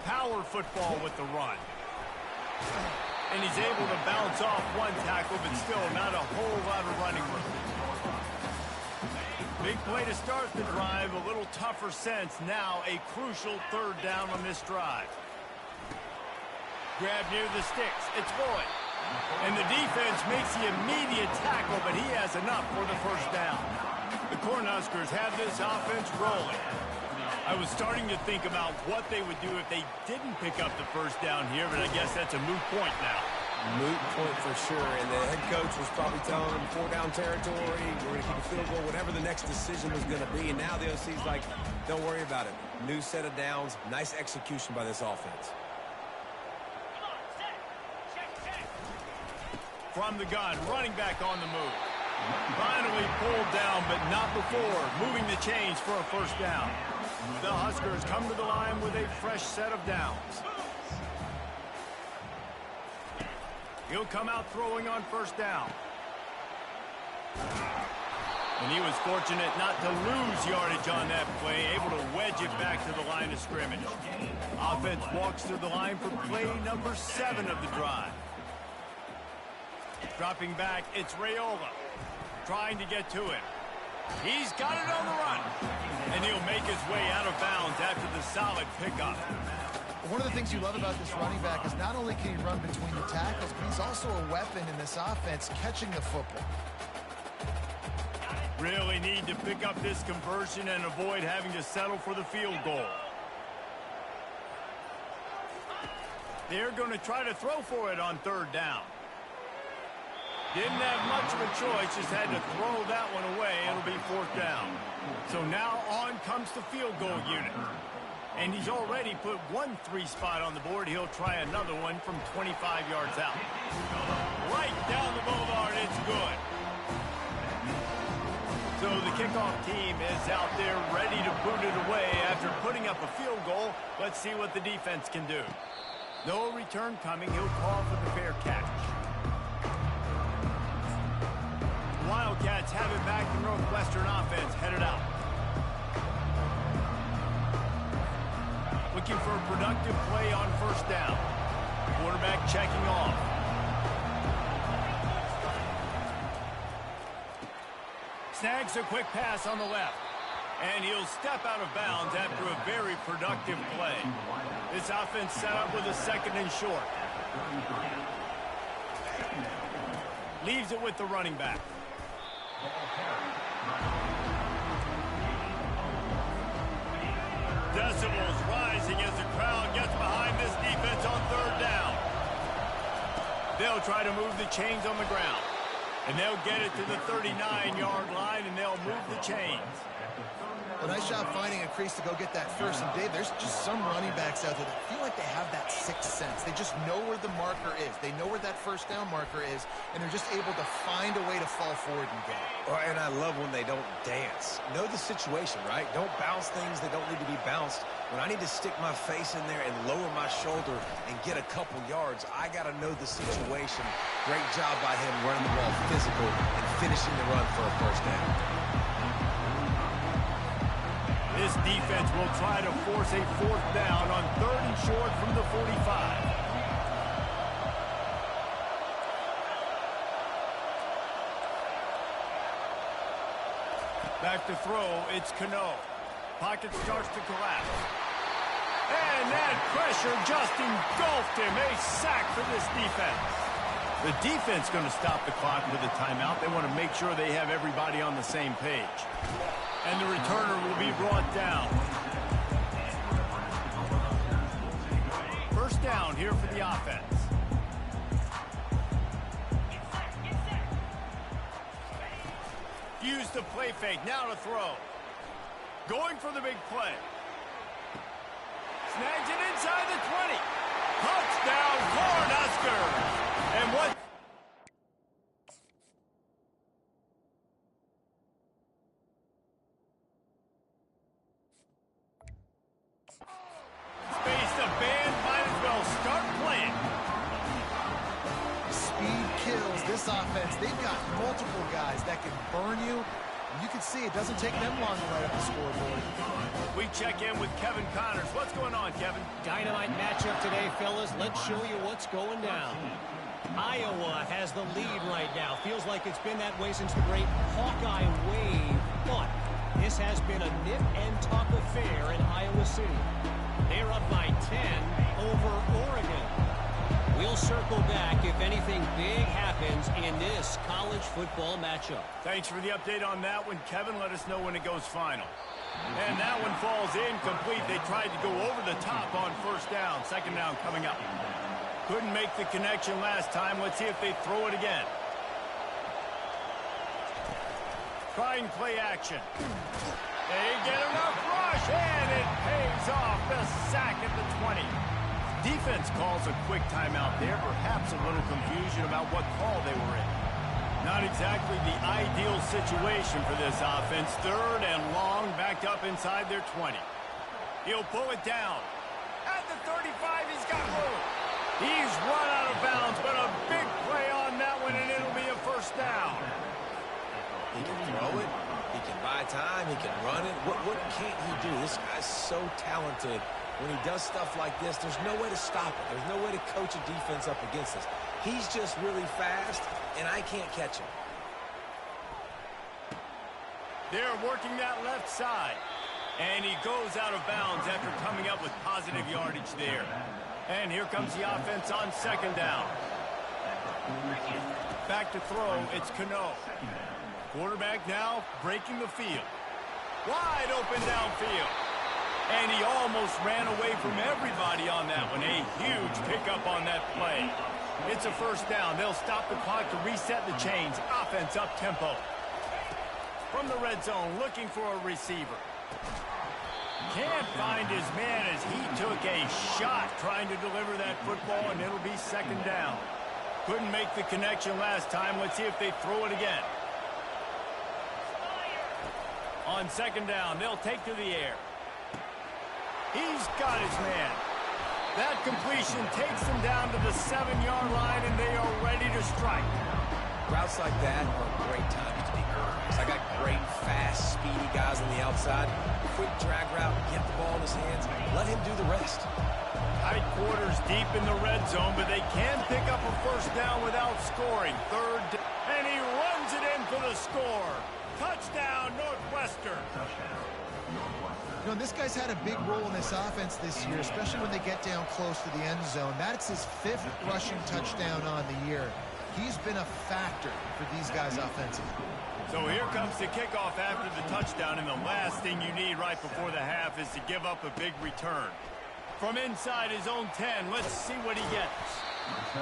power football with the run. And he's able to bounce off one tackle, but still not a whole lot of running room. Big play to start the drive, a little tougher sense. Now a crucial third down on this drive. Grab near the sticks. It's Boyd. And the defense makes the immediate tackle, but he has enough for the first down. The Cornhuskers have this offense rolling. I was starting to think about what they would do if they didn't pick up the first down here, but I guess that's a moot point now. Moot point for sure, and the head coach was probably telling them 4-down territory, we're going to keep a field goal, whatever the next decision was going to be, and now the OC's like, don't worry about it. New set of downs, nice execution by this offense. From the gun, running back on the move. Finally pulled down, but not before moving the chains for a first down. The Huskers come to the line with a fresh set of downs. He'll come out throwing on first down. And he was fortunate not to lose yardage on that play, able to wedge it back to the line of scrimmage. Offense walks through the line for play number 7 of the drive. Dropping back, it's Raiola. Trying to get to it. He's got it on the run. And he'll make his way out of bounds after the solid pickup. One of the things you love about this running back is not only can he run between the tackles, but he's also a weapon in this offense catching the football. Really need to pick up this conversion and avoid having to settle for the field goal. They're going to try to throw for it on third down. Didn't have much of a choice, just had to throw that one away. It'll be fourth down. So now on comes the field goal unit. And he's already put one 3 spot on the board. He'll try another one from 25 yards out. Right down the boulevard, it's good. So the kickoff team is out there ready to boot it away after putting up a field goal. Let's see what the defense can do. No return coming. He'll call for the fair catch. Wildcats have it back. The Northwestern offense headed out. Looking for a productive play on first down. Quarterback checking off. Snags a quick pass on the left. And he'll step out of bounds after a very productive play. This offense set up with a 2nd and short. Leaves it with the running back. Decibels rising as the crowd gets behind this defense on third down. They'll try to move the chains on the ground. And they'll get it to the 39-yard line, and they'll move the chains. A nice job finding a crease to go get that first. And, Dave, there's just some running backs out there that feel like they have that sixth sense. They just know where the marker is. They know where that first down marker is, and they're just able to find a way to fall forward and get it. And I love when they don't dance. Know the situation, right? Don't bounce things that don't need to be bounced. When I need to stick my face in there and lower my shoulder and get a couple yards, I got to know the situation. Great job by him running the ball physical and finishing the run for a first down. This defense will try to force a fourth down on 3rd and short from the 45. Back to throw, it's Cano. Pocket starts to collapse. And that pressure just engulfed him. A sack for this defense. The defense going to stop the clock with a timeout. They want to make sure they have everybody on the same page. And the returner will be brought down. First down here for the offense. Use the play fake. Now to throw. Going for the big play. Snags it inside the 20. Touchdown, Cornhuskers. And what? Space the band might as well start playing. Speed kills this offense. They've got multiple guys that can burn you And you can see it doesn't take them long to light up the scoreboard. We check in with Kevin Connors. What's going on, Kevin? Dynamite matchup today, fellas. Let's show you what's going down. Iowa has the lead right now. Feels like it's been that way since the great Hawkeye wave. But this has been a nip and tuck affair in Iowa City. They're up by 10 over Oregon. We'll circle back if anything big happens in this college football matchup. Thanks for the update on that one, Kevin. Let us know when it goes final. And that one falls incomplete. They tried to go over the top on first down. Second down coming up. Couldn't make the connection last time. Let's see if they throw it again. Trying play action. They get enough rush, and it pays off. The sack at the 20. Defense calls a quick timeout there. Perhaps a little confusion about what call they were in. Not exactly the ideal situation for this offense. Third and long, backed up inside their 20. He'll pull it down. At the 35, he's got room. He's run out of bounds, but a big play on that one, and it'll be a first down. He can throw it. He can buy time. He can run it. What can't he do? This guy's so talented. When he does stuff like this, there's no way to stop it. There's no way to coach a defense up against us. He's just really fast, and I can't catch him. They're working that left side. And he goes out of bounds after coming up with positive yardage there. And here comes the offense on second down. Back to throw, it's Cano. Quarterback now breaking the field. Wide open downfield. And he almost ran away from everybody on that one. A huge pickup on that play. It's a first down. They'll stop the clock to reset the chains. Offense up tempo. From the red zone, looking for a receiver. Can't find his man as he took a shot trying to deliver that football, and it'll be second down. Couldn't make the connection last time. Let's see if they throw it again. On second down, they'll take to the air. He's got his man. That completion takes them down to the 7-yard line, and they are ready to strike. Routes like that are great times to be quarterbacks. I got great, fast, speedy guys on the outside. Quick drag route, get the ball in his hands, let him do the rest. Tight quarters deep in the red zone, but they can pick up a first down without scoring. Third, and he runs it in for the score. Touchdown, Northwestern. You know, this guy's had a big role in this offense this year, especially when they get down close to the end zone. That's his 5th rushing touchdown on the year. He's been a factor for these guys offensively. So here comes the kickoff after the touchdown, and the last thing you need right before the half is to give up a big return. From inside his own 10, let's see what he gets.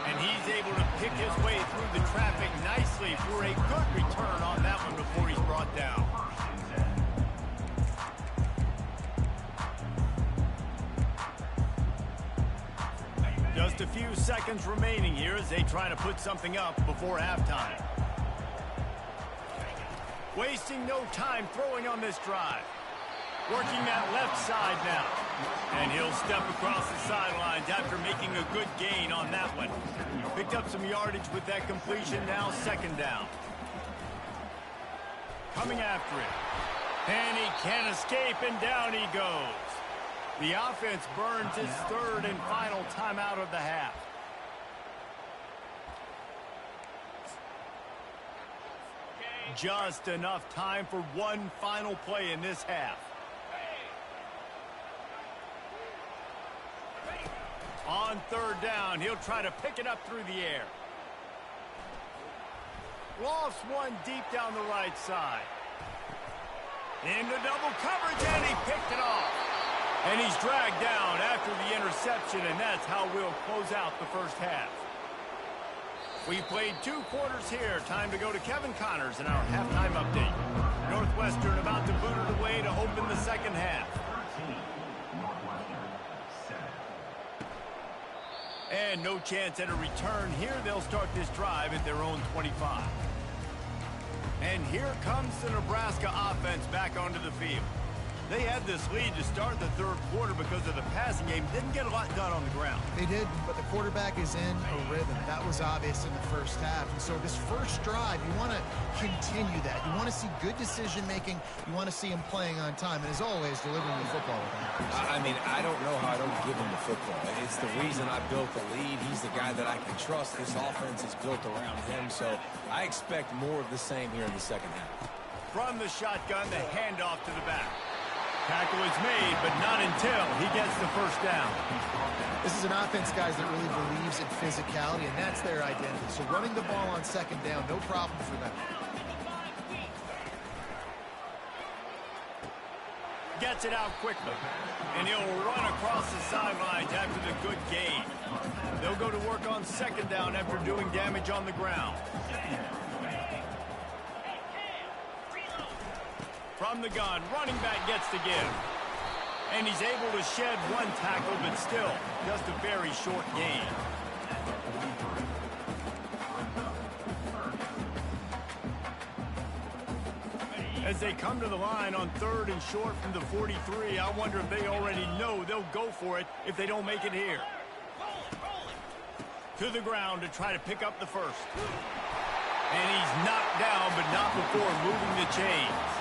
And he's able to pick his way through the traffic nicely for a good return on that one before he's brought down. Just a few seconds remaining here as they try to put something up before halftime. Wasting no time throwing on this drive. Working that left side now. And he'll step across the sidelines after making a good gain on that one. Picked up some yardage with that completion, now second down. Coming after it. And he can't escape, and down he goes. The offense burns his third and final timeout of the half. Just enough time for one final play in this half. On third down, he'll try to pick it up through the air. Lost one deep down the right side. Into double coverage, and he picked it off. And he's dragged down after the interception, and that's how we'll close out the first half. We played 2 quarters here. Time to go to Kevin Connors in our halftime update. Northwestern about to boot it away to open the second half. And no chance at a return here. They'll start this drive at their own 25. And here comes the Nebraska offense back onto the field. They had this lead to start the third quarter because of the passing game. Didn't get a lot done on the ground. They did, but the quarterback is in a rhythm. That was obvious in the first half. And so this first drive, you want to continue that. You want to see good decision-making. You want to see him playing on time. And as always, delivering the football with him. I mean, I don't know how I don't give him the football. It's the reason I built the lead. He's the guy that I can trust. This offense is built around him. So I expect more of the same here in the second half. From the shotgun, the handoff to the back. Tackle is made, but not until he gets the first down. This is an offense, guys, that really believes in physicality, and that's their identity. So running the ball on second down, no problem for them. Gets it out quickly, and he'll run across the sidelines after the good gain. They'll go to work on second down after doing damage on the ground. From the gun, running back gets to give. And he's able to shed one tackle, but still, just a very short gain. As they come to the line on third and short from the 43, I wonder if they already know they'll go for it if they don't make it here. To the ground to try to pick up the first. And he's knocked down, but not before moving the chains.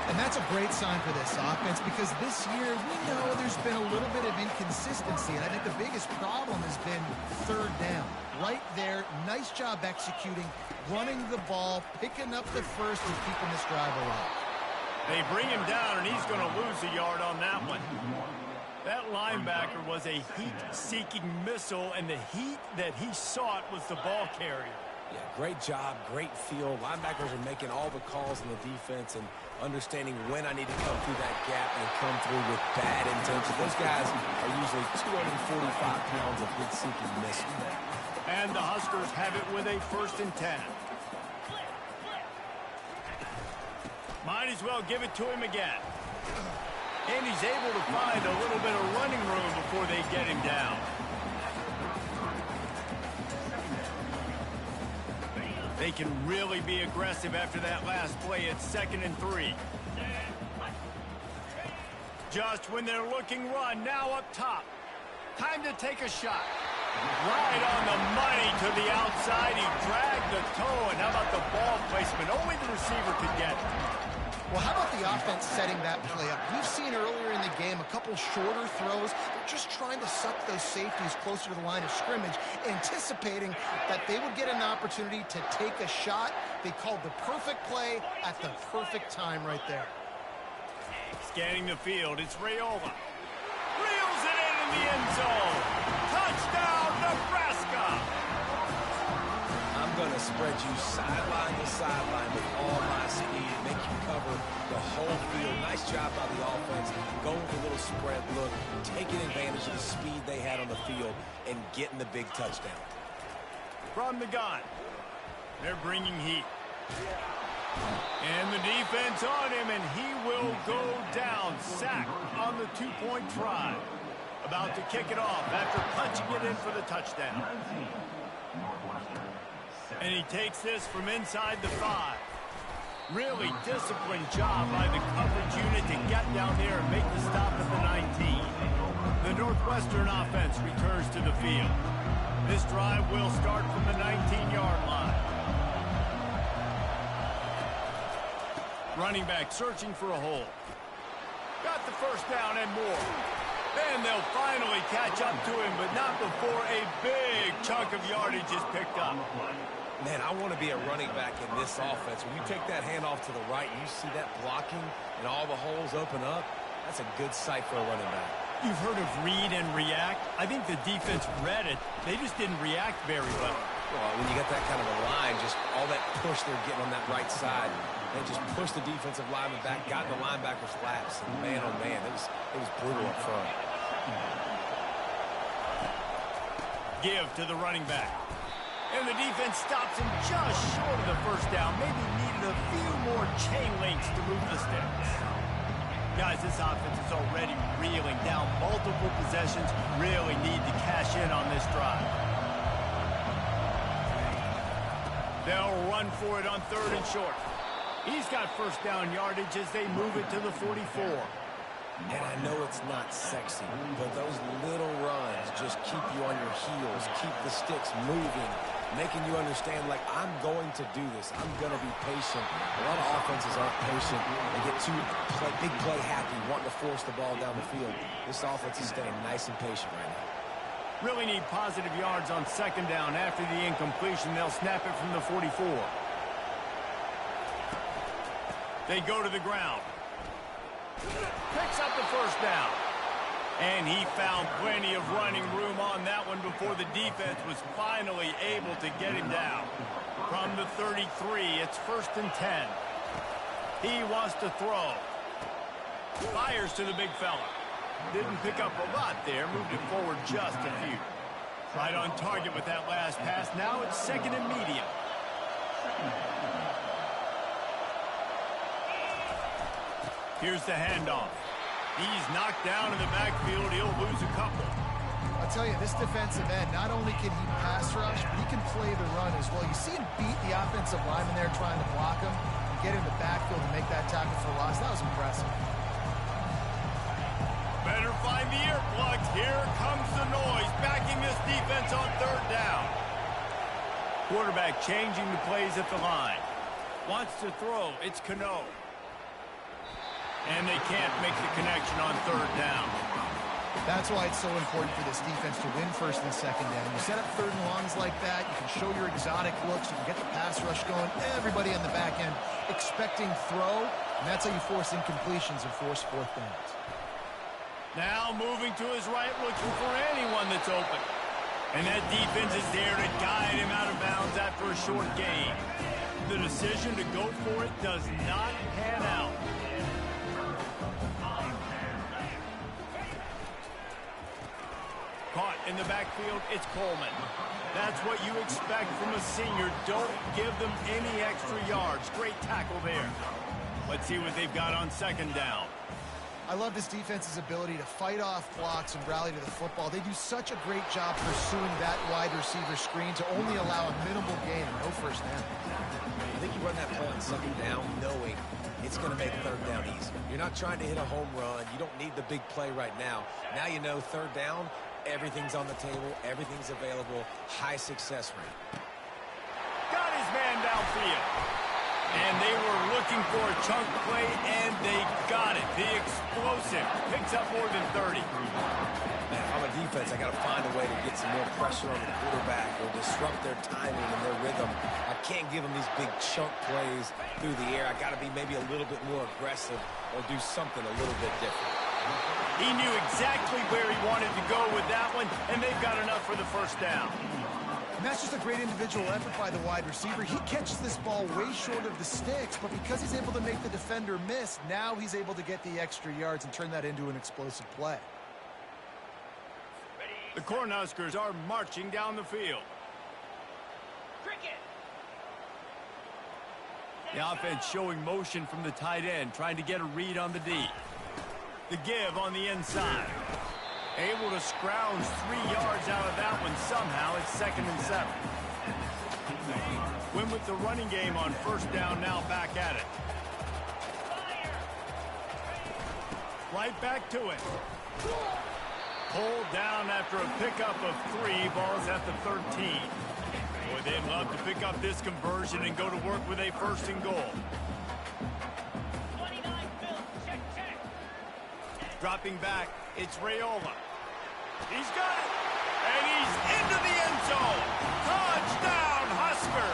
And that's a great sign for this offense because this year we know there's been a little bit of inconsistency. And I think the biggest problem has been third down. Right there, nice job executing, running the ball, picking up the first and keeping this drive alive. They bring him down, and he's going to lose a yard on that one. That linebacker was a heat-seeking missile, and the heat that he sought was the ball carrier. Yeah, great job, great feel. Linebackers are making all the calls in the defense and understanding when I need to come through that gap and come through with bad intention. Those guys are usually 245 pounds of heat-seeking missile. And the Huskers have it with a 1st and 10. Might as well give it to him again. And he's able to find a little bit of running room before they get him down. They can really be aggressive after that last play. It's 2nd and 3. Just when they're looking run, now up top. Time to take a shot. Right on the money to the outside. He dragged the toe, and how about the ball placement? Only the receiver could get it. Well, how about the offense setting that play up? We've seen earlier in the game a couple shorter throws. They're just trying to suck those safeties closer to the line of scrimmage, anticipating that they would get an opportunity to take a shot. They called the perfect play at the perfect time right there. Scanning the field, it's Raiola. Reels it in the end zone. Touchdown, Nebraska! I'm going to spread you sideline to sideline with all my speed, make you cover the whole field. Nice job by the offense, going with a little spread look, taking advantage of the speed they had on the field, and getting the big touchdown. From the gun, they're bringing heat. And the defense on him, and he will go down. Sack on the two-point try. About to kick it off after punching it in for the touchdown. And he takes this from inside the 5. Really disciplined job by the coverage unit to get down there and make the stop at the 19. The Northwestern offense returns to the field. This drive will start from the 19-yard line. Running back searching for a hole. Got the first down and more. And they'll finally catch up to him, but not before a big chunk of yardage is picked up. Man, I want to be a running back in this offense. When you take that handoff to the right, you see that blocking and all the holes open up. That's a good sight for a running back. You've heard of read and react. I think the defense read it. They just didn't react very well. Well, when you get that kind of a line, just all that push they're getting on that right side, they just pushed the defensive lineman back, got in the linebacker's laps. And man, oh man, it was brutal up front. Give to the running back. And the defense stops him just short of the first down. Maybe needed a few more chain links to move the sticks. Guys, this offense is already reeling down multiple possessions. Really need to cash in on this drive. They'll run for it on 3rd and short. He's got first down yardage as they move it to the 44. And I know it's not sexy, but those little runs just keep you on your heels, keep the sticks moving, making you understand, like, I'm going to do this. I'm going to be patient. A lot of offenses aren't patient. They get too big play happy, wanting to force the ball down the field. This offense is staying nice and patient right now. Really need positive yards on second down. After the incompletion, they'll snap it from the 44. They go to the ground. Picks up the first down. And he found plenty of running room on that one before the defense was finally able to get him down. From the 33, it's 1st and 10. He wants to throw. Fires to the big fella. Didn't pick up a lot there, moved it forward just a few. Right on target with that last pass. Now it's 2nd and medium. Here's the handoff. He's knocked down in the backfield. He'll lose a couple. I'll tell you, this defensive end, not only can he pass rush, but he can play the run as well. You see him beat the offensive lineman there trying to block him and get in the backfield and make that tackle for loss. That was impressive. Better find the earplugs. Here comes the noise, backing this defense on 3rd down. Quarterback changing the plays at the line. Wants to throw. It's Cano. And they can't make the connection on 3rd down. That's why it's so important for this defense to win 1st and 2nd down. You set up 3rd and longs like that. You can show your exotic looks. You can get the pass rush going. Everybody on the back end expecting throw. And that's how you force incompletions and force 4th downs. Now moving to his right, looking for anyone that's open. And that defense is there to guide him out of bounds after a short gain. The decision to go for it does not pan out. Caught in the backfield, it's Coleman. That's what you expect from a senior. Don't give them any extra yards. Great tackle there. Let's see what they've got on 2nd down. I love this defense's ability to fight off blocks and rally to the football. They do such a great job pursuing that wide receiver screen to only allow a minimal gain and no 1st down. I think you run that play on 2nd down knowing it's going to make 3rd down easy. You're not trying to hit a home run. You don't need the big play right now. Now you know 3rd down, everything's on the table, everything's available, high success rate. Got his man downfield. And they were looking for a chunk play, and they got it. The explosive picks up more than 30. Man, if I'm a defense, I got to find a way to get some more pressure on the quarterback or disrupt their timing and their rhythm. I can't give them these big chunk plays through the air. I got to be maybe a little bit more aggressive or do something a little bit different. He knew exactly where he wanted to go with that one, and they've got enough for the 1st down. And that's just a great individual effort by the wide receiver. He catches this ball way short of the sticks, but because he's able to make the defender miss, now he's able to get the extra yards and turn that into an explosive play. The Cornhuskers are marching down the field. The offense showing motion from the tight end, trying to get a read on the D. The give on the inside. Able to scrounge 3 yards out of that one somehow. It's 2nd and 7. Win with the running game on 1st down, now back at it. Right back to it. Pulled down after a pickup of 3. Ball's at the 13. Boy, they'd love to pick up this conversion and go to work with a 1st and goal. Dropping back, it's Raiola. He's got it, and he's into the end zone. Touchdown, Husker!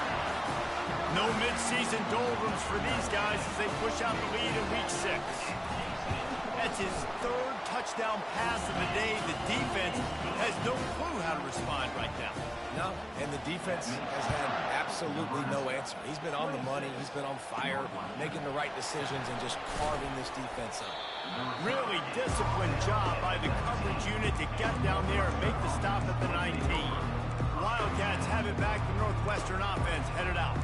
No midseason doldrums for these guys as they push out the lead in Week 6. That's his 3rd touchdown pass of the day. The defense has no clue how to respond right now. No, and the defense has had absolutely no answer. He's been on the money. He's been on fire, making the right decisions and just carving this defense up. Really disciplined job by the coverage unit to get down there and make the stop at the 19. Wildcats have it back. The Northwestern offense headed out.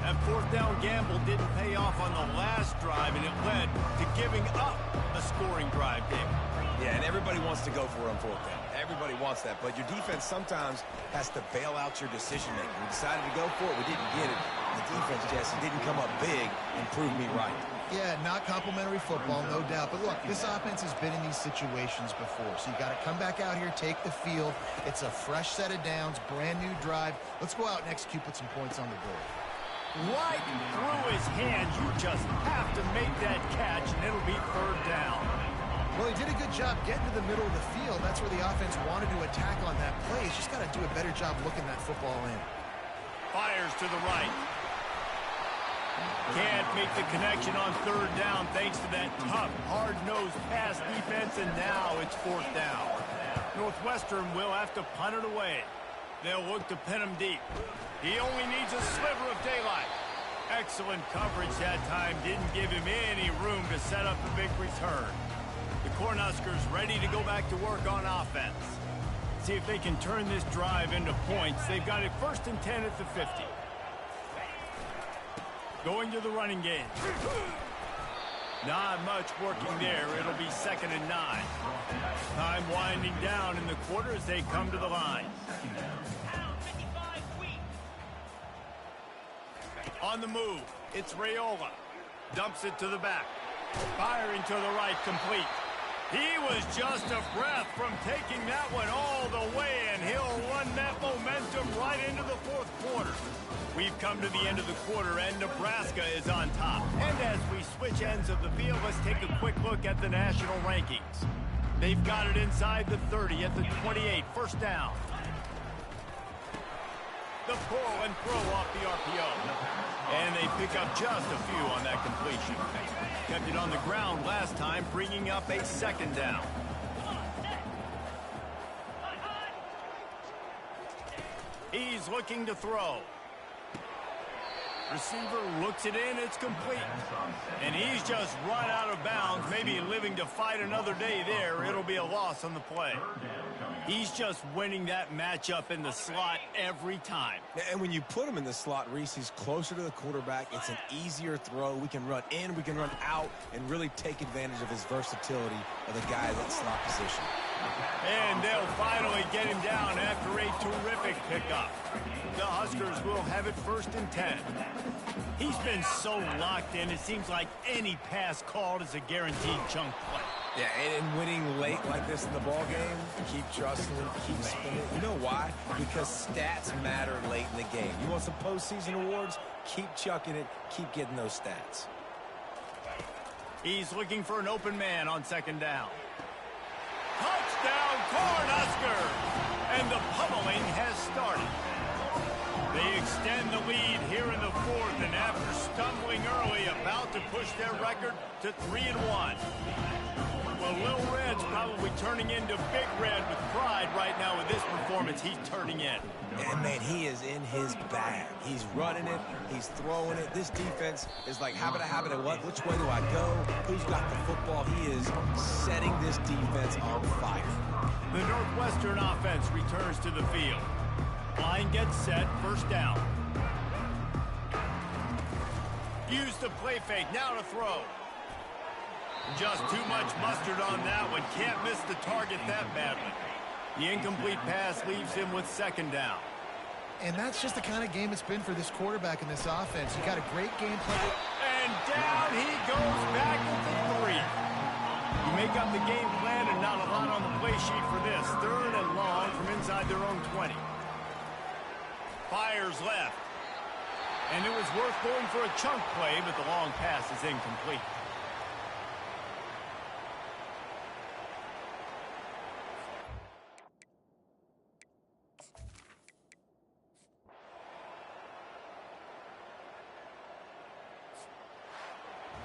That 4th down gamble didn't pay off on the last drive, and it led to giving up a scoring drive, David. Yeah, and everybody wants to go for it on 4th down. Everybody wants that, but your defense sometimes has to bail out your decision-making. We decided to go for it. We didn't get it. The defense, Jesse, didn't come up big and prove me right. Yeah, not complimentary football, no doubt. But look, this offense has been in these situations before. So you got to come back out here, take the field. It's a fresh set of downs, brand new drive. Let's go out and execute, put some points on the board. Right through his hands. You just have to make that catch, and it'll be third down. Well, he did a good job getting to the middle of the field. That's where the offense wanted to attack on that play. He's just got to do a better job looking that football in. Fires to the right. Can't make the connection on third down thanks to that tough, hard-nosed pass defense, and now it's fourth down. Northwestern will have to punt it away. They'll look to pin him deep. He only needs a sliver of daylight. Excellent coverage that time. Didn't give him any room to set up the big return. The Cornhuskers ready to go back to work on offense. See if they can turn this drive into points. They've got it 1st and 10 at the 50. Going to the running game. Not much working there. It'll be 2nd and 9. Time winding down in the quarter as they come to the line. On the move, it's Raiola. Dumps it to the back. Firing to the right, complete. He was just a breath from taking that one all the way, and he'll run that momentum right into the 4th quarter. We've come to the end of the quarter, and Nebraska is on top. And as we switch ends of the field, let's take a quick look at the national rankings. They've got it inside the 30 at the 28, 1st down. The pull and throw off the RPO. And they pick up just a few on that completion. Kept it on the ground last time, bringing up a 2nd down. He's looking to throw. Receiver looks it in, it's complete. And he's just run out of bounds, maybe living to fight another day there. It'll be a loss on the play. He's just winning that matchup in the slot every time. And when you put him in the slot, Reese, he's closer to the quarterback. It's an easier throw. We can run in, we can run out, and really take advantage of his versatility of the guy in that slot position. And they'll finally get him down after a terrific pickup. The Huskers will have it 1st and 10. He's been so locked in, it seems like any pass called is a guaranteed chunk play. Yeah, and winning late like this in the ball game, keep trusting him, keep spinning. You know why? Because stats matter late in the game. You want some postseason awards? Keep chucking it, keep getting those stats. He's looking for an open man on 2nd down. Touchdown, Cornhuskers! And the pummeling has started. They extend the lead here in the 4th, and after stumbling early, about to push their record to 3-1. Well, Little Red's probably turning into Big Red with pride right now with this performance he's turning in. And, man, he is in his bag. He's running it. He's throwing it. This defense is like, habit, what? Which way do I go? Who's got the football? He is setting this defense on fire. The Northwestern offense returns to the field. Line gets set, 1st down. Use the play fake, now to throw. Just too much mustard on that one. Can't miss the target that badly. The incomplete pass leaves him with 2nd down. And that's just the kind of game it's been for this quarterback in this offense. You got a great game plan. And down he goes back into 3. You make up the game plan and not a lot on the play sheet for this. 3rd and long from inside their own 20. Fires left. And it was worth going for a chunk play, but the long pass is incomplete.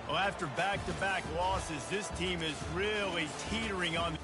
Well, after back-to-back losses, this team is really teetering on